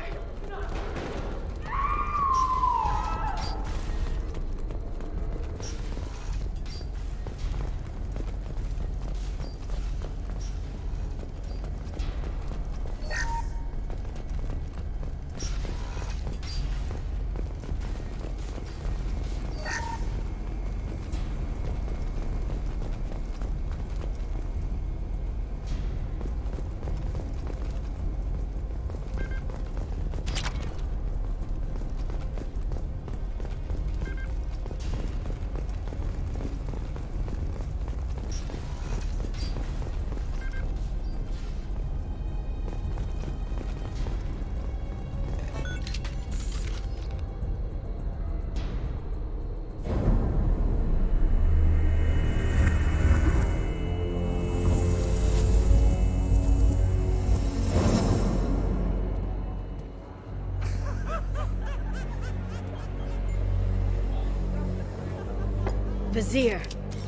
Vizier,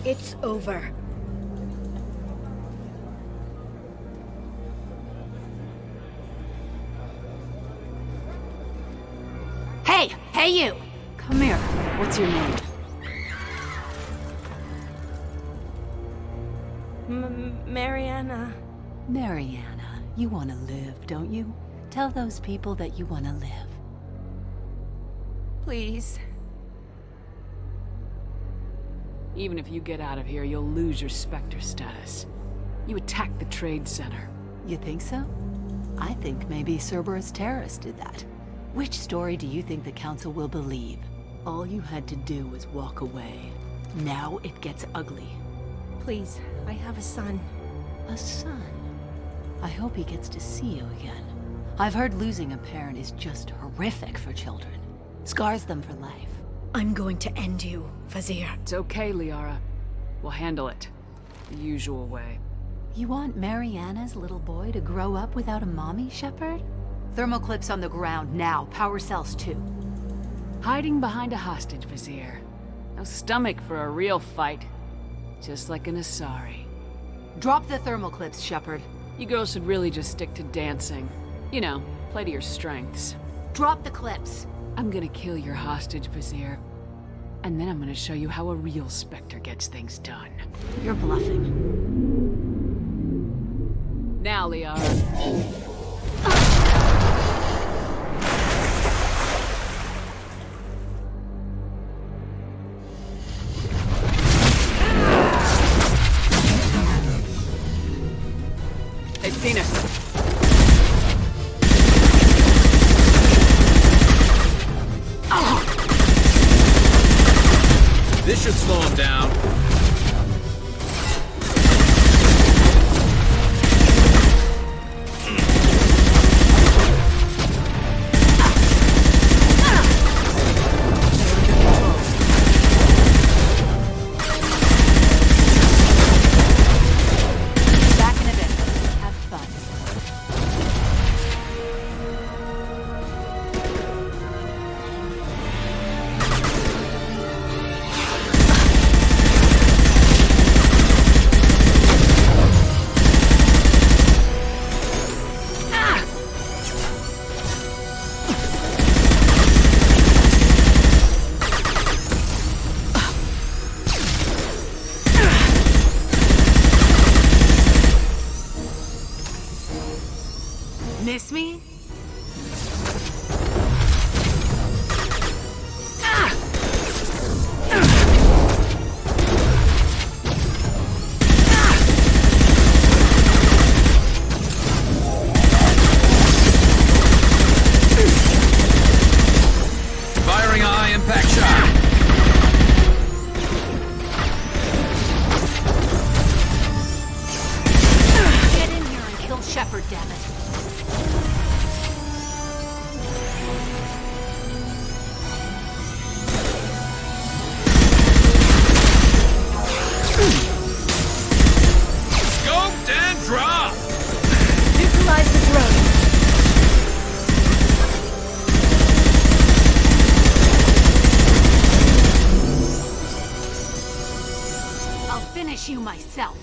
it's over. Hey! Hey, you! Come here. What's your name? Mariana. Mariana, you want to live, don't you? Tell those people that you want to live. Please. Even if you get out of here, you'll lose your Spectre status. You attacked the trade center. You think so? I think maybe Cerberus terrorists did that. Which story do you think the Council will believe? All you had to do was walk away. Now it gets ugly. Please, I have a son. A son? I hope he gets to see you again. I've heard losing a parent is just horrific for children. Scars them for life. I'm going to end you, Vizier. It's okay, Liara. We'll handle it. The usual way. You want Mariana's little boy to grow up without a mommy, Shepard? Thermoclips on the ground now. Power cells too. Hiding behind a hostage, Vizier. No stomach for a real fight. Just like an Asari. Drop the thermal clips, Shepard. You girls should really just stick to dancing. You know, play to your strengths. Drop the clips. I'm gonna kill your hostage, Vizier. And then I'm gonna show you how a real Spectre gets things done. You're bluffing. Now, Liara. They've seen us. This should slow him down. Back in a bit. Have fun. Miss me? Firing a high impact shot. Get in here and kill Shepard, damn it. Scoped and dropped. Neutralize the drone. I'll finish you myself.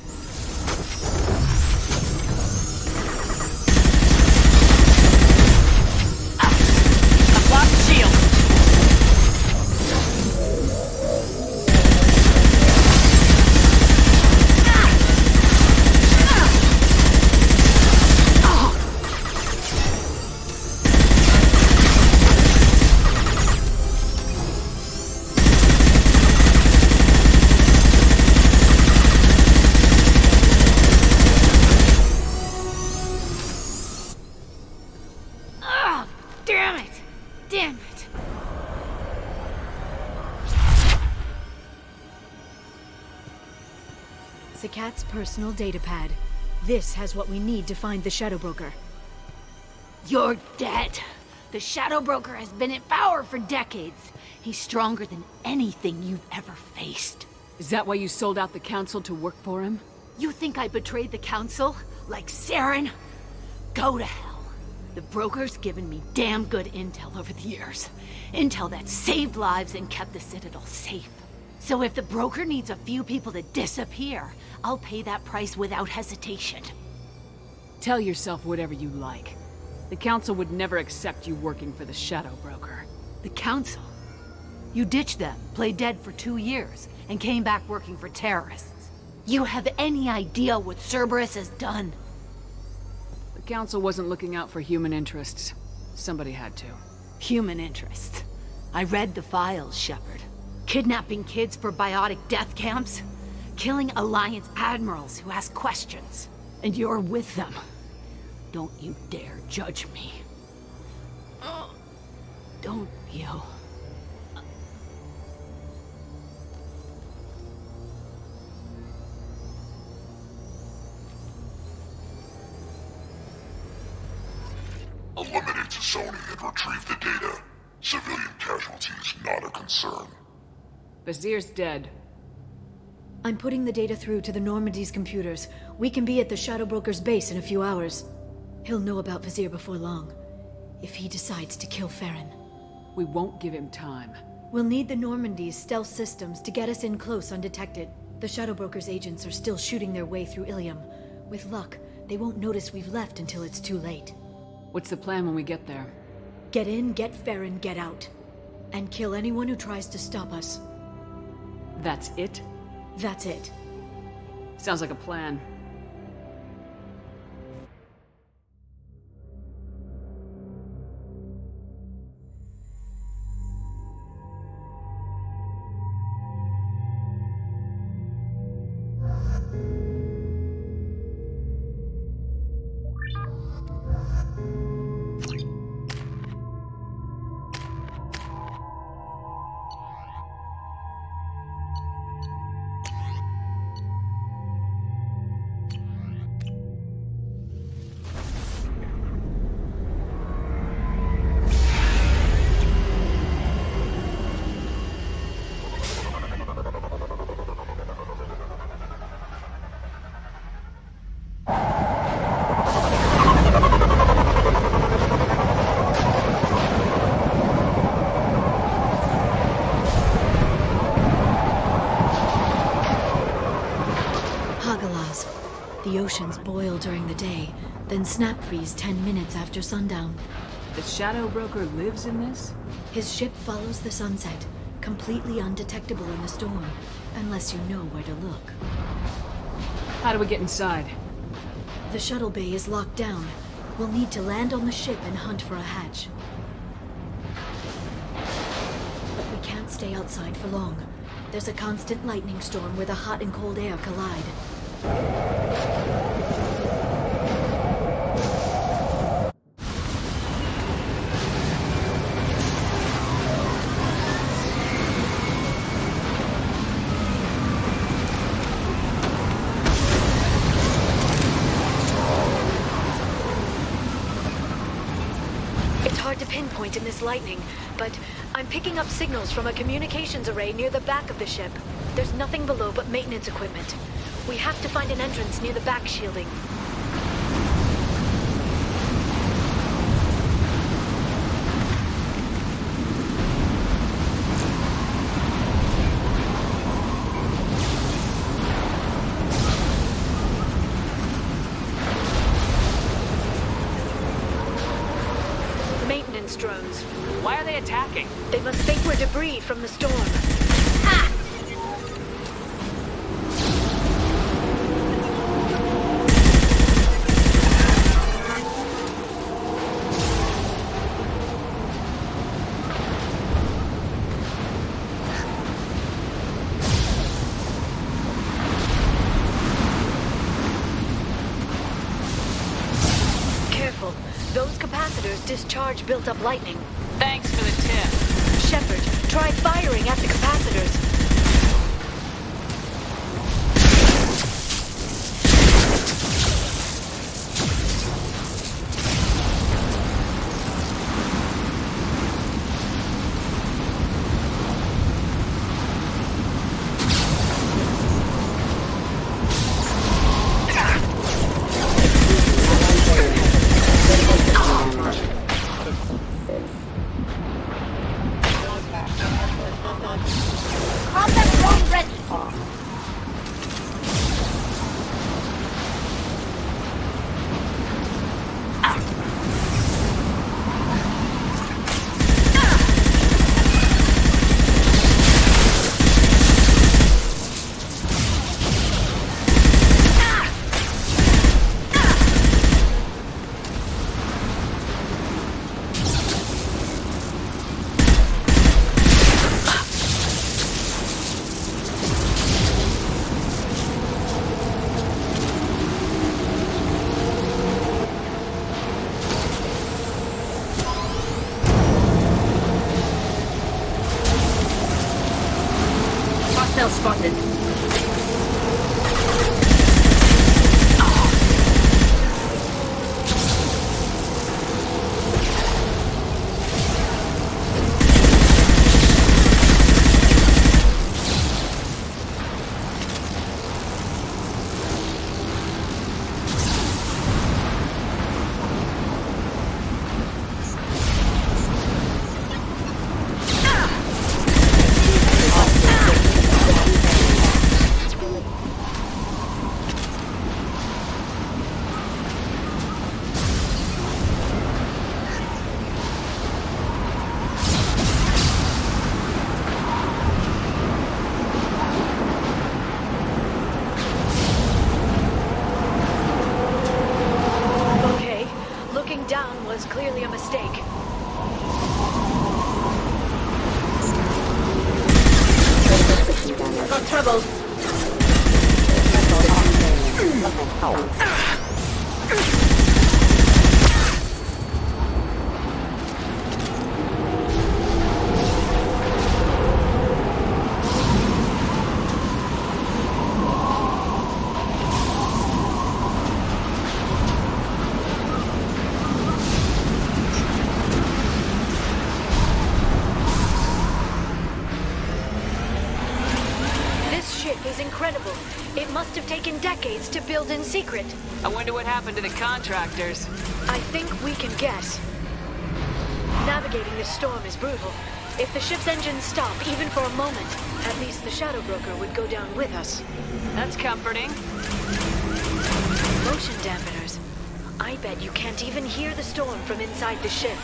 I've lost the shield. Damn it! Damn it! Zakat's personal datapad. This has what we need to find the Shadow Broker. You're dead. The Shadow Broker has been in power for decades. He's stronger than anything you've ever faced. Is that why you sold out the Council to work for him? You think I betrayed the Council? Like Saren? Go to hell. The Broker's given me damn good intel over the years. Intel that saved lives and kept the Citadel safe. So if the Broker needs a few people to disappear, I'll pay that price without hesitation. Tell yourself whatever you like. The Council would never accept you working for the Shadow Broker. The Council? You ditched them, played dead for 2 years, and came back working for terrorists. You have any idea what Cerberus has done? The Council wasn't looking out for human interests. Somebody had to. Human interests. I read the files, Shepard. Kidnapping kids for biotic death camps? Killing Alliance admirals who ask questions. And you're with them. Don't you dare judge me. Don't you? Eliminate Sony and retrieve the data. Civilian casualties not a concern. Vazir's dead. I'm putting the data through to the Normandy's computers. We can be at the Shadow Broker's base in a few hours. He'll know about Vazir before long. If he decides to kill Farron. We won't give him time. We'll need the Normandy's stealth systems to get us in close undetected. The Shadow Broker's agents are still shooting their way through Ilium. With luck, they won't notice we've left until it's too late. What's the plan when we get there? Get in, get Farron, get out. And kill anyone who tries to stop us. That's it? That's it. Sounds like a plan. The oceans boil during the day, then snap freeze 10 minutes after sundown. The Shadow Broker lives in this? His ship follows the sunset, completely undetectable in the storm, unless you know where to look. How do we get inside? The shuttle bay is locked down. We'll need to land on the ship and hunt for a hatch. But we can't stay outside for long. There's a constant lightning storm where the hot and cold air collide. It's hard to pinpoint in this lightning, but I'm picking up signals from a communications array near the back of the ship. There's nothing below but maintenance equipment. We have to find an entrance near the back shielding. Maintenance drones. Why are they attacking? They must think we're debris from the storm. Those capacitors discharge built-up lightning. Thanks for the tip. Shepard, try firing at the capacitors. Incredible. It must have taken decades to build in secret. I wonder what happened to the contractors. I think we can guess. Navigating this storm is brutal. If the ship's engines stop, even for a moment, at least the Shadow Broker would go down with us. That's comforting. Motion dampeners. I bet you can't even hear the storm from inside the ship.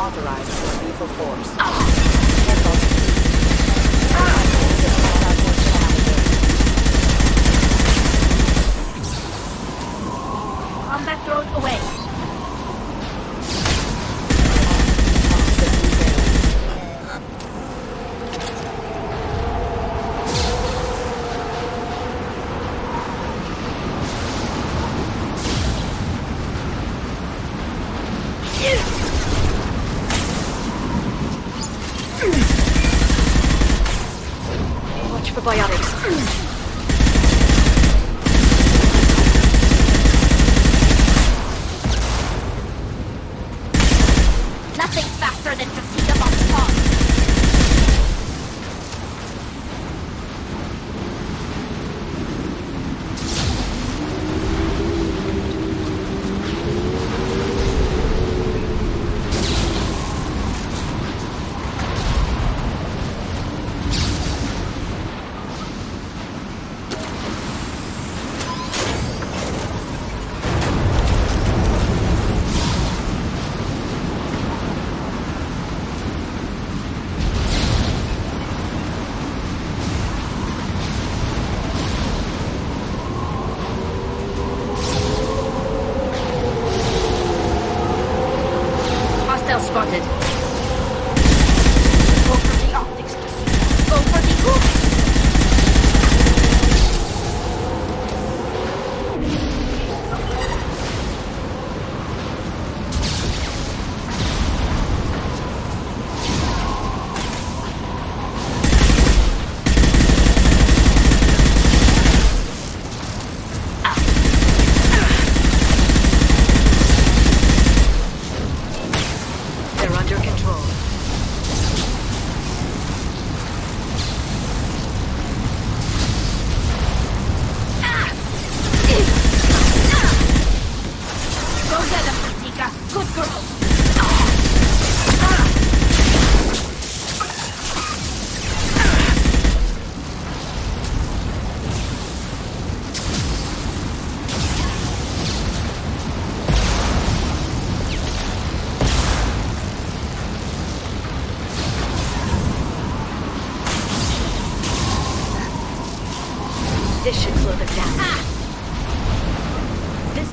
Authorized for lethal force. Combat drone away. Watch for biotics. Nothing faster than to see them on top. Hostile spotted. Go for the optics. Go for the hook. They're under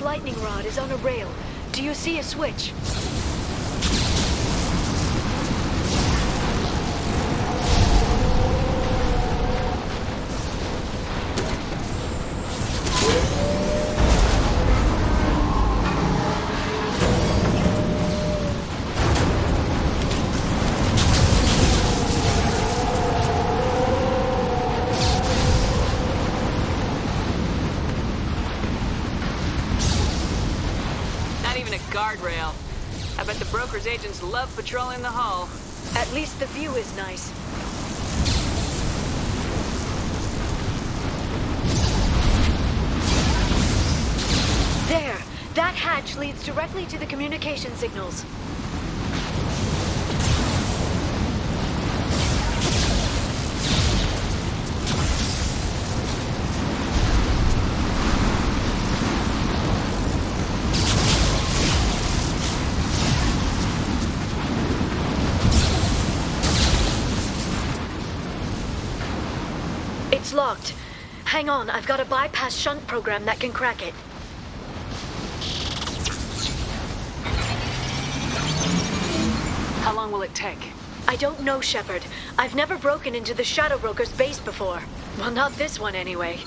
lightning rod is on a rail. Do you see a switch? Guardrail. I bet the broker's agents love patrolling the hull. At least the view is nice. There! That hatch leads directly to the communication signals. It's locked. Hang on, I've got a bypass shunt program that can crack it. How long will it take? I don't know, Shepard. I've never broken into the Shadow Broker's base before. Well, not this one anyway.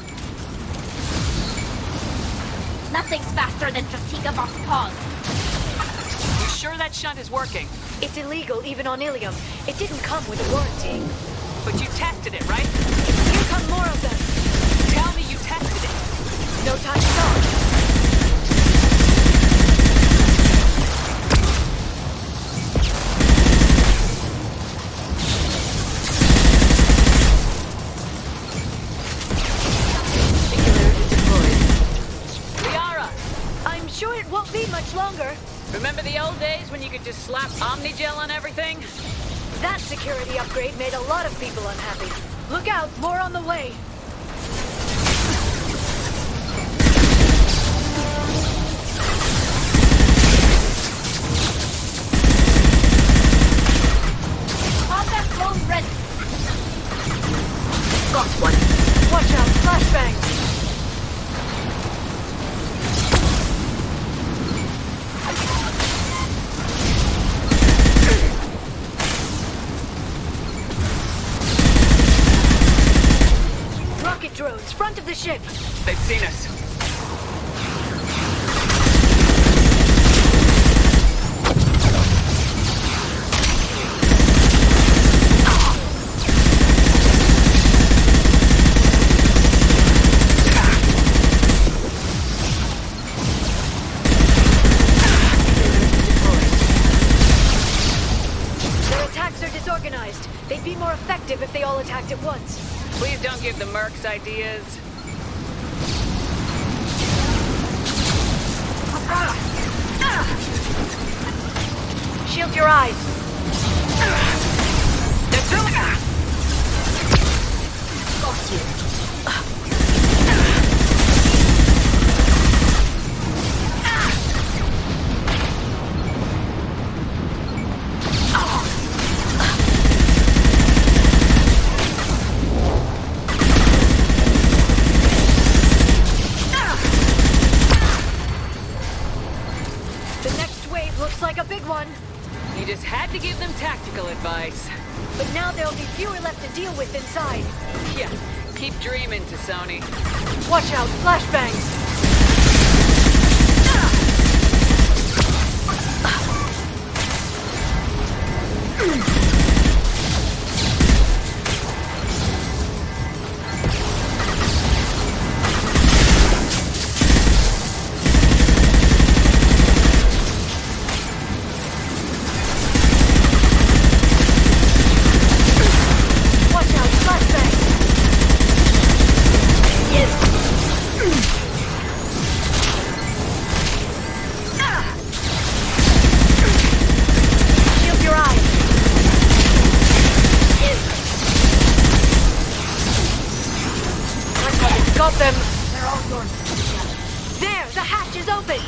Nothing's faster than fatigue boss pause. You sure that shunt is working? It's illegal even on Ilium. It didn't come with a warranty. But you tested it, right? Here come more of them. Tell me you tested it. No time to talk. I'm sure it won't be much longer. Remember the old days when you could just slap Omnigel on everything? That security upgrade made a lot of people unhappy. Look out, more on the way. Combat drone ready. Got one. Watch out, flashbangs. Rocket drones, front of the ship. They've seen us. Their attacks are disorganized. They'd be more effective if they all attacked at once. Please don't give the mercs ideas. Shield your eyes. They're through. Got you. The next wave looks like a big one. You just had to give them tactical advice. But now there'll be fewer left to deal with inside. Yeah, keep dreaming, Tassoni. Watch out, flashbangs. Watch out, flashbangs. Shield your eyes. Got them. They're all yours. There, the hatch is open.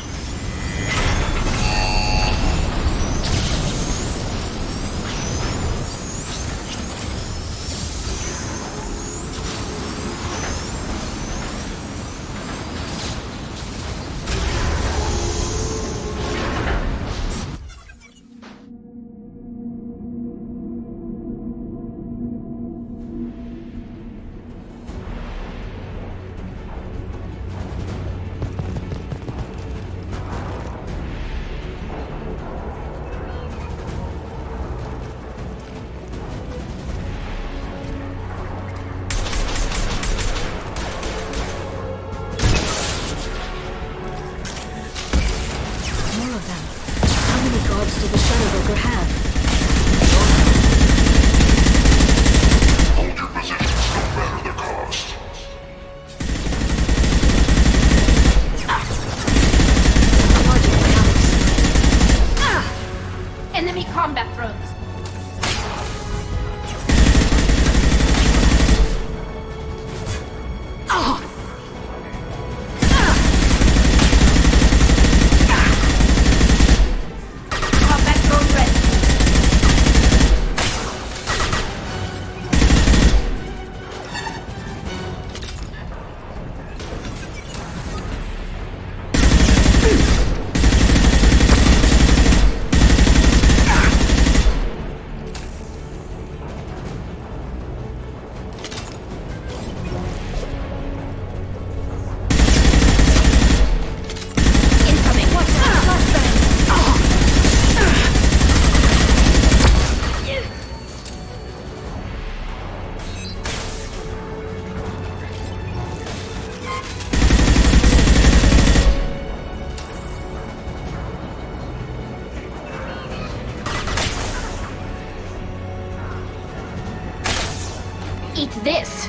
It's this!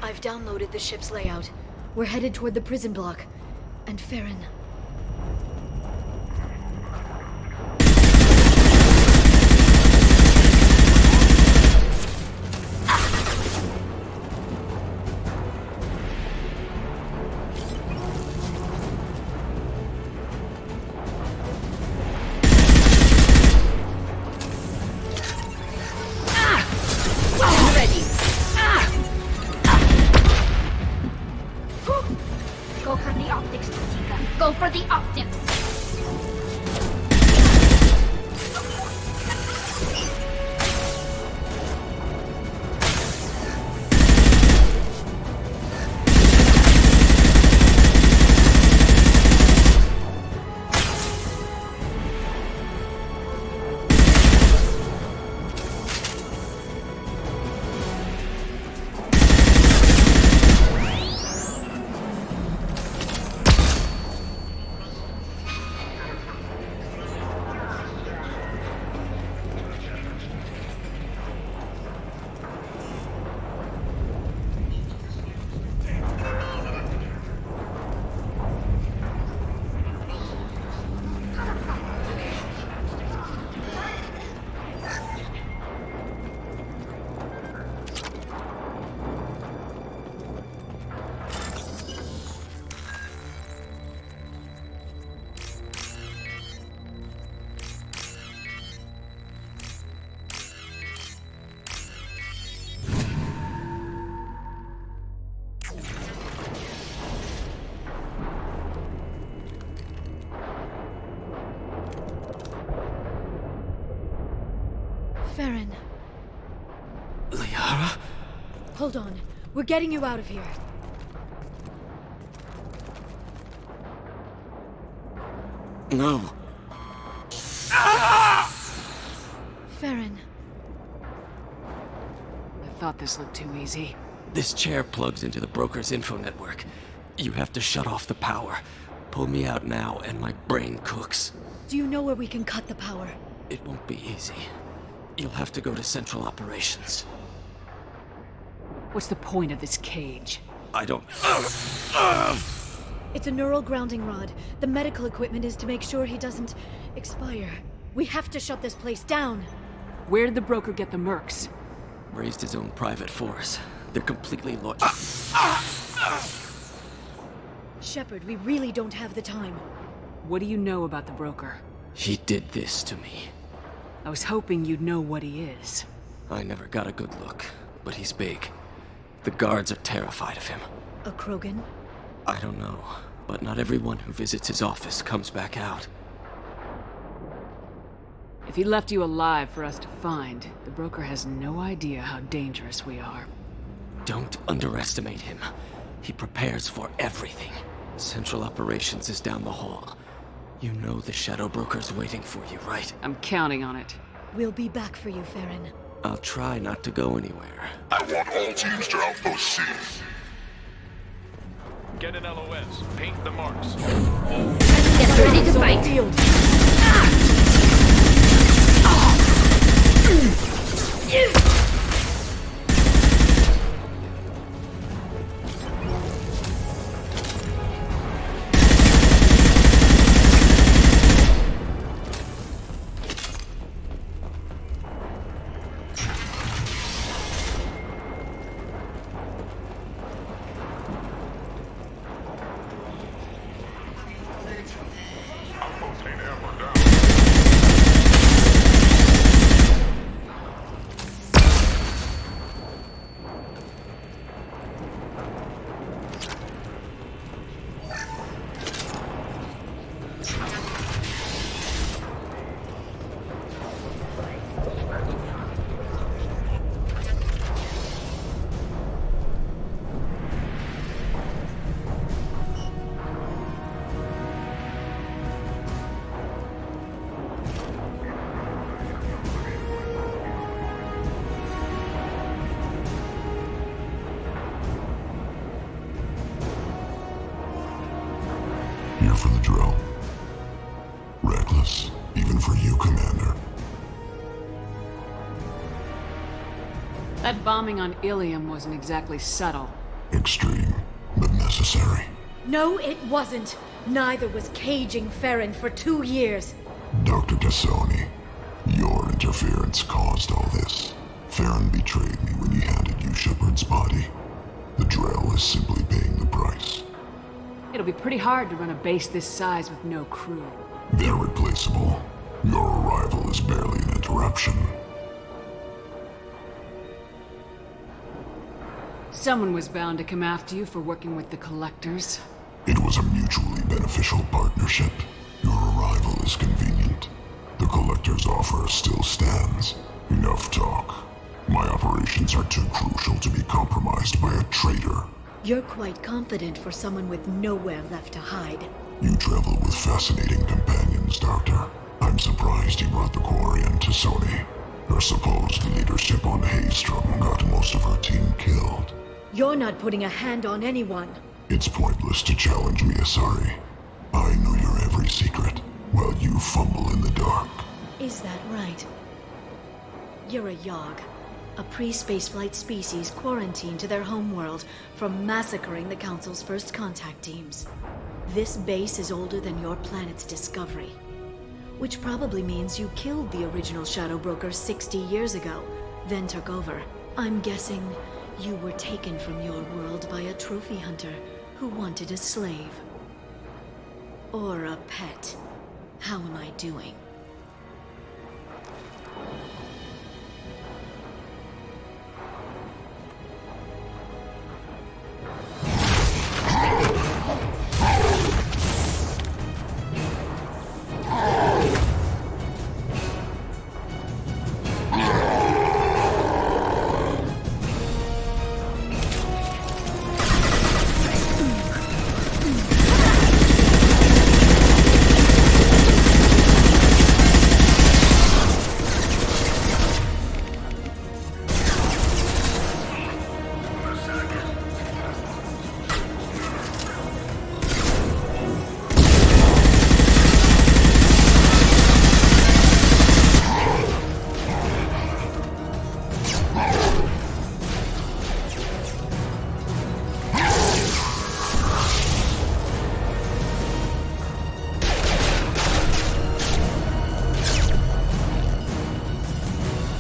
I've downloaded the ship's layout. We're headed toward the prison block. And Farron. Go for the optics, Tika. Go for the optics! Farron. Liara? Hold on. We're getting you out of here. No. Farron. I thought this looked too easy. This chair plugs into the broker's info network. You have to shut off the power. Pull me out now and my brain cooks. Do you know where we can cut the power? It won't be easy. You'll have to go to Central Operations. What's the point of this cage? I don't... It's a neural grounding rod. The medical equipment is to make sure he doesn't expire. We have to shut this place down. Where did the broker get the mercs? Raised his own private force. They're completely Shepard, we really don't have the time. What do you know about the broker? He did this to me. I was hoping you'd know what he is. I never got a good look, but he's big. The guards are terrified of him. A Krogan? I don't know, but not everyone who visits his office comes back out. If he left you alive for us to find, the broker has no idea how dangerous we are. Don't underestimate him. He prepares for everything. Central Operations is down the hall. You know the Shadow Broker's waiting for you, right? I'm counting on it. We'll be back for you, Farron. I'll try not to go anywhere. I want all teams to Outpost C. Get an LOS. Paint the marks. Get ready to fight! Outpost ain't ever for the drill. Reckless, even for you, Commander. That bombing on Ilium wasn't exactly subtle. Extreme, but necessary. No, it wasn't. Neither was caging Farron for 2 years. Dr. Tassoni, your interference caused all this. Farron betrayed me when he handed you Shepard's body. The Drell is simply paying the price. It'll be pretty hard to run a base this size with no crew. They're replaceable. Your arrival is barely an interruption. Someone was bound to come after you for working with the Collectors. It was a mutually beneficial partnership. Your arrival is convenient. The Collector's offer still stands. Enough talk. My operations are too crucial to be compromised by a traitor. You're quite confident for someone with nowhere left to hide. You travel with fascinating companions, Doctor. I'm surprised you brought the Quarian to Sony. Her supposed leadership on Haystrom got most of her team killed. You're not putting a hand on anyone. It's pointless to challenge me, Asari. I know your every secret, while you fumble in the dark. Is that right? You're a Yogg, a pre-spaceflight species quarantined to their homeworld from massacring the Council's first contact teams. This base is older than your planet's discovery, which probably means you killed the original Shadow Broker 60 years ago, then took over. I'm guessing you were taken from your world by a trophy hunter who wanted a slave. Or a pet. How am I doing?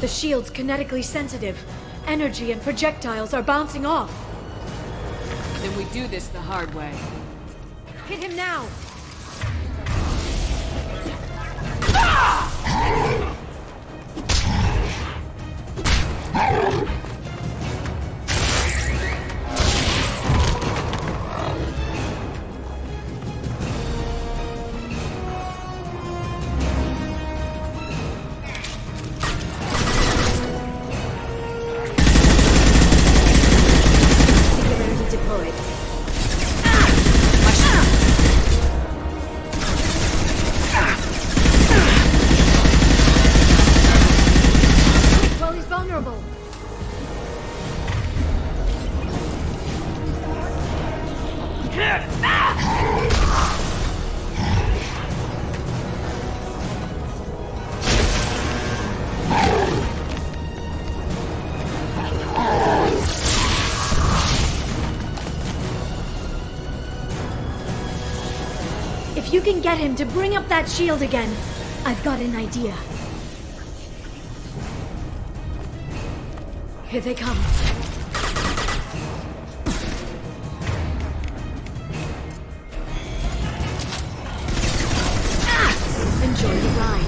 The shield's kinetically sensitive. Energy and projectiles are bouncing off. Then we do this the hard way. Hit him now! If you can get him to bring up that shield again, I've got an idea. Here they come. Enjoy the ride.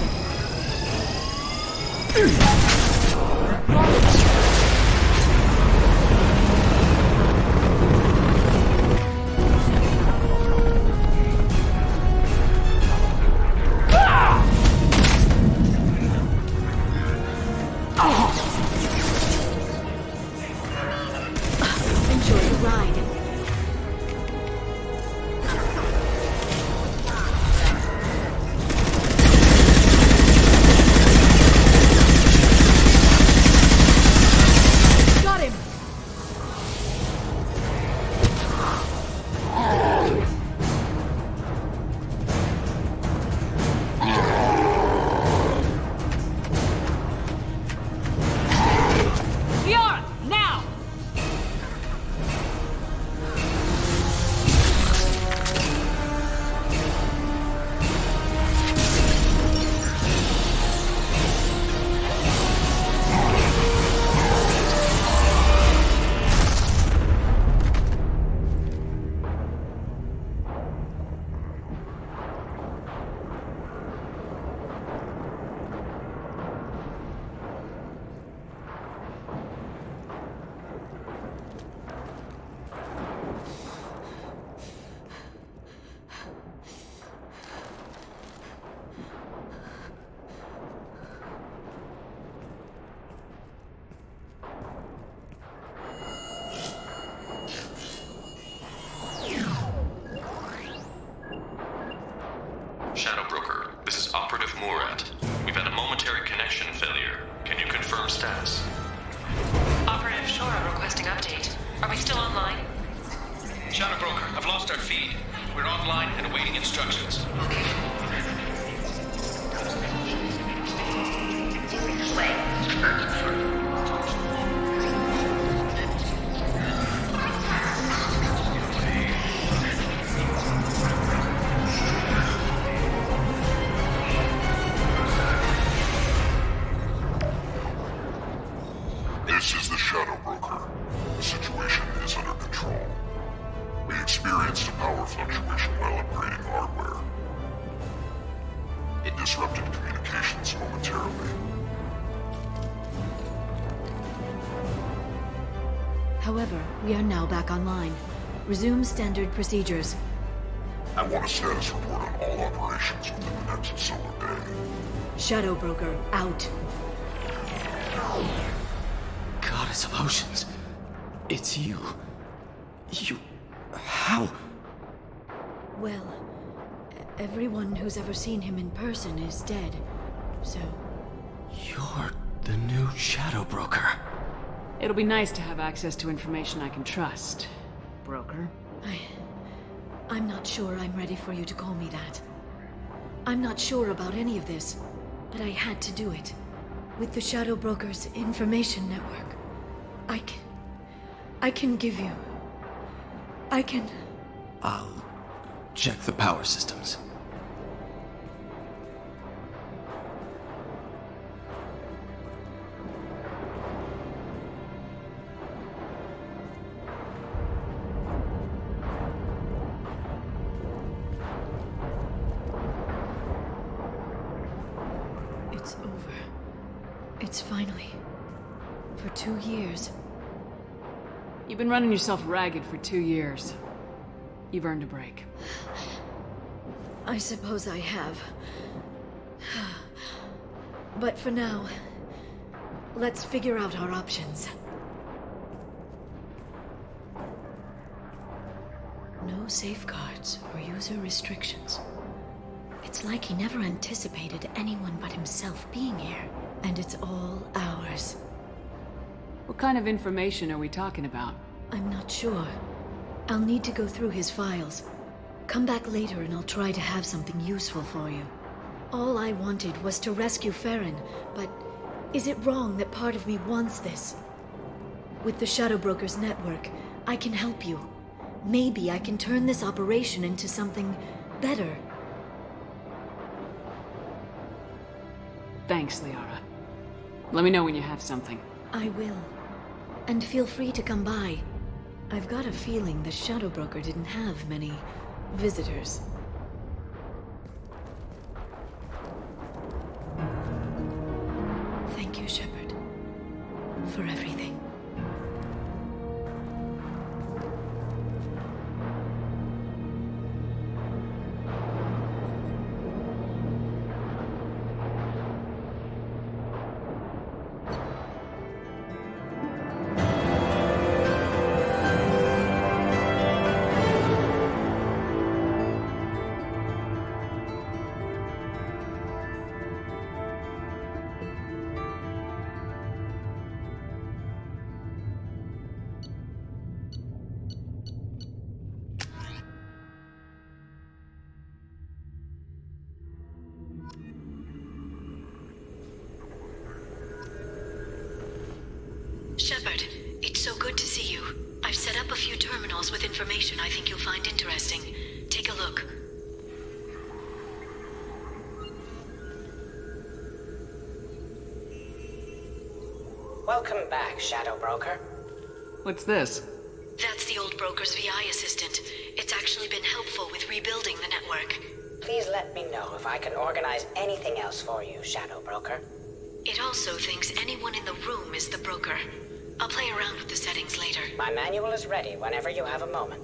status? Operative Shora requesting update. Are we still online? Shadow Broker, I've lost our feed. We're online and awaiting instructions. This is the Shadow Broker. The situation is under control. We experienced a power fluctuation while upgrading hardware. It disrupted communications momentarily. However, we are now back online. Resume standard procedures. I want a status report on all operations within the next solar day. Shadow Broker, out. Goddess of Oceans. It's you. You... How? Well, everyone who's ever seen him in person is dead, so... You're the new Shadow Broker. It'll be nice to have access to information I can trust, Broker. I'm not sure I'm ready for you to call me that. I'm not sure about any of this, but I had to do it. With the Shadow Broker's information network, I can give you... I can... I'll check the power systems. It's over. It's finally... For 2 years. You've been running yourself ragged for 2 years. You've earned a break. I suppose I have. But for now, let's figure out our options. No safeguards or user restrictions. It's like he never anticipated anyone but himself being here. And it's all ours. What kind of information are we talking about? I'm not sure. I'll need to go through his files. Come back later and I'll try to have something useful for you. All I wanted was to rescue Farron, but is it wrong that part of me wants this? With the Shadow Broker's network, I can help you. Maybe I can turn this operation into something better. Thanks, Liara. Let me know when you have something. I will. And feel free to come by. I've got a feeling the Shadow Broker didn't have many visitors. Thank you, Shepard, for everything. Shepard, it's so good to see you. I've set up a few terminals with information I think you'll find interesting. Take a look. Welcome back, Shadow Broker. What's this? That's the old broker's VI assistant. It's actually been helpful with rebuilding the network. Please let me know if I can organize anything else for you, Shadow Broker. It also thinks anyone in the room is the broker. I'll play around with the settings later. My manual is ready whenever you have a moment.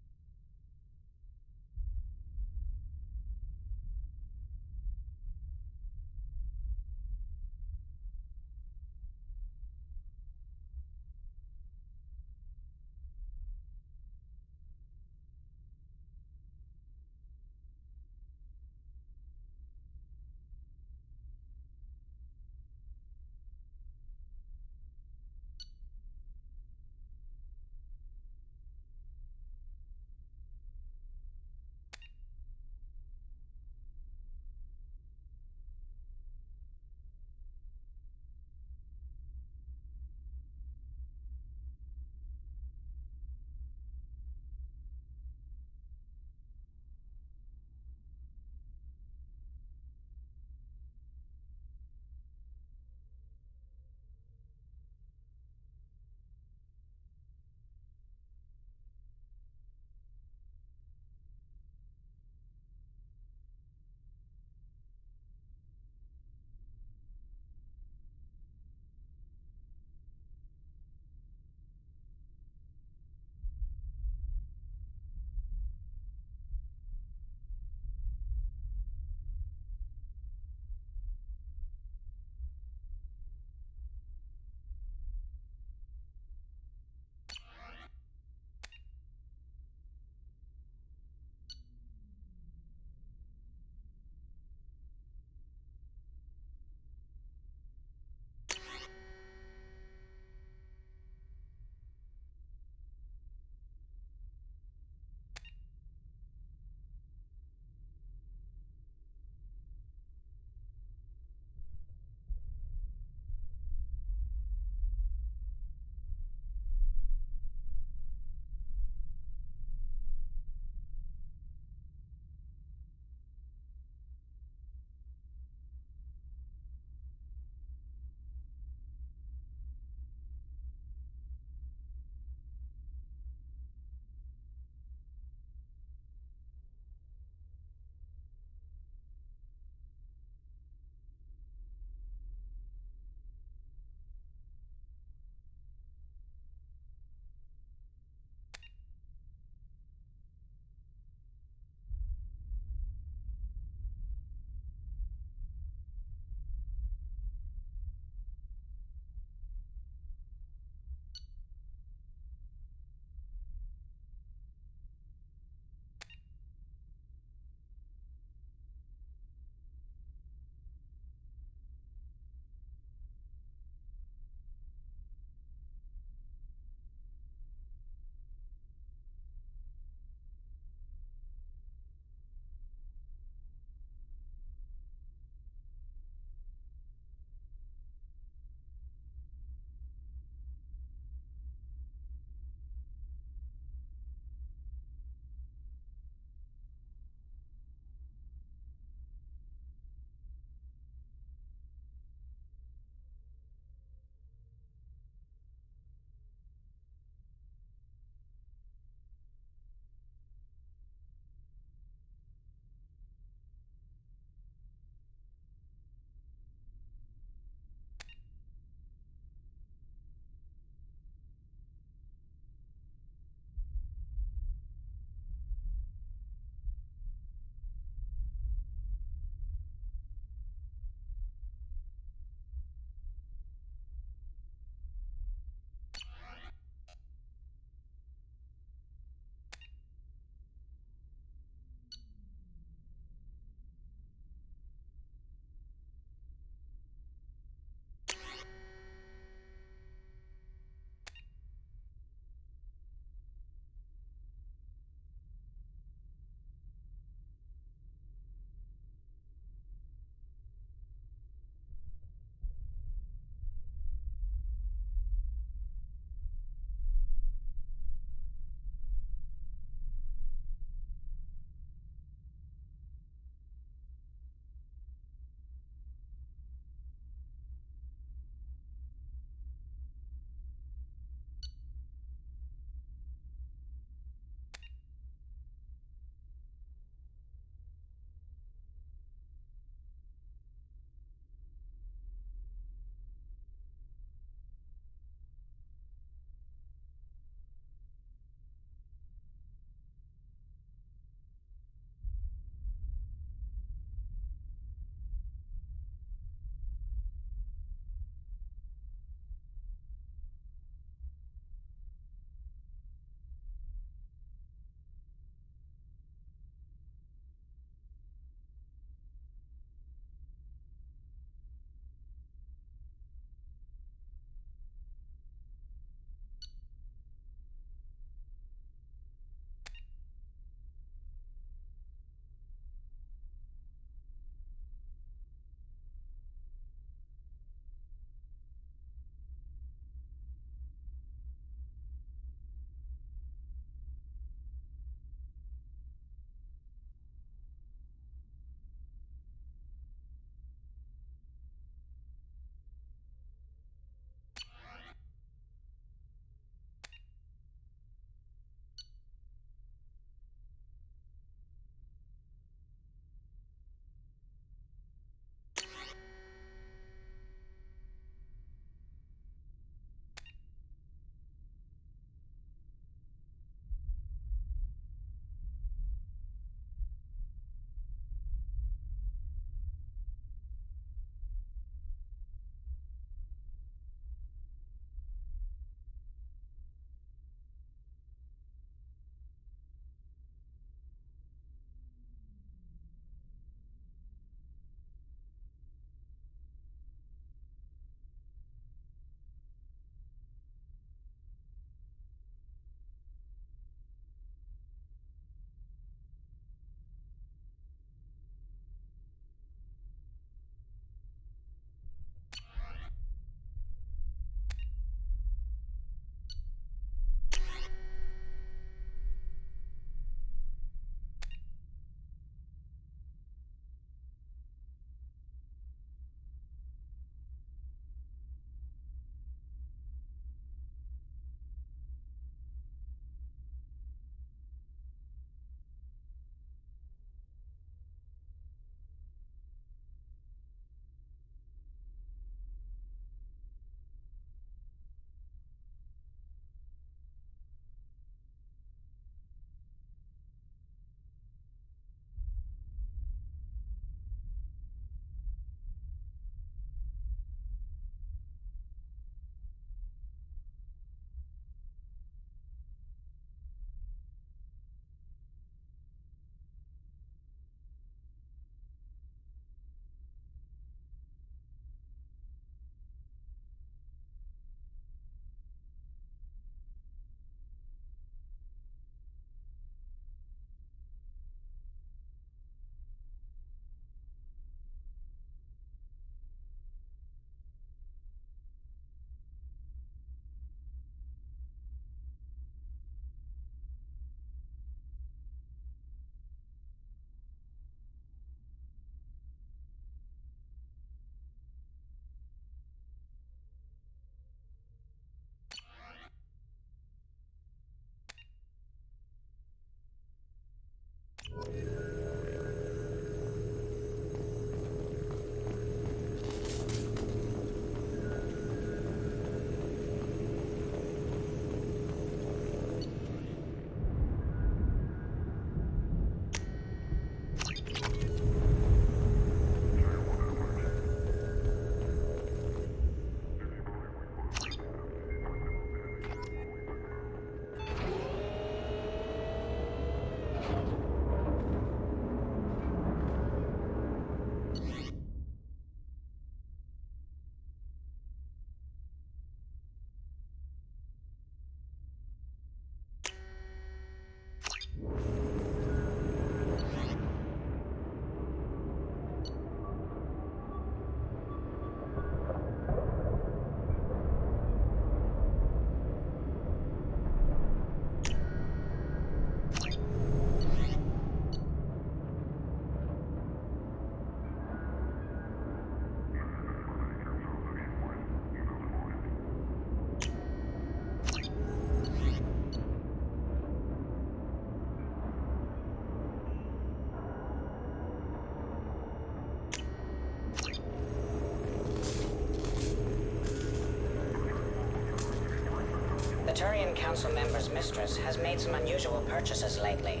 Turian Council member's mistress has made some unusual purchases lately.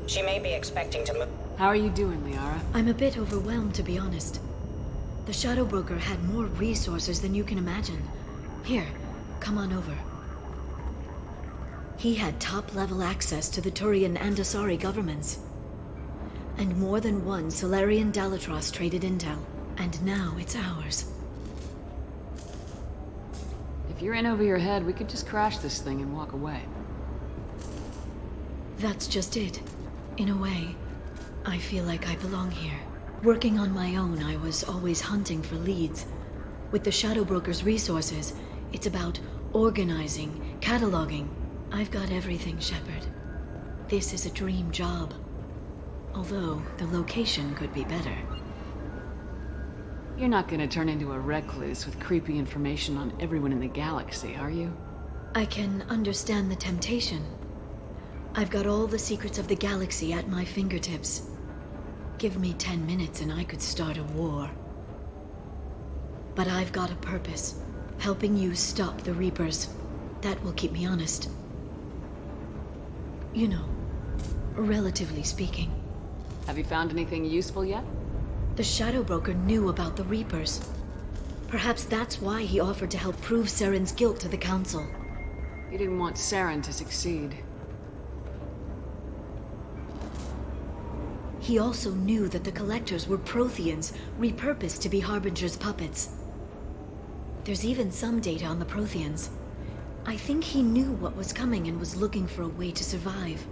She may be expecting to move. How are you doing, Liara? I'm a bit overwhelmed, to be honest. The Shadow Broker had more resources than you can imagine. Here, come on over. He had top-level access to the Turian and Asari governments. And more than one Solarian Dalatros traded intel. And now it's ours. If you're in over your head, we could just crash this thing and walk away. That's just it. In a way, I feel like I belong here. Working on my own, I was always hunting for leads. With the Shadow Broker's resources, it's about organizing, cataloging. I've got everything, Shepard. This is a dream job. Although, the location could be better. You're not gonna turn into a recluse with creepy information on everyone in the galaxy, are you? I can understand the temptation. I've got all the secrets of the galaxy at my fingertips. Give me 10 minutes and I could start a war. But I've got a purpose. Helping you stop the Reapers. That will keep me honest. You know, relatively speaking. Have you found anything useful yet? The Shadow Broker knew about the Reapers. Perhaps that's why he offered to help prove Saren's guilt to the Council. He didn't want Saren to succeed. He also knew that the Collectors were Protheans, repurposed to be Harbinger's puppets. There's even some data on the Protheans. I think he knew what was coming and was looking for a way to survive.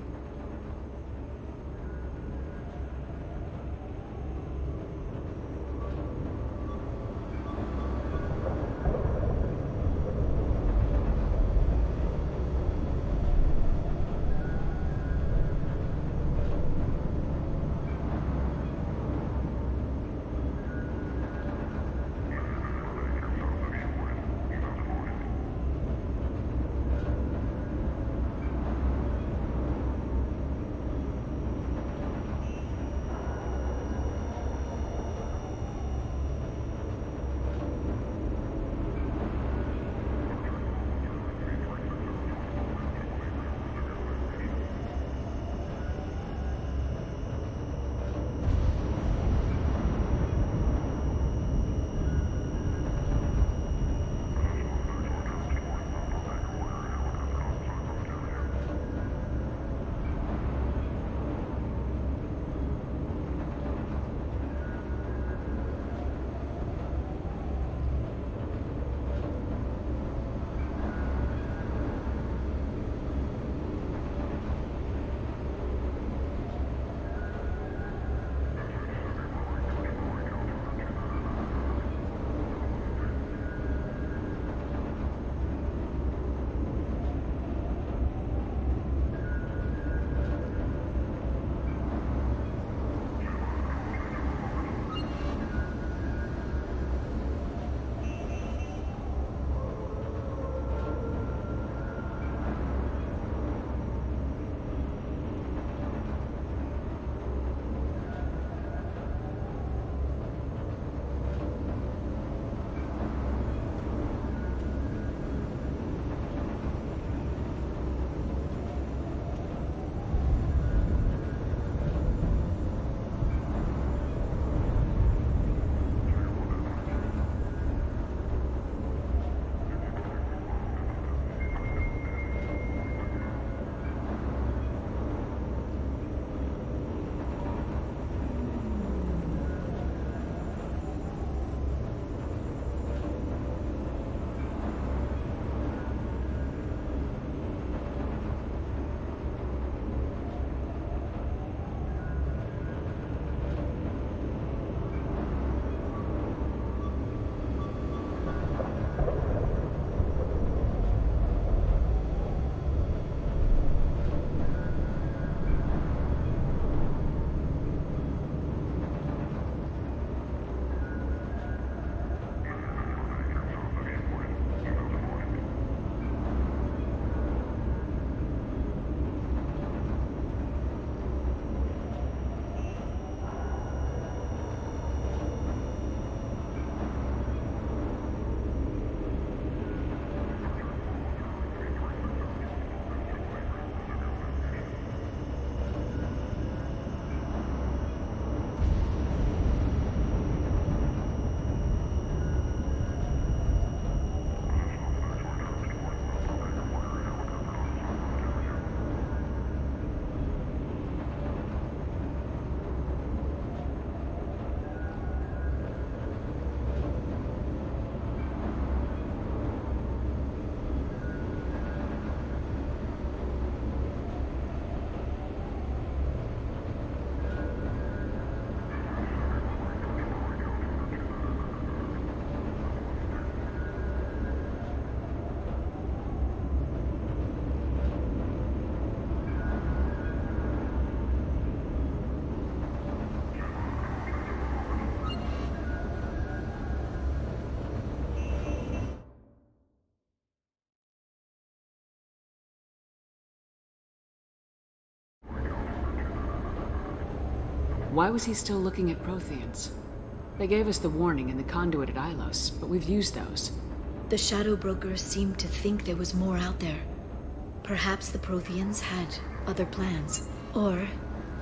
Why was he still looking at Protheans? They gave us the warning in the conduit at Ilos, but we've used those. The Shadow Brokers seemed to think there was more out there. Perhaps the Protheans had other plans. Or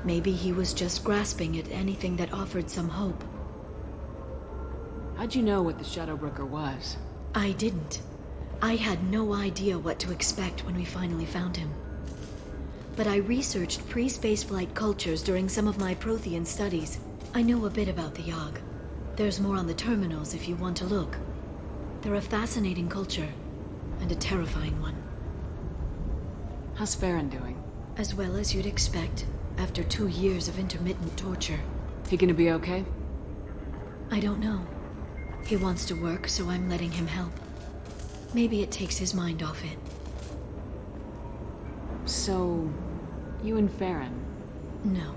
maybe he was just grasping at anything that offered some hope. How'd you know what the Shadow Broker was? I didn't. I had no idea what to expect when we finally found him. But I researched pre-spaceflight cultures during some of my Prothean studies. I know a bit about the Yogg. There's more on the terminals if you want to look. They're a fascinating culture, and a terrifying one. How's Farron doing? As well as you'd expect, after 2 years of intermittent torture. He gonna be okay? I don't know. He wants to work, so I'm letting him help. Maybe it takes his mind off it. So, you and Farron? No.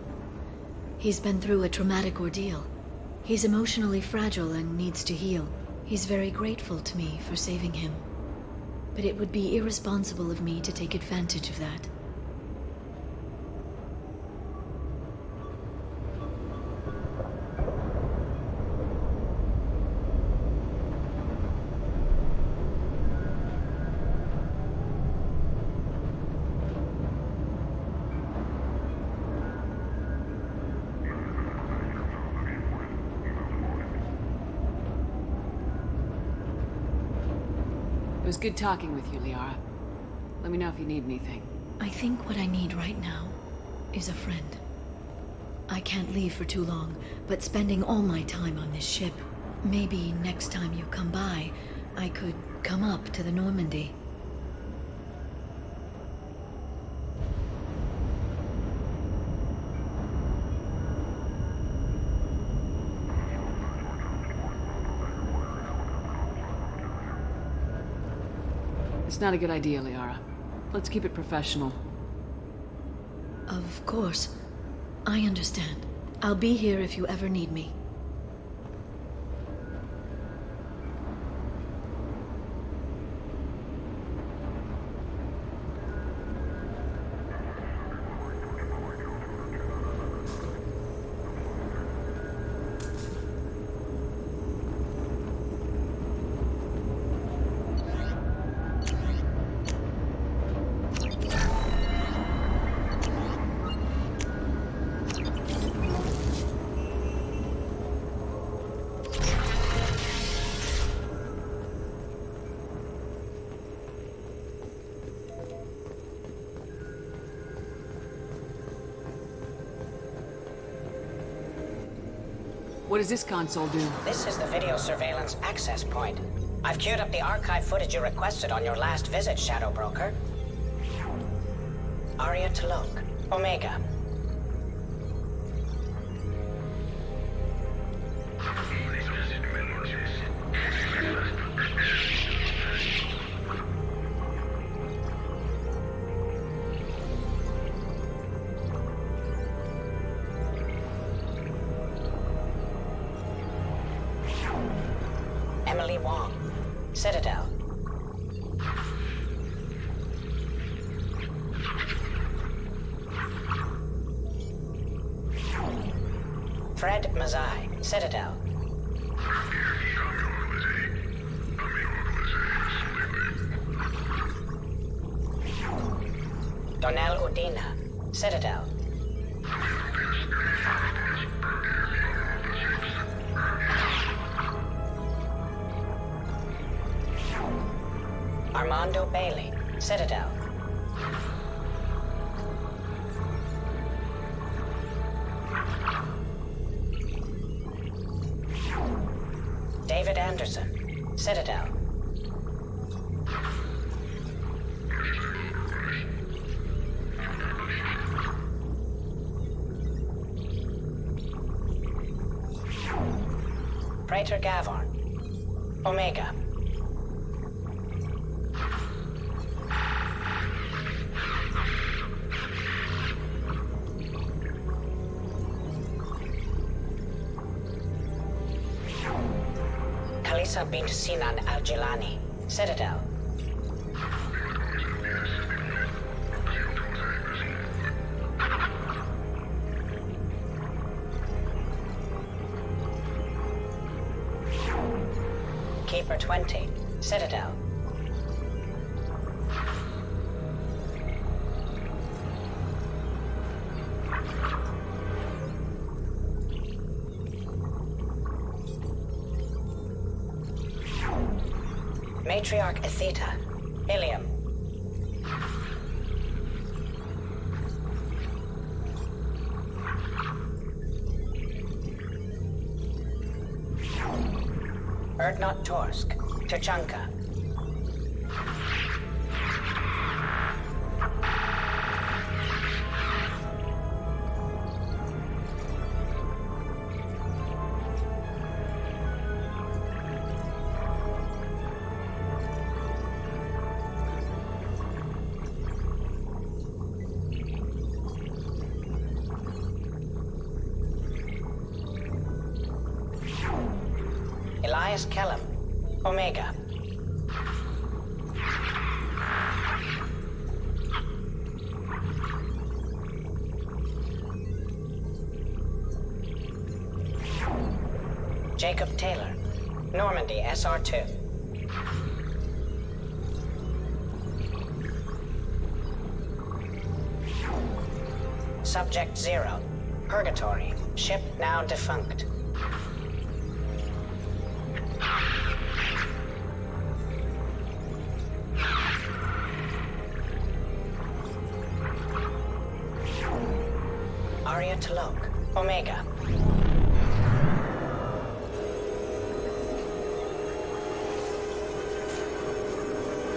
He's been through a traumatic ordeal. He's emotionally fragile and needs to heal. He's very grateful to me for saving him. But it would be irresponsible of me to take advantage of that. It was good talking with you, Liara. Let me know if you need anything. I think what I need right now is a friend. I can't leave for too long, but spending all my time on this ship. Maybe next time you come by, I could come up to the Normandy. It's not a good idea, Liara. Let's keep it professional. Of course. I understand. I'll be here if you ever need me. What does this console do? This is the video surveillance access point. I've queued up the archive footage you requested on your last visit, Shadow Broker. Aria Talok, Omega. Emily Wong, Citadel. Fred Mazai, Citadel. Donnell Udina, Citadel. Armando Bailey, Citadel. David Anderson, Citadel. Praetor Gavorn, Omega. Khalisa bint Sinan al-Jilani, Citadel. Keeper 20, Citadel. Matriarch Atheta, Ilium. Erdnot Torsk, Tuchanka. Elias Kellum, Omega. Jacob Taylor, Normandy SR2. Subject 0, Purgatory, ship now defunct. Arya Talok, Omega.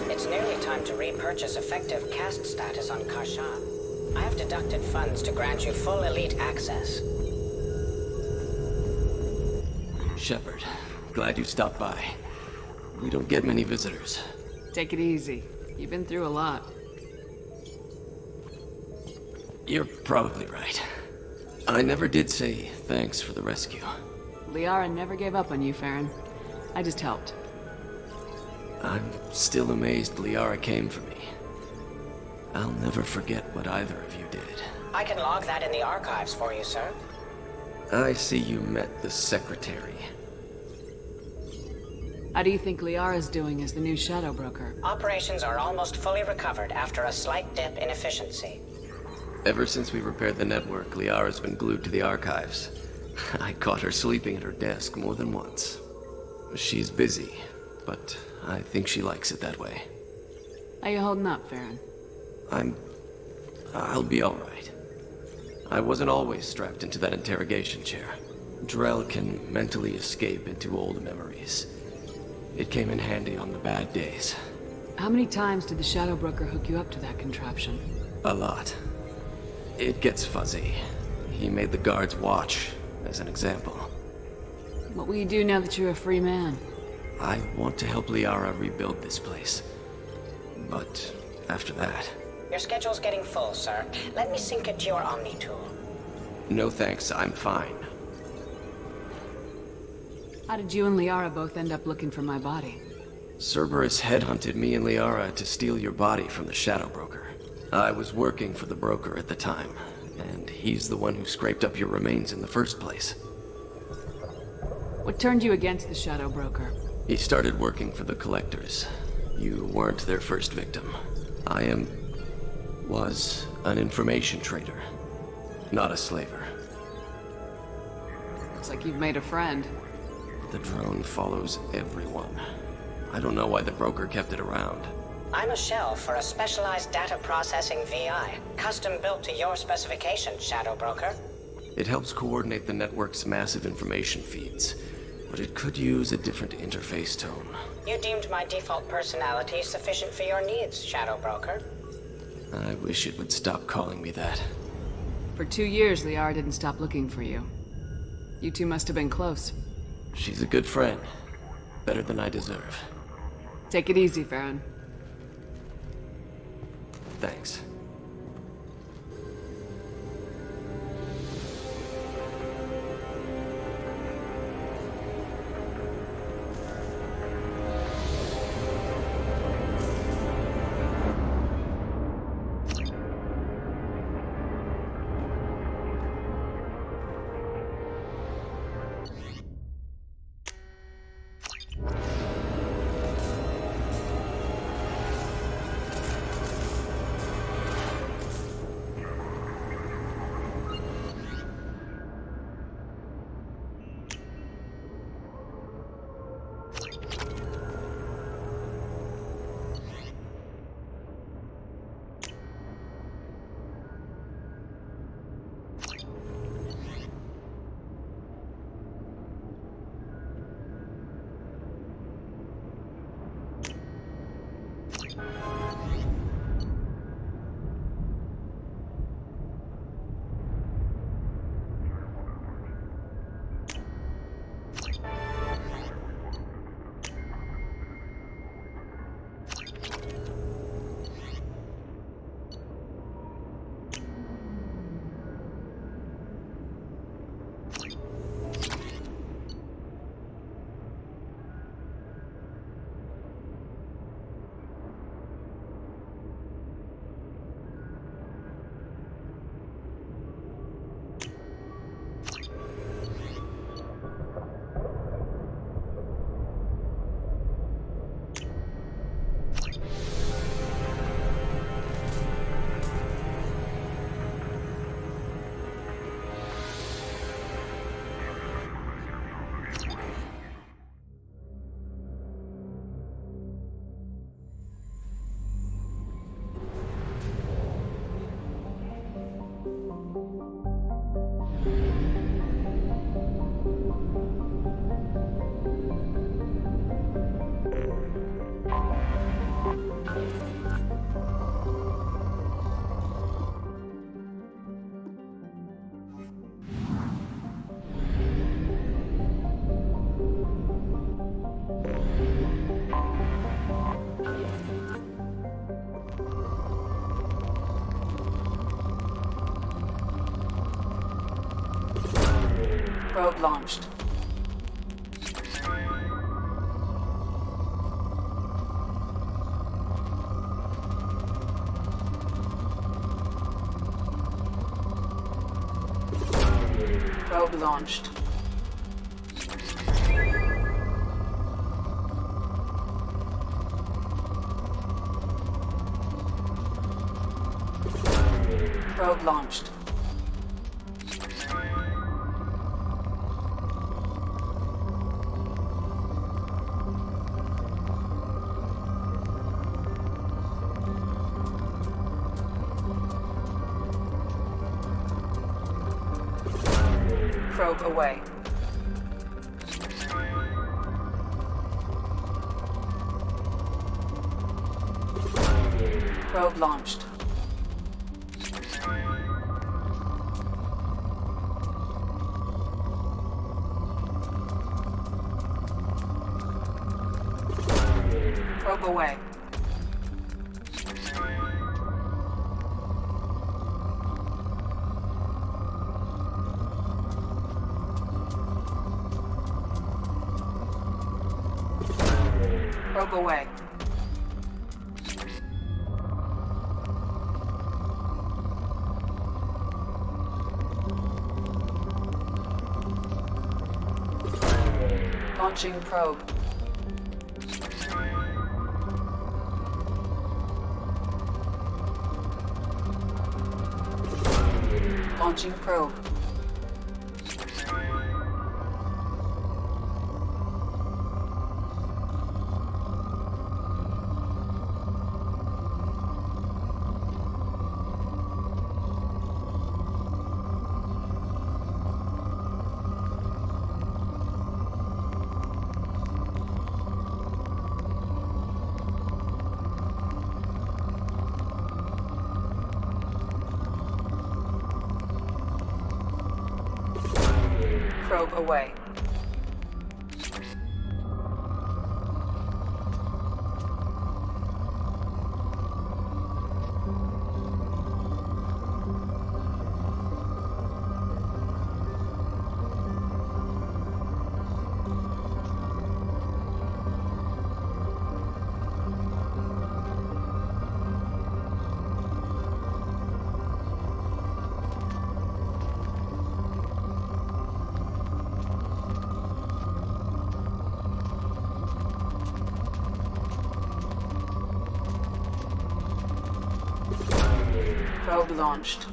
It's nearly time to repurchase effective caste status on Karshan. I have deducted funds to grant you full elite access. Shepard, glad you stopped by. We don't get many visitors. Take it easy. You've been through a lot. You're probably right. I never did say thanks for the rescue. Liara never gave up on you, Farron. I just helped. I'm still amazed Liara came for me. I'll never forget what either of you did. I can log that in the archives for you, sir. I see you met the Secretary. How do you think Liara's doing as the new Shadow Broker? Operations are almost fully recovered after a slight dip in efficiency. Ever since we repaired the network, Liara's been glued to the archives. I caught her sleeping at her desk more than once. She's busy, but I think she likes it that way. How you holding up, Farron? I'll be all right. I wasn't always strapped into that interrogation chair. Drell can mentally escape into old memories. It came in handy on the bad days. How many times did the Shadow Broker hook you up to that contraption? A lot. It gets fuzzy. He made the guards watch, as an example. What will you do now that you're a free man? I want to help Liara rebuild this place. But after that... Your schedule's getting full, sir. Let me sync it to your Omni tool. No thanks, I'm fine. How did you and Liara both end up looking for my body? Cerberus headhunted me and Liara to steal your body from the Shadow Broker. I was working for the broker at the time, and he's the one who scraped up your remains in the first place. What turned you against the Shadow Broker? He started working for the Collectors. You weren't their first victim. Was an information trader, not a slaver. Looks like you've made a friend. The drone follows everyone. I don't know why the broker kept it around. I'm a shell for a specialized data processing VI, custom built to your specifications, Shadow Broker. It helps coordinate the network's massive information feeds, but it could use a different interface tone. You deemed my default personality sufficient for your needs, Shadow Broker. I wish it would stop calling me that. For 2 years, Liara didn't stop looking for you. You two must have been close. She's a good friend. Better than I deserve. Take it easy, Farron. Thanks. launched. Probe launched. Probe launched. Probe away. Probe launched. Probe away. Probe away. Launching probe. Launching probe. Probe away. Probe launched.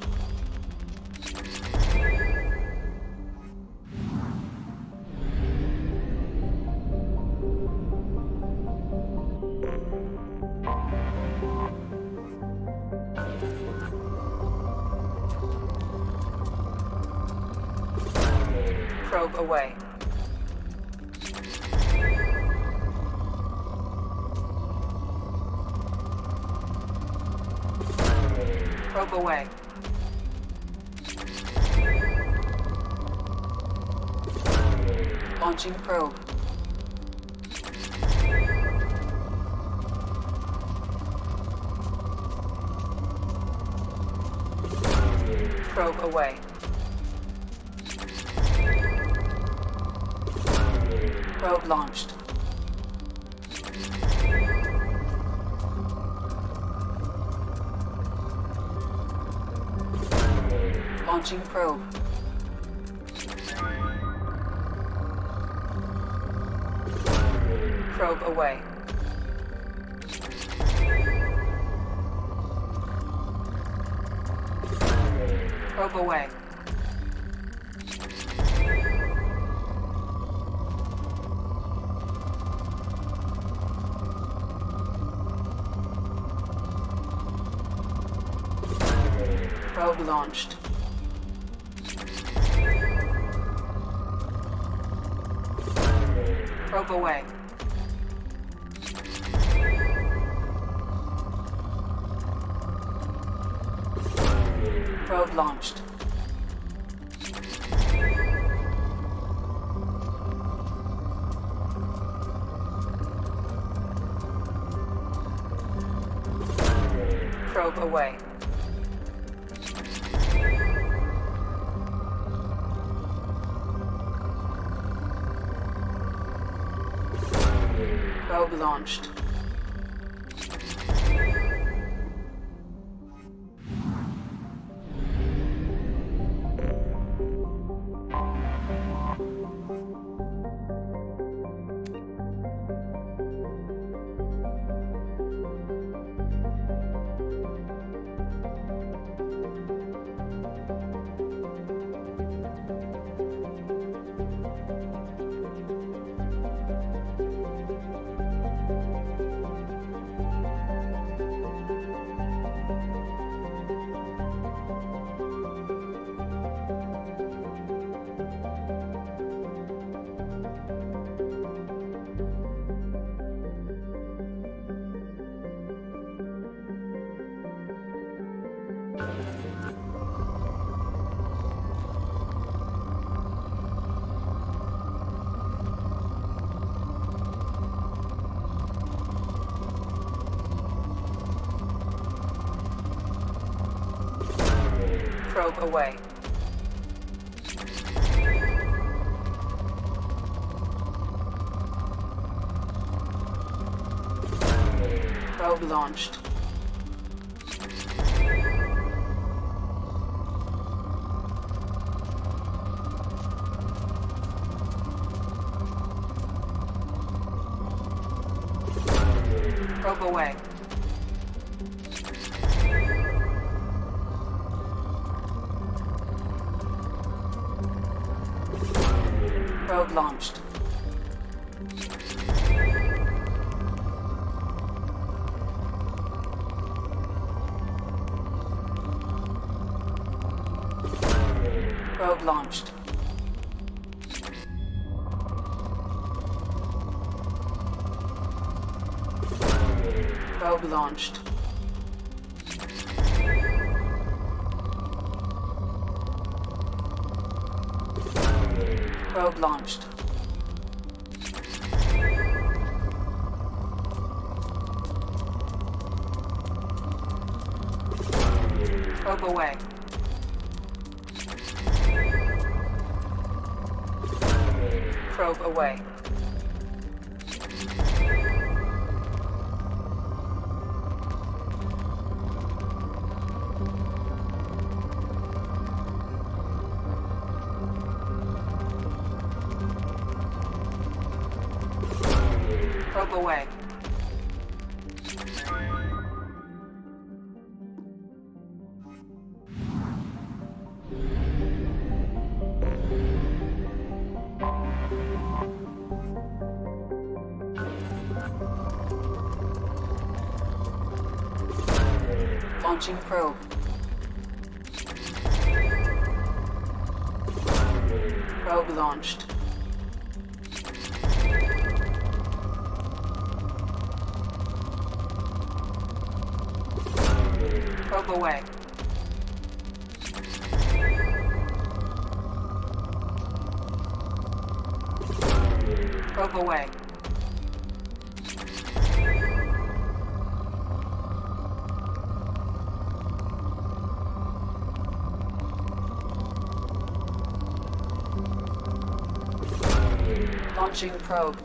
Probe away. Probe away. Launching probe. Probe away. Probe launched. Launching probe. Probe away. Probe away. Probe launched. Probe away. Probe launched. Probe away. Probe launched. Probe away. Probe launched. Probe away. Probe launched. Probe launched. Probe launched. Probe launched. Probe away. Probe away. Probe away. Launching probe. Probe launched. Probe away. Probe away. Launching probe.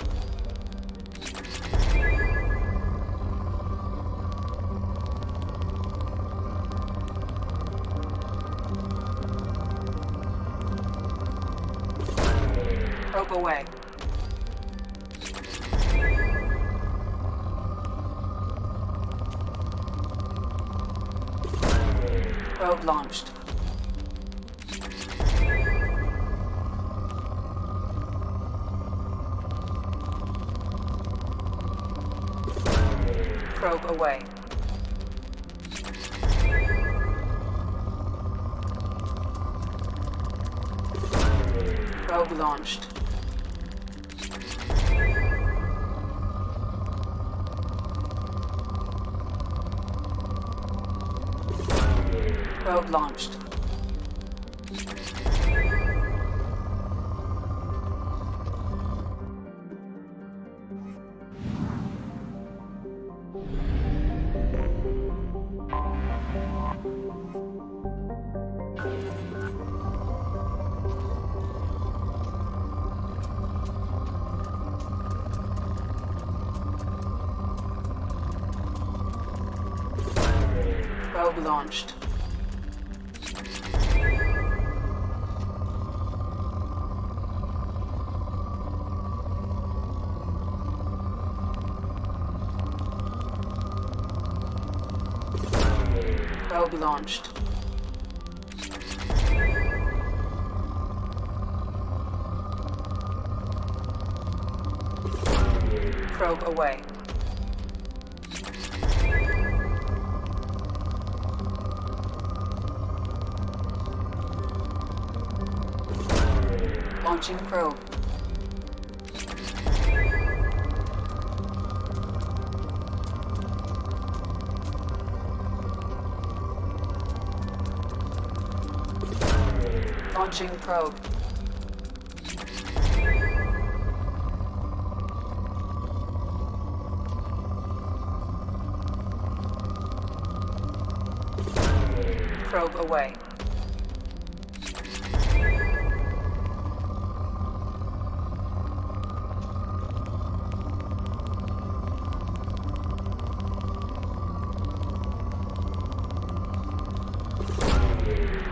Probe away. Probe launched. Probe away. Probe launched. Probe launched. Probe launched. Probe launched. Probe away. Launching probe. Launching probe. Probe away.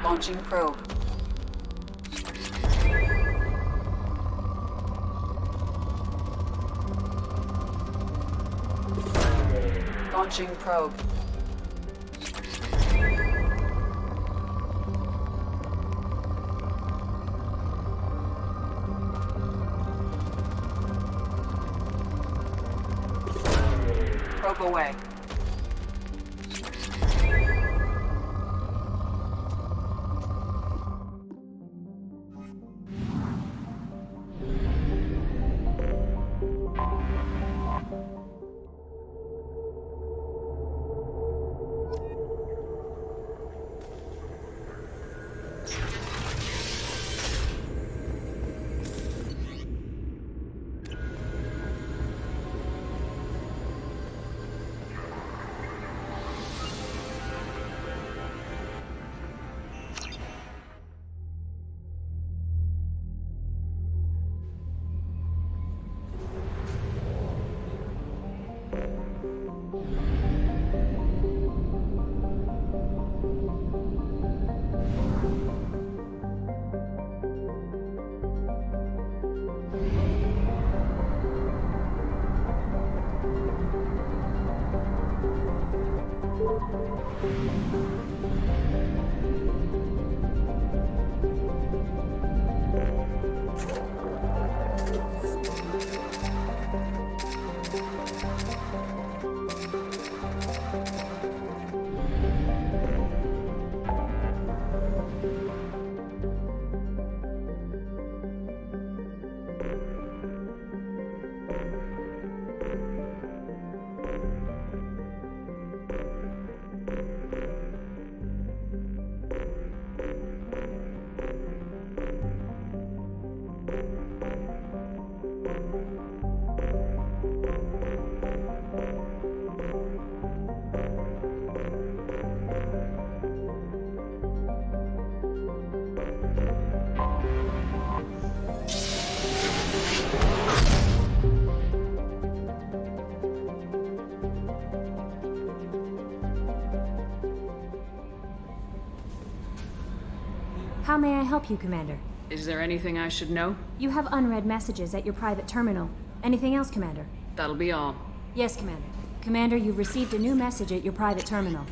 Launching probe. Launching probe. Probe away. How may I help you, Commander? Is there anything I should know? You have unread messages at your private terminal. Anything else, Commander? That'll be all. Yes, Commander. Commander, you've received a new message at your private terminal.